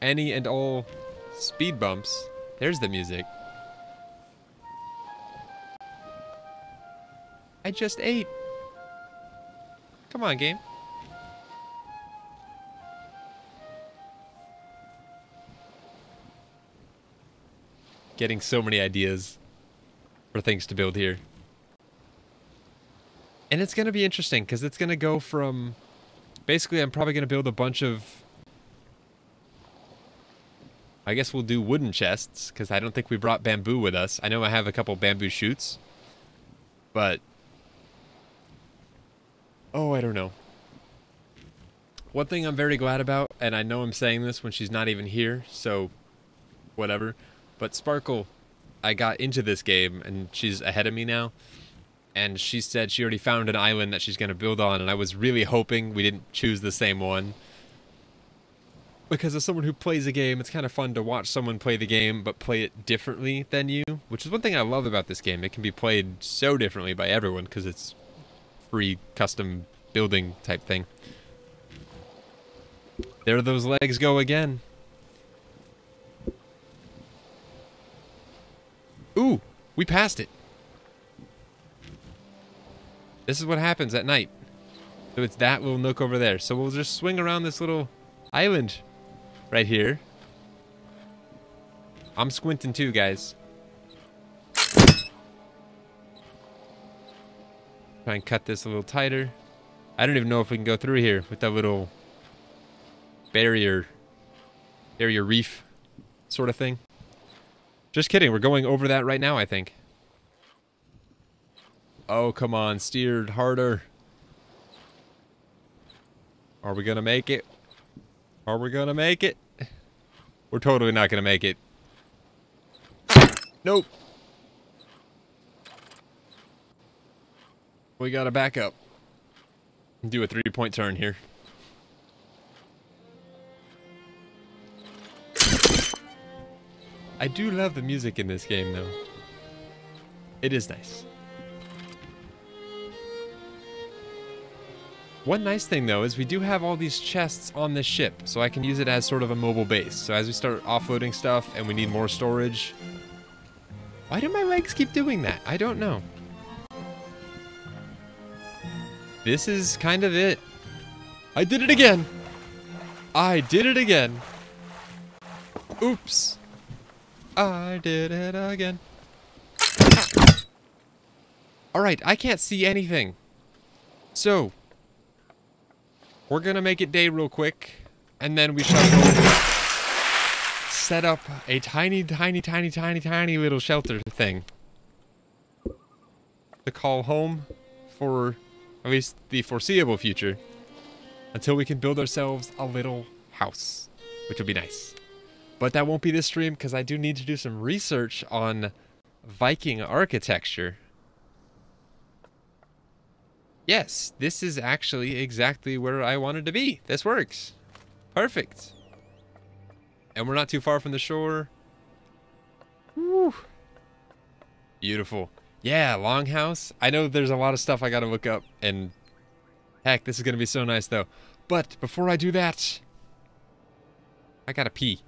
any and all speed bumps. There's the music. I just ate. Come on, game. Getting so many ideas for things to build here. And it's going to be interesting because it's going to go from... Basically, I'm probably going to build a bunch of... I guess we'll do wooden chests because I don't think we brought bamboo with us. I know I have a couple bamboo shoots. But... Oh, I don't know. One thing I'm very glad about, and I know I'm saying this when she's not even here, so whatever. But Sparkle, I got into this game, and she's ahead of me now. And she said she already found an island that she's going to build on, and I was really hoping we didn't choose the same one. Because as someone who plays a game, it's kind of fun to watch someone play the game, but play it differently than you. Which is one thing I love about this game. It can be played so differently by everyone, because it's free custom building type thing. There those legs go again. Ooh, we passed it. This is what happens at night. So it's that little nook over there. So we'll just swing around this little island right here. I'm squinting too, guys. Try and cut this a little tighter. I don't even know if we can go through here with that little barrier reef sort of thing. Just kidding, we're going over that right now, I think. Oh, come on, steered harder. Are we gonna make it? Are we gonna make it? We're totally not gonna make it. Nope. We gotta back up. Do a 3-point turn here. I do love the music in this game, though. It is nice. One nice thing, though, is we do have all these chests on this ship, so I can use it as sort of a mobile base. So as we start offloading stuff and we need more storage... Why do my legs keep doing that? I don't know. This is kind of it. I did it again! I did it again! Oops! I did it again. Alright, I can't see anything. So, we're gonna make it day real quick, and then we shall go set up a tiny little shelter thing to call home for at least the foreseeable future, until we can build ourselves a little house, which will be nice. But that won't be this stream, because I do need to do some research on Viking architecture. Yes, this is actually exactly where I wanted to be. This works. Perfect. And we're not too far from the shore. Woo. Beautiful. Yeah, longhouse. I know there's a lot of stuff I gotta look up, and heck, this is gonna be so nice though. But before I do that, I gotta pee.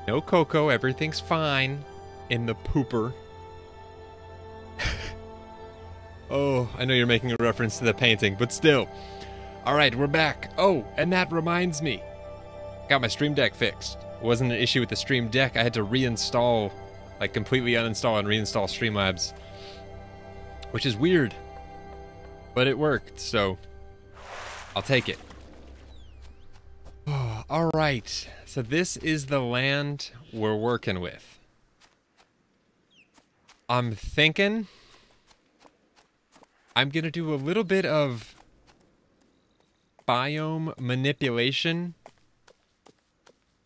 No Coco, everything's fine in the pooper. Oh, I know you're making a reference to the painting, but still. Alright, we're back. Oh, and that reminds me. Got my Stream Deck fixed. It wasn't an issue with the Stream Deck. I had to reinstall, like completely uninstall and reinstall Streamlabs. Which is weird. But it worked, so I'll take it. Oh, alright. So this is the land we're working with. I'm thinking I'm gonna do a little bit of biome manipulation,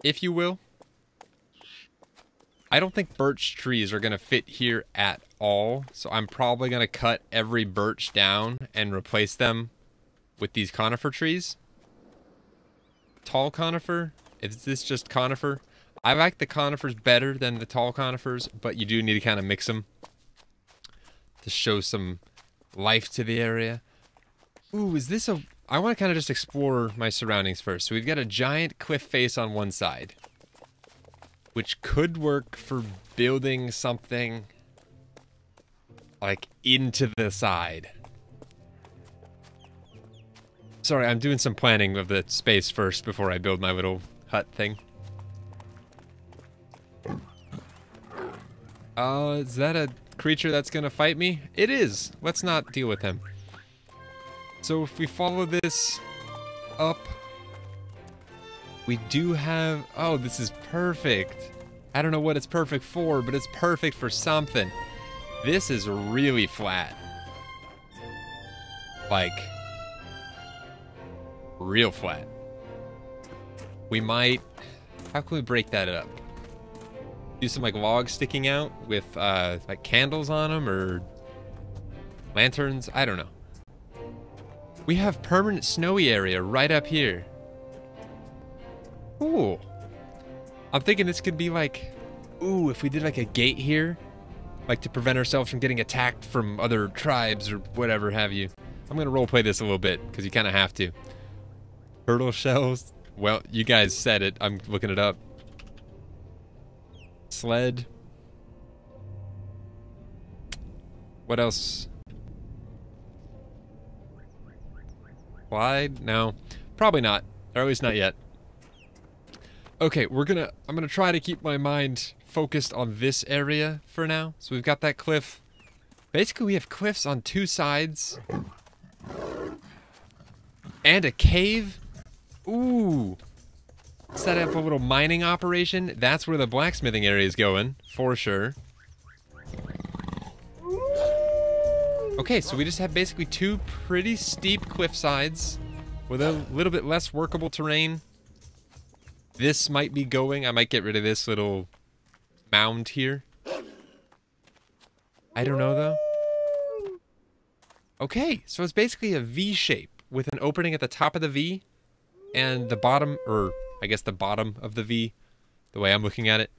if you will. I don't think birch trees are gonna fit here at all, so I'm probably gonna cut every birch down and replace them with these conifer trees. Tall conifer? Is this just conifer? I like the conifers better than the tall conifers, but you do need to kind of mix them to show some life to the area. Ooh, is this a... I want to kind of just explore my surroundings first. So we've got a giant cliff face on one side, which could work for building something like into the side. Sorry, I'm doing some planning of the space first before I build my little hut thing. Is that a creature that's gonna fight me? It is! Let's not deal with him. So if we follow this up, we do have... Oh, this is perfect! I don't know what it's perfect for, but it's perfect for something. This is really flat. Like... real flat. We might... How can we break that up? Do some like logs sticking out with like candles on them or lanterns? I don't know. We have permanent snowy area right up here. Ooh. I'm thinking this could be like... Ooh, if we did like a gate here, like to prevent ourselves from getting attacked from other tribes or whatever have you. I'm gonna roleplay this a little bit because you kind of have to. Turtle shells. Well, you guys said it. I'm looking it up. Sled. What else? Slide? No. Probably not. Or at least not yet. Okay, I'm gonna try to keep my mind focused on this area for now. So we've got that cliff. Basically, we have cliffs on two sides. And a cave. Ooh. Set up a little mining operation. That's where the blacksmithing area is going, for sure. Okay, so we just have basically two pretty steep cliff sides with a little bit less workable terrain. This might be going. I might get rid of this little mound here. I don't know, though. Okay, so it's basically a V shape with an opening at the top of the V and the bottom, or I guess the bottom of the V, the way I'm looking at it.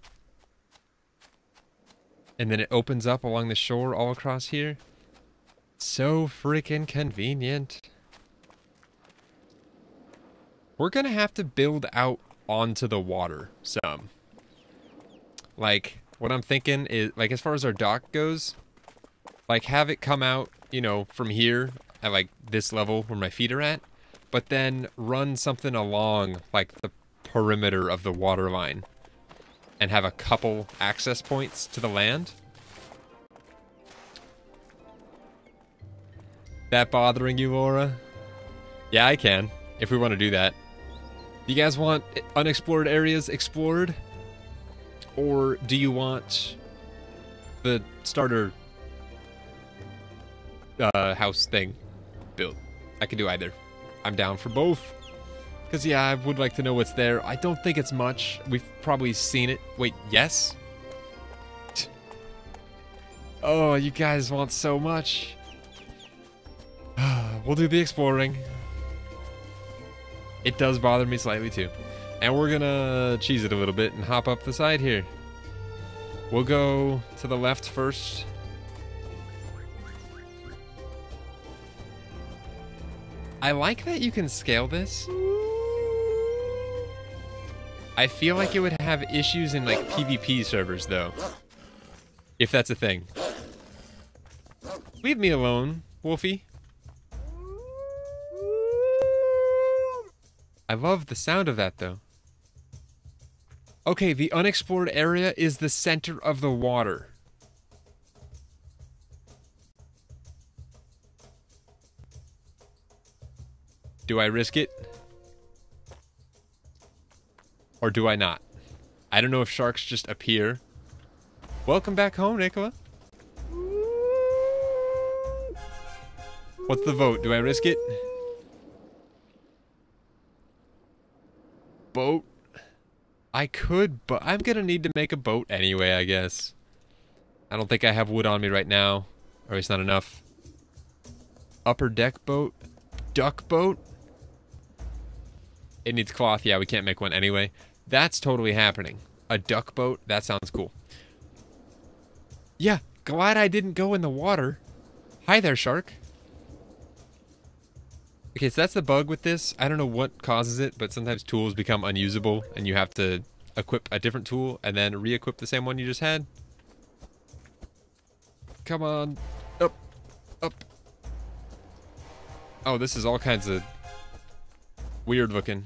And then it opens up along the shore all across here. So freaking convenient. We're gonna have to build out onto the water some. Like, what I'm thinking is, like, as far as our dock goes, like, have it come out, you know, from here at, like, this level where my feet are at, but then run something along, like, the perimeter of the water line and have a couple access points to the land. That bothering you, Laura? Yeah, I can, if we want to do that. Do you guys want unexplored areas explored? Or do you want the starter house thing built? I can do either. I'm down for both. Because, yeah, I would like to know what's there. I don't think it's much. We've probably seen it. Wait, yes? Oh, you guys want so much. We'll do the exploring. It does bother me slightly too. And we're gonna cheese it a little bit and hop up the side here. We'll go to the left first. I like that you can scale this. I feel like it would have issues in like PvP servers though. If that's a thing. Leave me alone, Wolfie. I love the sound of that, though. Okay, the unexplored area is the center of the water. Do I risk it? Or do I not? I don't know if sharks just appear. Welcome back home, Nicola. What's the vote? Do I risk it? Boat. I could, but I'm gonna need to make a boat anyway, I guess. I don't think I have wood on me right now, or it's not enough. Upper deck boat? Duck boat? It needs cloth. Yeah, we can't make one anyway. That's totally happening. A duck boat? That sounds cool. Yeah, glad I didn't go in the water. Hi there, shark. Okay, so that's the bug with this. I don't know what causes it, but sometimes tools become unusable and you have to equip a different tool and then re-equip the same one you just had. Come on. Up. Up. Oh, this is all kinds of weird looking.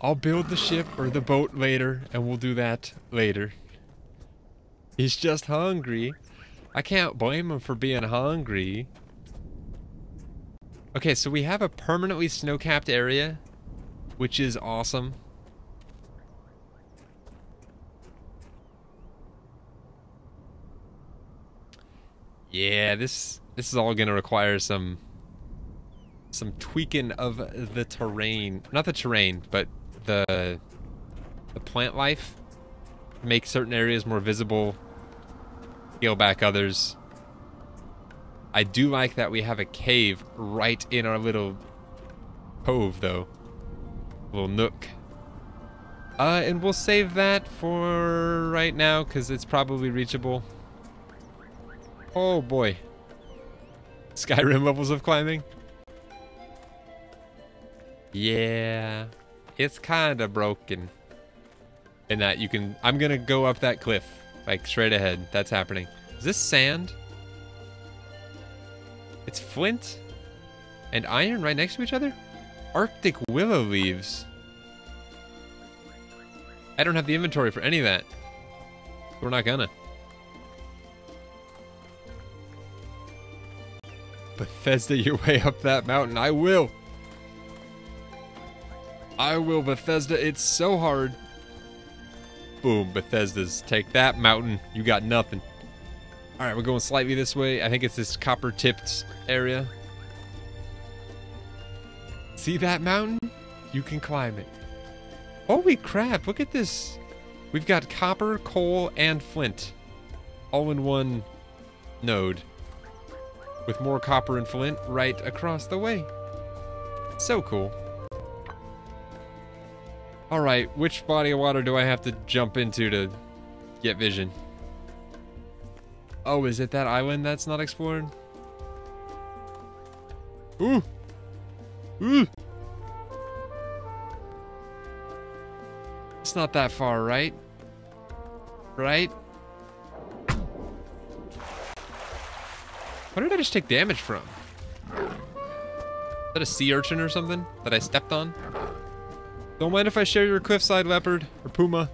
I'll build the ship or the boat later, and we'll do that later. He's just hungry. I can't blame him for being hungry. Okay, so we have a permanently snow-capped area, which is awesome. Yeah, this is all gonna require some tweaking of the terrain. Not the terrain, but the plant life. Make certain areas more visible. Scale back others. I do like that we have a cave right in our little cove, though. Little nook. And we'll save that for right now, because it's probably reachable. Oh boy. Skyrim levels of climbing. Yeah. It's kind of broken. In that you can... I'm gonna go up that cliff. Like, straight ahead. That's happening. Is this sand? It's flint? and iron right next to each other? Arctic willow leaves. I don't have the inventory for any of that. We're not gonna. Bethesda your way up that mountain. I will. I will, Bethesda. It's so hard. Boom, Bethesda's. Take that mountain. You got nothing. Alright, we're going slightly this way. I think it's this copper-tipped area. See that mountain? You can climb it. Holy crap, look at this. We've got copper, coal, and flint. All in one node. With more copper and flint right across the way. So cool. Alright, which body of water do I have to jump into to get vision? Oh, is it that island that's not explored? Ooh! Ooh! It's not that far, right? Right? What did I just take damage from? Is that a sea urchin or something that I stepped on? Don't mind if I share your cliffside leopard or puma.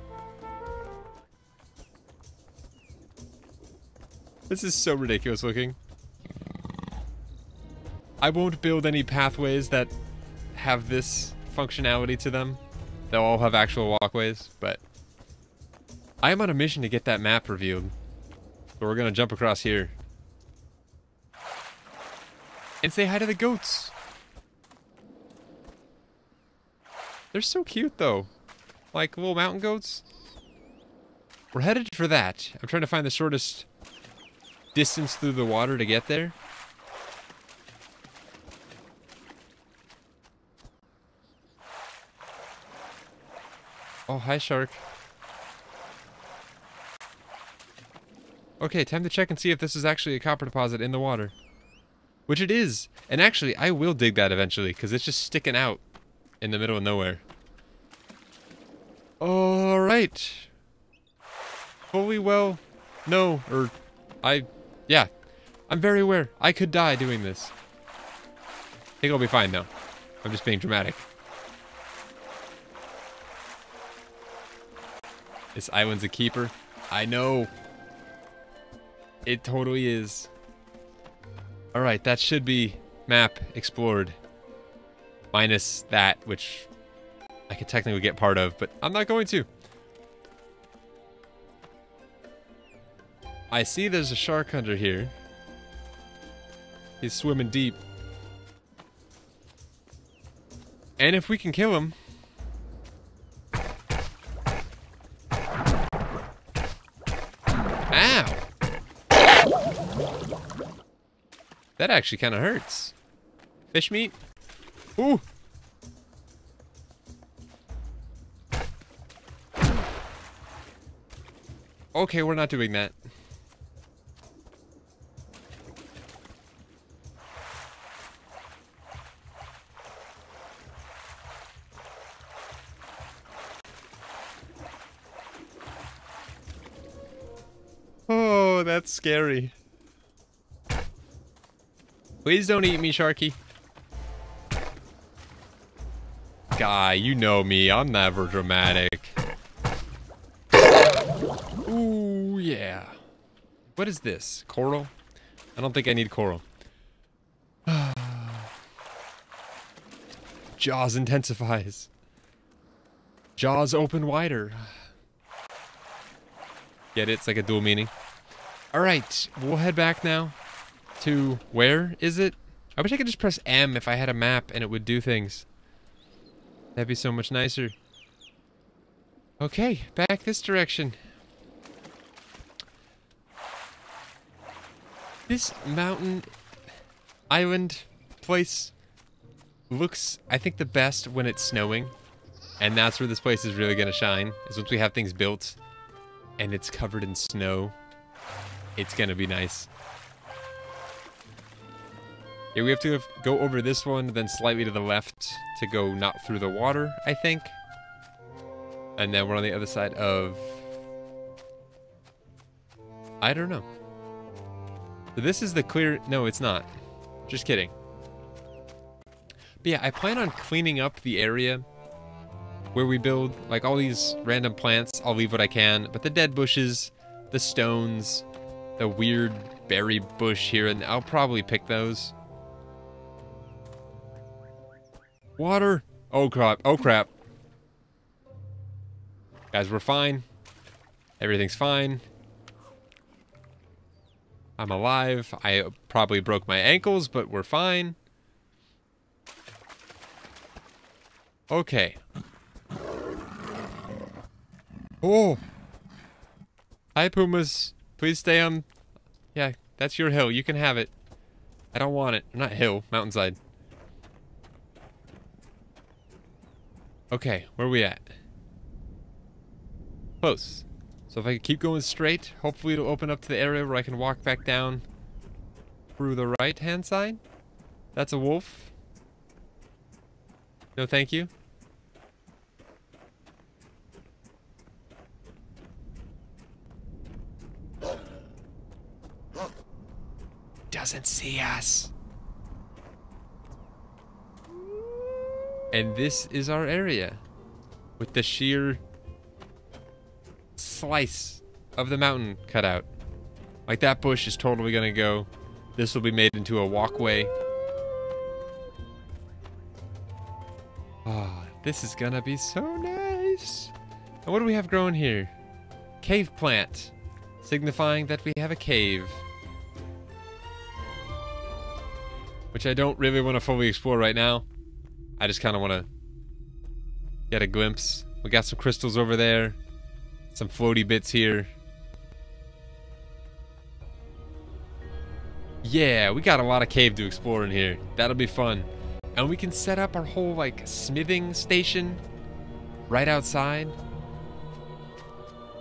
This is so ridiculous looking. I won't build any pathways that have this functionality to them. They'll all have actual walkways, but I am on a mission to get that map revealed. So we're gonna jump across here. And say hi to the goats. They're so cute though. Like little mountain goats. We're headed for that. I'm trying to find the shortest distance through the water to get there. Oh, hi shark. Okay, time to check and see if this is actually a copper deposit in the water. Which it is. And actually, I will dig that eventually, because it's just sticking out in the middle of nowhere. Alright. Fully well. No, or... yeah. I'm very aware. I could die doing this. I think I'll be fine, though. I'm just being dramatic. This island's a keeper. I know. It totally is. Alright, that should be map explored. Minus that, which I could technically get part of, but I'm not going to. I see there's a shark under here. He's swimming deep. And if we can kill him... Ow! That actually kind of hurts. Fish meat? Ooh! Okay, we're not doing that. Oh, that's scary. Please don't eat me, Sharky. Guy, you know me. I'm never dramatic. Ooh, yeah. What is this? Coral? I don't think I need coral. Jaws intensifies. Jaws open wider. Get it? It's like a dual meaning. Alright, we'll head back now to... Where is it? I wish I could just press M if I had a map and it would do things. That'd be so much nicer. Okay, back this direction. This mountain island place looks, I think, the best when it's snowing. And that's where this place is really gonna shine, is once we have things built and it's covered in snow. It's gonna be nice. Yeah, we have to go over this one, then slightly to the left to go not through the water, I think. And then we're on the other side of... I don't know. So this is the clear... No, it's not. Just kidding. But yeah, I plan on cleaning up the area where we build, like all these random plants. I'll leave what I can, but the dead bushes, the stones, the weird berry bush here, and I'll probably pick those. Water! Oh crap, oh crap. Guys, we're fine. Everything's fine. I'm alive. I probably broke my ankles, but we're fine. Okay. Oh! Hi, Pumas. Please stay on... Yeah, that's your hill. You can have it. I don't want it. Not hill. Mountainside. Okay, where are we at? Close. So if I keep going straight, hopefully it'll open up to the area where I can walk back down through the right-hand side. That's a wolf. No, thank you. Doesn't see us. And this is our area with the sheer slice of the mountain cut out. Like that bush is totally gonna go. This will be made into a walkway. Ah, this is gonna be so nice. And what do we have growing here? Cave plant, signifying that we have a cave. Which I don't really want to fully explore right now. I just kind of want to get a glimpse. We got some crystals over there. Some floaty bits here. Yeah, we got a lot of cave to explore in here. That'll be fun. And we can set up our whole, like, smithing station right outside.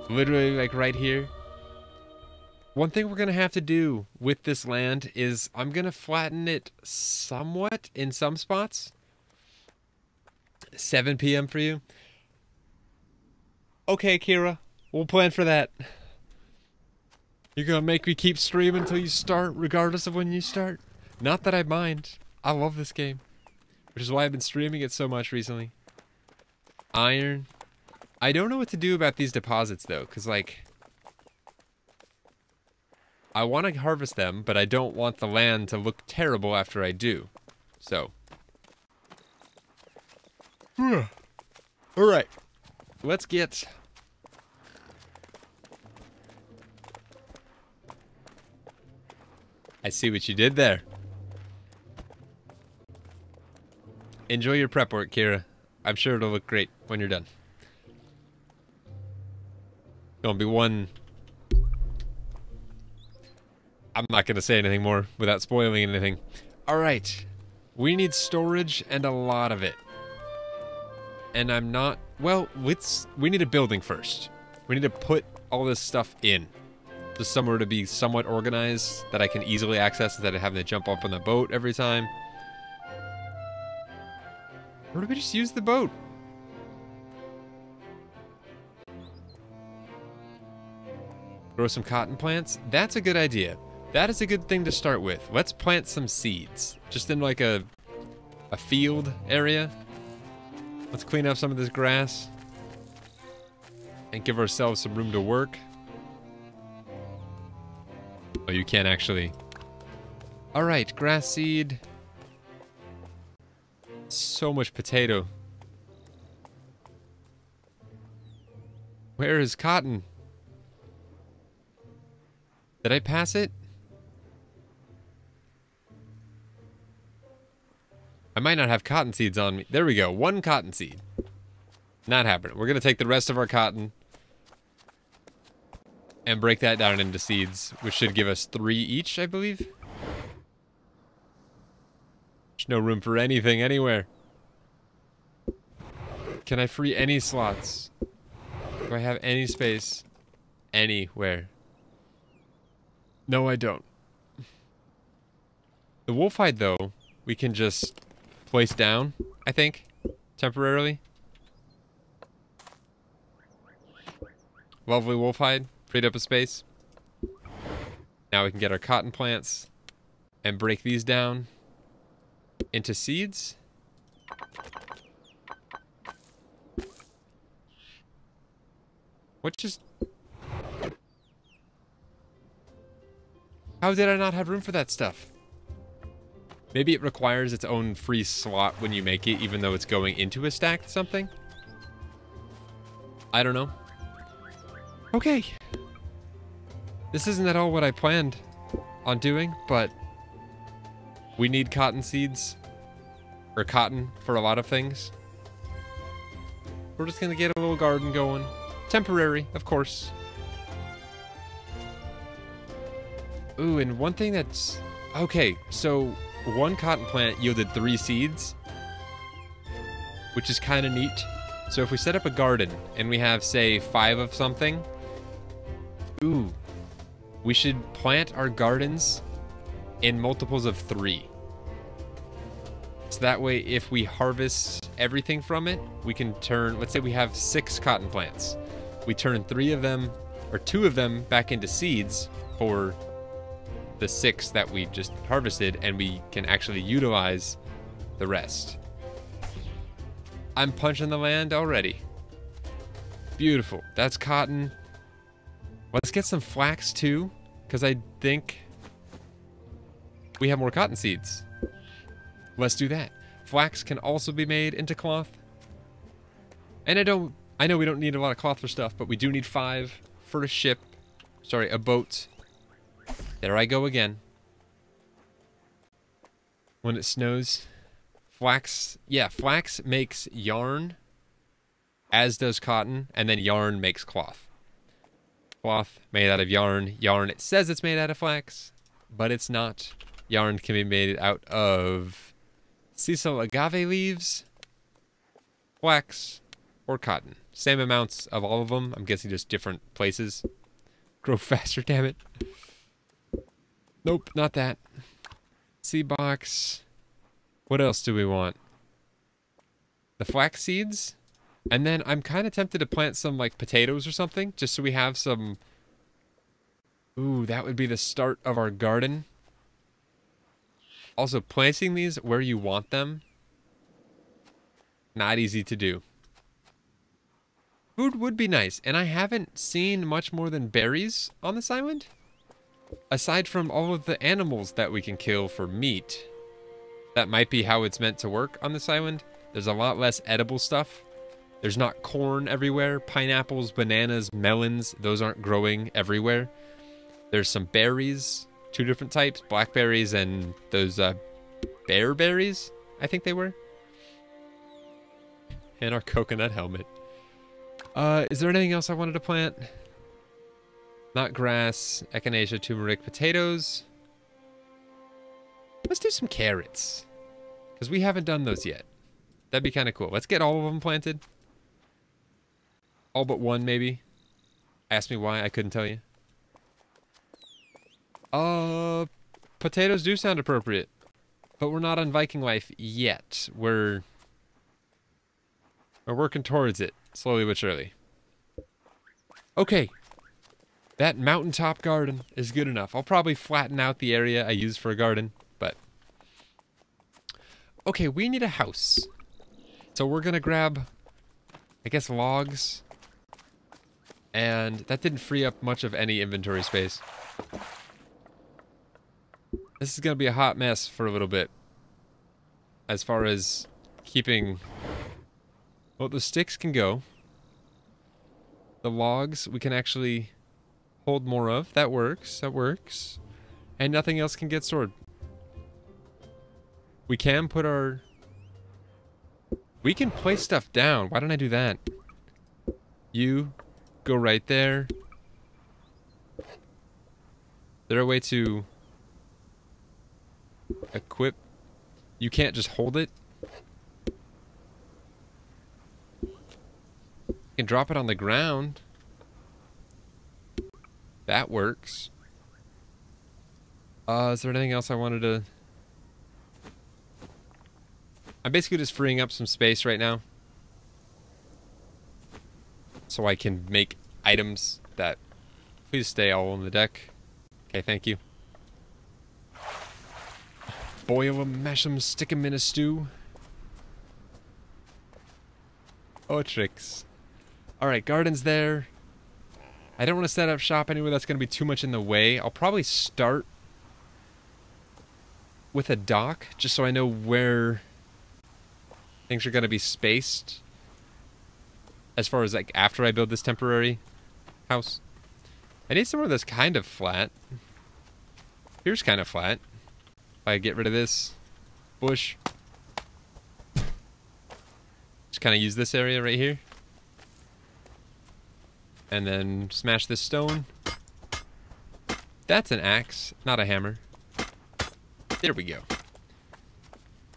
Literally, like, right here. One thing we're going to have to do with this land is I'm going to flatten it somewhat in some spots. 7 p.m. for you. Okay, Kira. We'll plan for that. You're going to make me keep streaming until you start, regardless of when you start. Not that I mind. I love this game. Which is why I've been streaming it so much recently. Iron. I don't know what to do about these deposits, though, because, like... I want to harvest them, but I don't want the land to look terrible after I do. So. Alright. Let's get... I see what you did there. Enjoy your prep work, Kira. I'm sure it'll look great when you're done. Gonna be one... I'm not going to say anything more without spoiling anything. Alright. We need storage and a lot of it. And I'm not... Well, we need a building first. We need to put all this stuff in. Just somewhere to be somewhat organized that I can easily access instead of having to jump up on the boat every time. Or do we just use the boat? Grow some cotton plants? That's a good idea. That is a good thing to start with. Let's plant some seeds. Just in like a field area. Let's clean up some of this grass. And give ourselves some room to work. Oh, you can't actually. Alright, grass seed. So much potato. Where is cotton? Did I pass it? I might not have cotton seeds on me. There we go. 1 cotton seed. Not happening. We're going to take the rest of our cotton and break that down into seeds, which should give us 3 each, I believe. There's no room for anything anywhere. Can I free any slots? Do I have any space anywhere? No, I don't. The wolf hide, though, we can just place down, I think, temporarily. Lovely wolf hide, freed up a space. Now we can get our cotton plants and break these down into seeds. What just... How did I not have room for that stuff? Maybe it requires its own free slot when you make it, even though it's going into a stacked something? I don't know. Okay. This isn't at all what I planned on doing, but we need cotton seeds. Or cotton for a lot of things. We're just gonna get a little garden going. Temporary, of course. Ooh, and one thing that's... Okay, so one cotton plant yielded 3 seeds, which is kind of neat. So if we set up a garden and we have, say, 5 of something, ooh, we should plant our gardens in multiples of 3. So that way, if we harvest everything from it, we can turn, let's say we have 6 cotton plants. We turn 3 of them, or 2 of them, back into seeds for the 6 that we just harvested, and we can actually utilize the rest. I'm punching the land already. Beautiful. That's cotton. Let's get some flax too, because I think we have more cotton seeds. Let's do that. Flax can also be made into cloth. And I know we don't need a lot of cloth for stuff, but we do need 5 for a ship. Sorry, a boat. There I go again. When it snows. Flax, yeah, flax makes yarn, as does cotton, and then yarn makes cloth. Cloth made out of yarn. Yarn, it says it's made out of flax, but it's not. Yarn can be made out of sisal agave leaves, flax, or cotton. Same amounts of all of them. I'm guessing just different places. Grow faster, damn it. Nope, not that. Seed box. What else do we want? The flax seeds. And then I'm kind of tempted to plant some like potatoes or something, just so we have some... Ooh, that would be the start of our garden. Also, planting these where you want them, not easy to do. Food would be nice, and I haven't seen much more than berries on this island. Aside from all of the animals that we can kill for meat. That might be how it's meant to work on this island. There's a lot less edible stuff. There's not corn everywhere. Pineapples, bananas, melons, those aren't growing everywhere. There's some berries, 2 different types, blackberries and those bear berries, I think they were. And our coconut helmet. Is there anything else I wanted to plant? Not grass, echinacea, turmeric, potatoes. Let's do some carrots. Because we haven't done those yet. That'd be kind of cool. Let's get all of them planted. All but one, maybe. Ask me why, I couldn't tell you. Potatoes do sound appropriate. But we're not on Viking life yet. We're working towards it. Slowly but surely. Okay. That mountaintop garden is good enough. I'll probably flatten out the area I use for a garden, but... Okay, we need a house. So we're gonna grab, I guess, logs. And that didn't free up much of any inventory space. This is gonna be a hot mess for a little bit. As far as keeping... Well, the sticks can go. The logs we can actually... hold more of. That works. That works. And nothing else can get stored. We can put our... We can place stuff down. Why don't I do that? You go right there. Is there a way to equip? You can't just hold it. You can drop it on the ground. That works. Is there anything else I wanted to... I'm basically just freeing up some space right now. So I can make items that... Please stay all on the deck. Okay, thank you. Boil them, mash them, stick them in a stew. Oh, tricks. Alright, garden's there. I don't want to set up shop anywhere that's going to be too much in the way. I'll probably start with a dock, just so I know where things are going to be spaced. As far as, like, after I build this temporary house. I need somewhere that's kind of flat. Here's kind of flat. If I get rid of this bush. Just kind of use this area right here. And then smash this stone. That's an axe, not a hammer. There we go.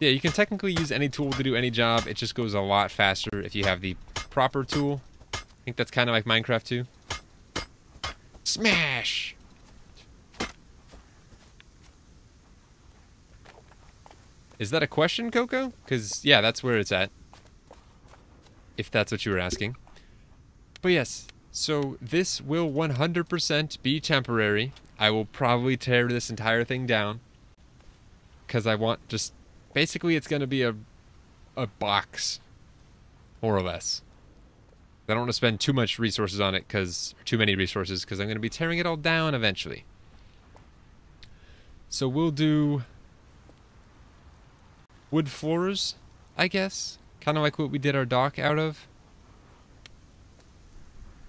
Yeah, you can technically use any tool to do any job. It just goes a lot faster if you have the proper tool. I think that's kind of like Minecraft too. Smash! Is that a question, Coco? Because, yeah, that's where it's at. If that's what you were asking. But yes, so this will 100% be temporary. I will probably tear this entire thing down. Because I want just... Basically, it's going to be a box. More or less. I don't want to spend too much resources on it, too many resources, because I'm going to be tearing it all down eventually. So we'll do wood floors, I guess. Kind of like what we did our dock out of.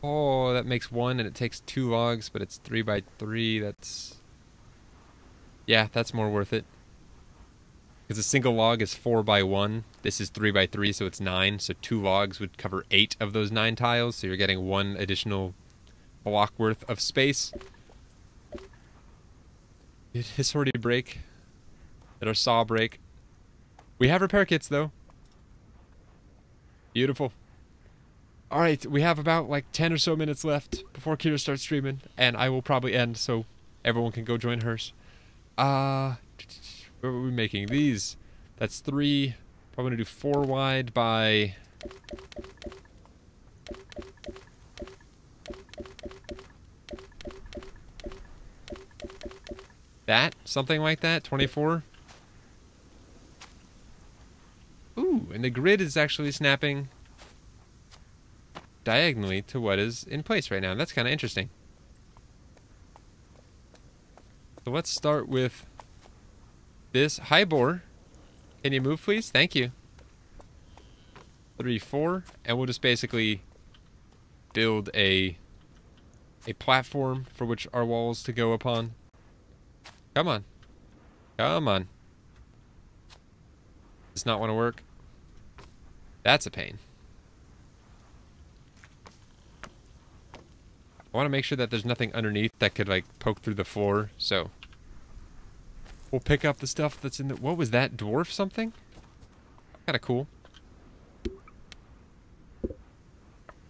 Oh, that makes 1 and it takes 2 logs, but it's 3 by 3. That's... Yeah, that's more worth it. Because a single log is 4 by 1. This is 3 by 3, so it's 9. So 2 logs would cover 8 of those 9 tiles. So you're getting 1 additional block worth of space. Did his already break? Did our saw break? We have repair kits, though. Beautiful. Alright, we have about like 10 or so minutes left before Kira starts streaming. And I will probably end so everyone can go join hers. What were we making? These. That's 3. Probably gonna do 4 wide by... that? Something like that? 24? Ooh, and the grid is actually snapping diagonally to what is in place right now. That's kind of interesting. So let's start with this. Hi, Boar. Can you move, please? Thank you. 3, 4. And we'll just basically build a platform for which our walls to go upon. Come on. Come on. Does not want to work. That's a pain. I want to make sure that there's nothing underneath that could, like, poke through the floor, so... We'll pick up the stuff that's in the... What was that? Dwarf something? Kinda cool.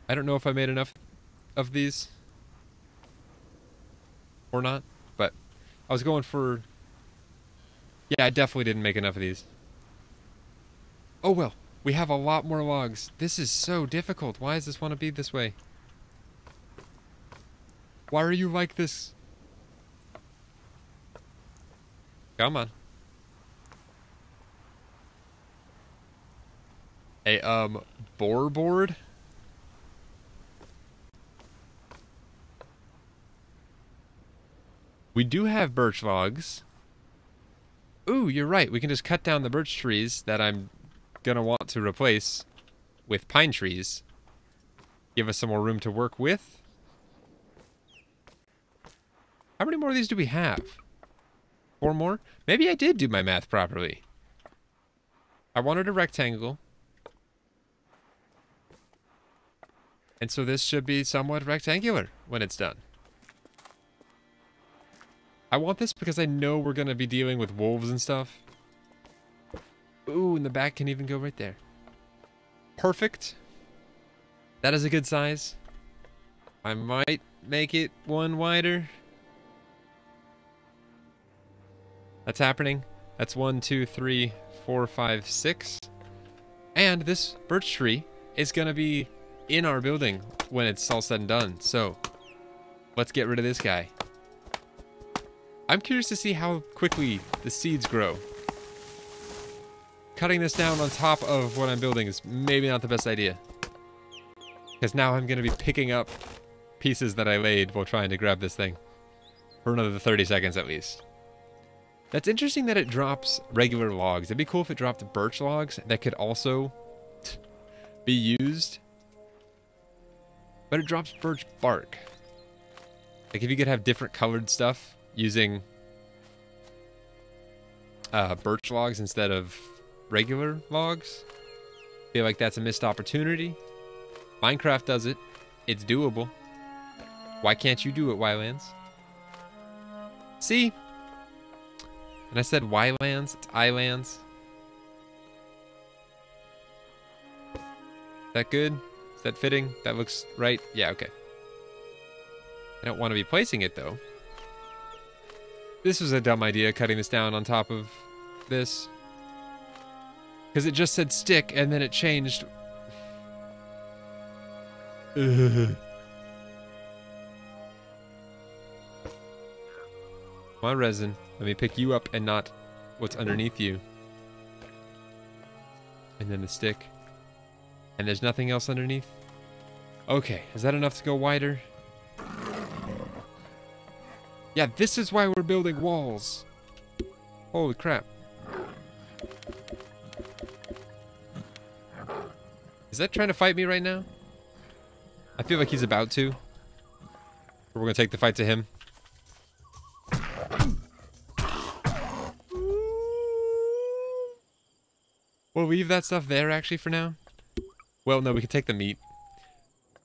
I don't know if I made enough of these. Or not, but... I was going for... Yeah, I definitely didn't make enough of these. Oh well, we have a lot more logs. This is so difficult. Why does this want to be this way? Why are you like this? Come on. A, boar board? We do have birch logs. Ooh, you're right. We can just cut down the birch trees that I'm gonna want to replace with pine trees. Give us some more room to work with. How many more of these do we have? 4 more? Maybe I did do my math properly. I wanted a rectangle. And so this should be somewhat rectangular when it's done. I want this because I know we're going to be dealing with wolves and stuff. Ooh, and the back can even go right there. Perfect. That is a good size. I might make it 1 wider. That's happening. That's 1, 2, 3, 4, 5, 6. And this birch tree is going to be in our building when it's all said and done. So, let's get rid of this guy. I'm curious to see how quickly the seeds grow. Cutting this down on top of what I'm building is maybe not the best idea. Because now I'm going to be picking up pieces that I laid while trying to grab this thing. For another 30 seconds at least. That's interesting that it drops regular logs. It'd be cool if it dropped birch logs that could also be used. But it drops birch bark. Like if you could have different colored stuff using birch logs instead of regular logs. Feel like that's a missed opportunity. Minecraft does it. It's doable. Why can't you do it, YLANDS? See? And I said YLANDS, it's ILANDS. Is that good? Is that fitting? That looks right? Yeah, okay. I don't want to be placing it, though. This was a dumb idea, cutting this down on top of this. Because it just said stick, and then it changed. Ugh. My resin. Let me pick you up and not what's underneath you. And then the stick. And there's nothing else underneath? Okay, is that enough to go wider? Yeah, this is why we're building walls. Holy crap. Is that trying to fight me right now? I feel like he's about to. We're gonna take the fight to him. We'll leave that stuff there actually for now. Well, no, we can take the meat.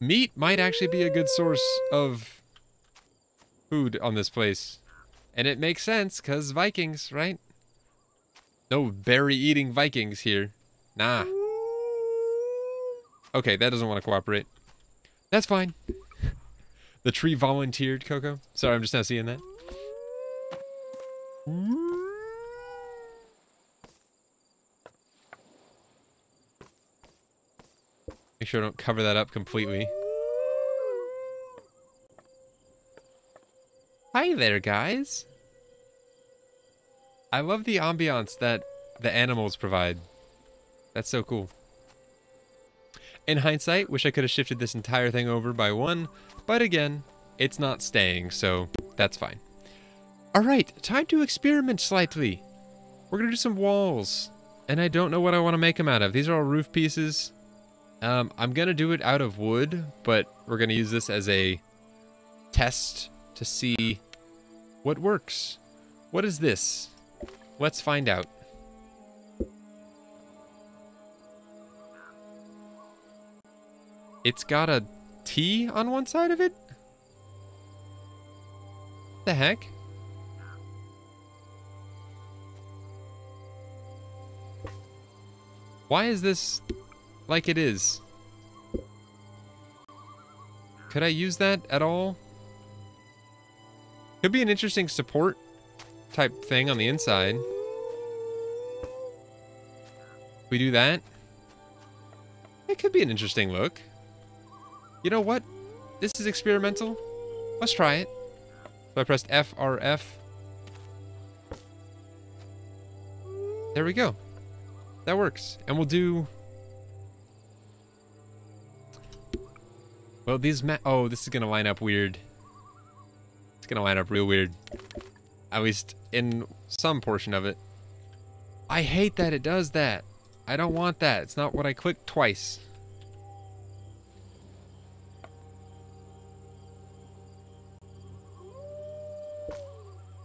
Meat might actually be a good source of food on this place. And it makes sense, because Vikings, right? No berry-eating Vikings here. Nah. Okay, that doesn't want to cooperate. That's fine. The tree volunteered, Coco. Sorry, I'm just not seeing that. Make sure I don't cover that up completely. Hi there, guys. I love the ambiance that the animals provide. That's so cool. In hindsight, wish I could have shifted this entire thing over by one, but again, it's not staying, so that's fine. Alright, time to experiment slightly. We're gonna do some walls, and I don't know what I want to make them out of. These are all roof pieces. I'm gonna do it out of wood, but we're gonna use this as a test to see what works. What is this? Let's find out. It's got a T on one side of it? The heck? Why is this like it is? Could I use that at all? Could be an interesting support type thing on the inside. We do that? It could be an interesting look. You know what? This is experimental. Let's try it. So I pressed F, R, F. There we go. That works. And we'll do... Well, these oh, this is going to line up weird. It's going to line up real weird. At least in some portion of it. I hate that it does that. I don't want that. It's not what I clicked twice.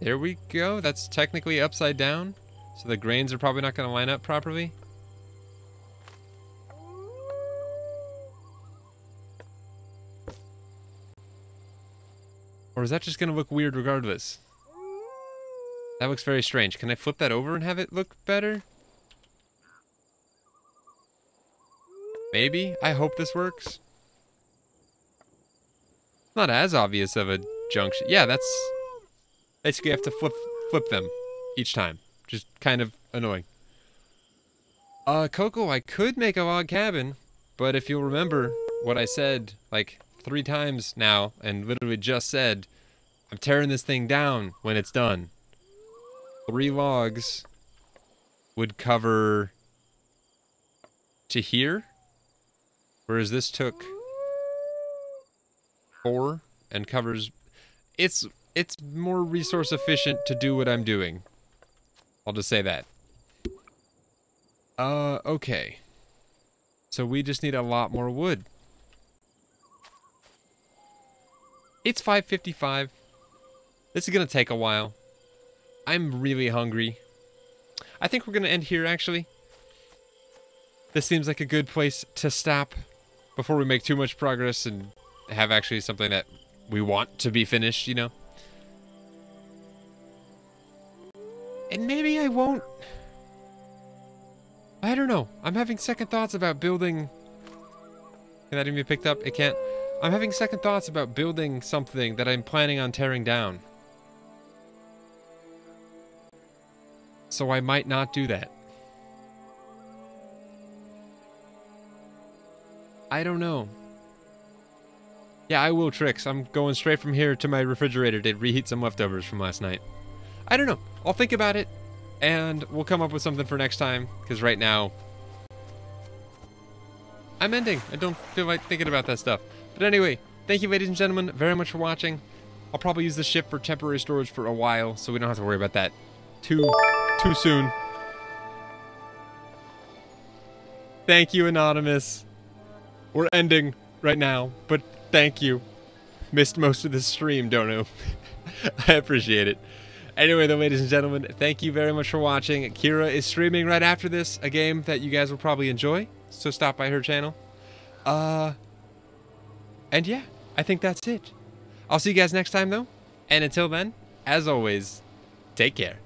There we go. That's technically upside down. So the grains are probably not going to line up properly. Or is that just going to look weird regardless? That looks very strange. Can I flip that over and have it look better? Maybe. I hope this works. Not as obvious of a junction. Yeah, that's... Basically, you have to flip them each time. Just kind of annoying. Coco, I could make a log cabin, but if you'll remember what I said, like, 3 times now, and literally just said, I'm tearing this thing down when it's done. 3 logs would cover to here, whereas this took 4 and covers... It's more resource efficient to do what I'm doing. I'll just say that. Okay. So we just need a lot more wood. It's 5:55. This is gonna take a while. I'm really hungry. I think we're gonna end here, actually. This seems like a good place to stop before we make too much progress and have actually something that we want to be finished, you know? And maybe I won't... I don't know. I'm having second thoughts about building... Can that even be picked up? It can't. I'm having second thoughts about building something that I'm planning on tearing down. So I might not do that. I don't know. Yeah, I will, Tricks. I'm going straight from here to my refrigerator to reheat some leftovers from last night. I don't know. I'll think about it, and we'll come up with something for next time, because right now... I'm ending. I don't feel like thinking about that stuff. But anyway, thank you, ladies and gentlemen, very much for watching. I'll probably use this ship for temporary storage for a while, so we don't have to worry about that too soon. Thank you, Anonymous. We're ending right now, but thank you. Missed most of the stream, don't know. I appreciate it. Anyway, though, ladies and gentlemen, thank you very much for watching. Kira is streaming right after this, a game that you guys will probably enjoy, so stop by her channel. And yeah, I think that's it. I'll see you guys next time, though. And until then, as always, take care.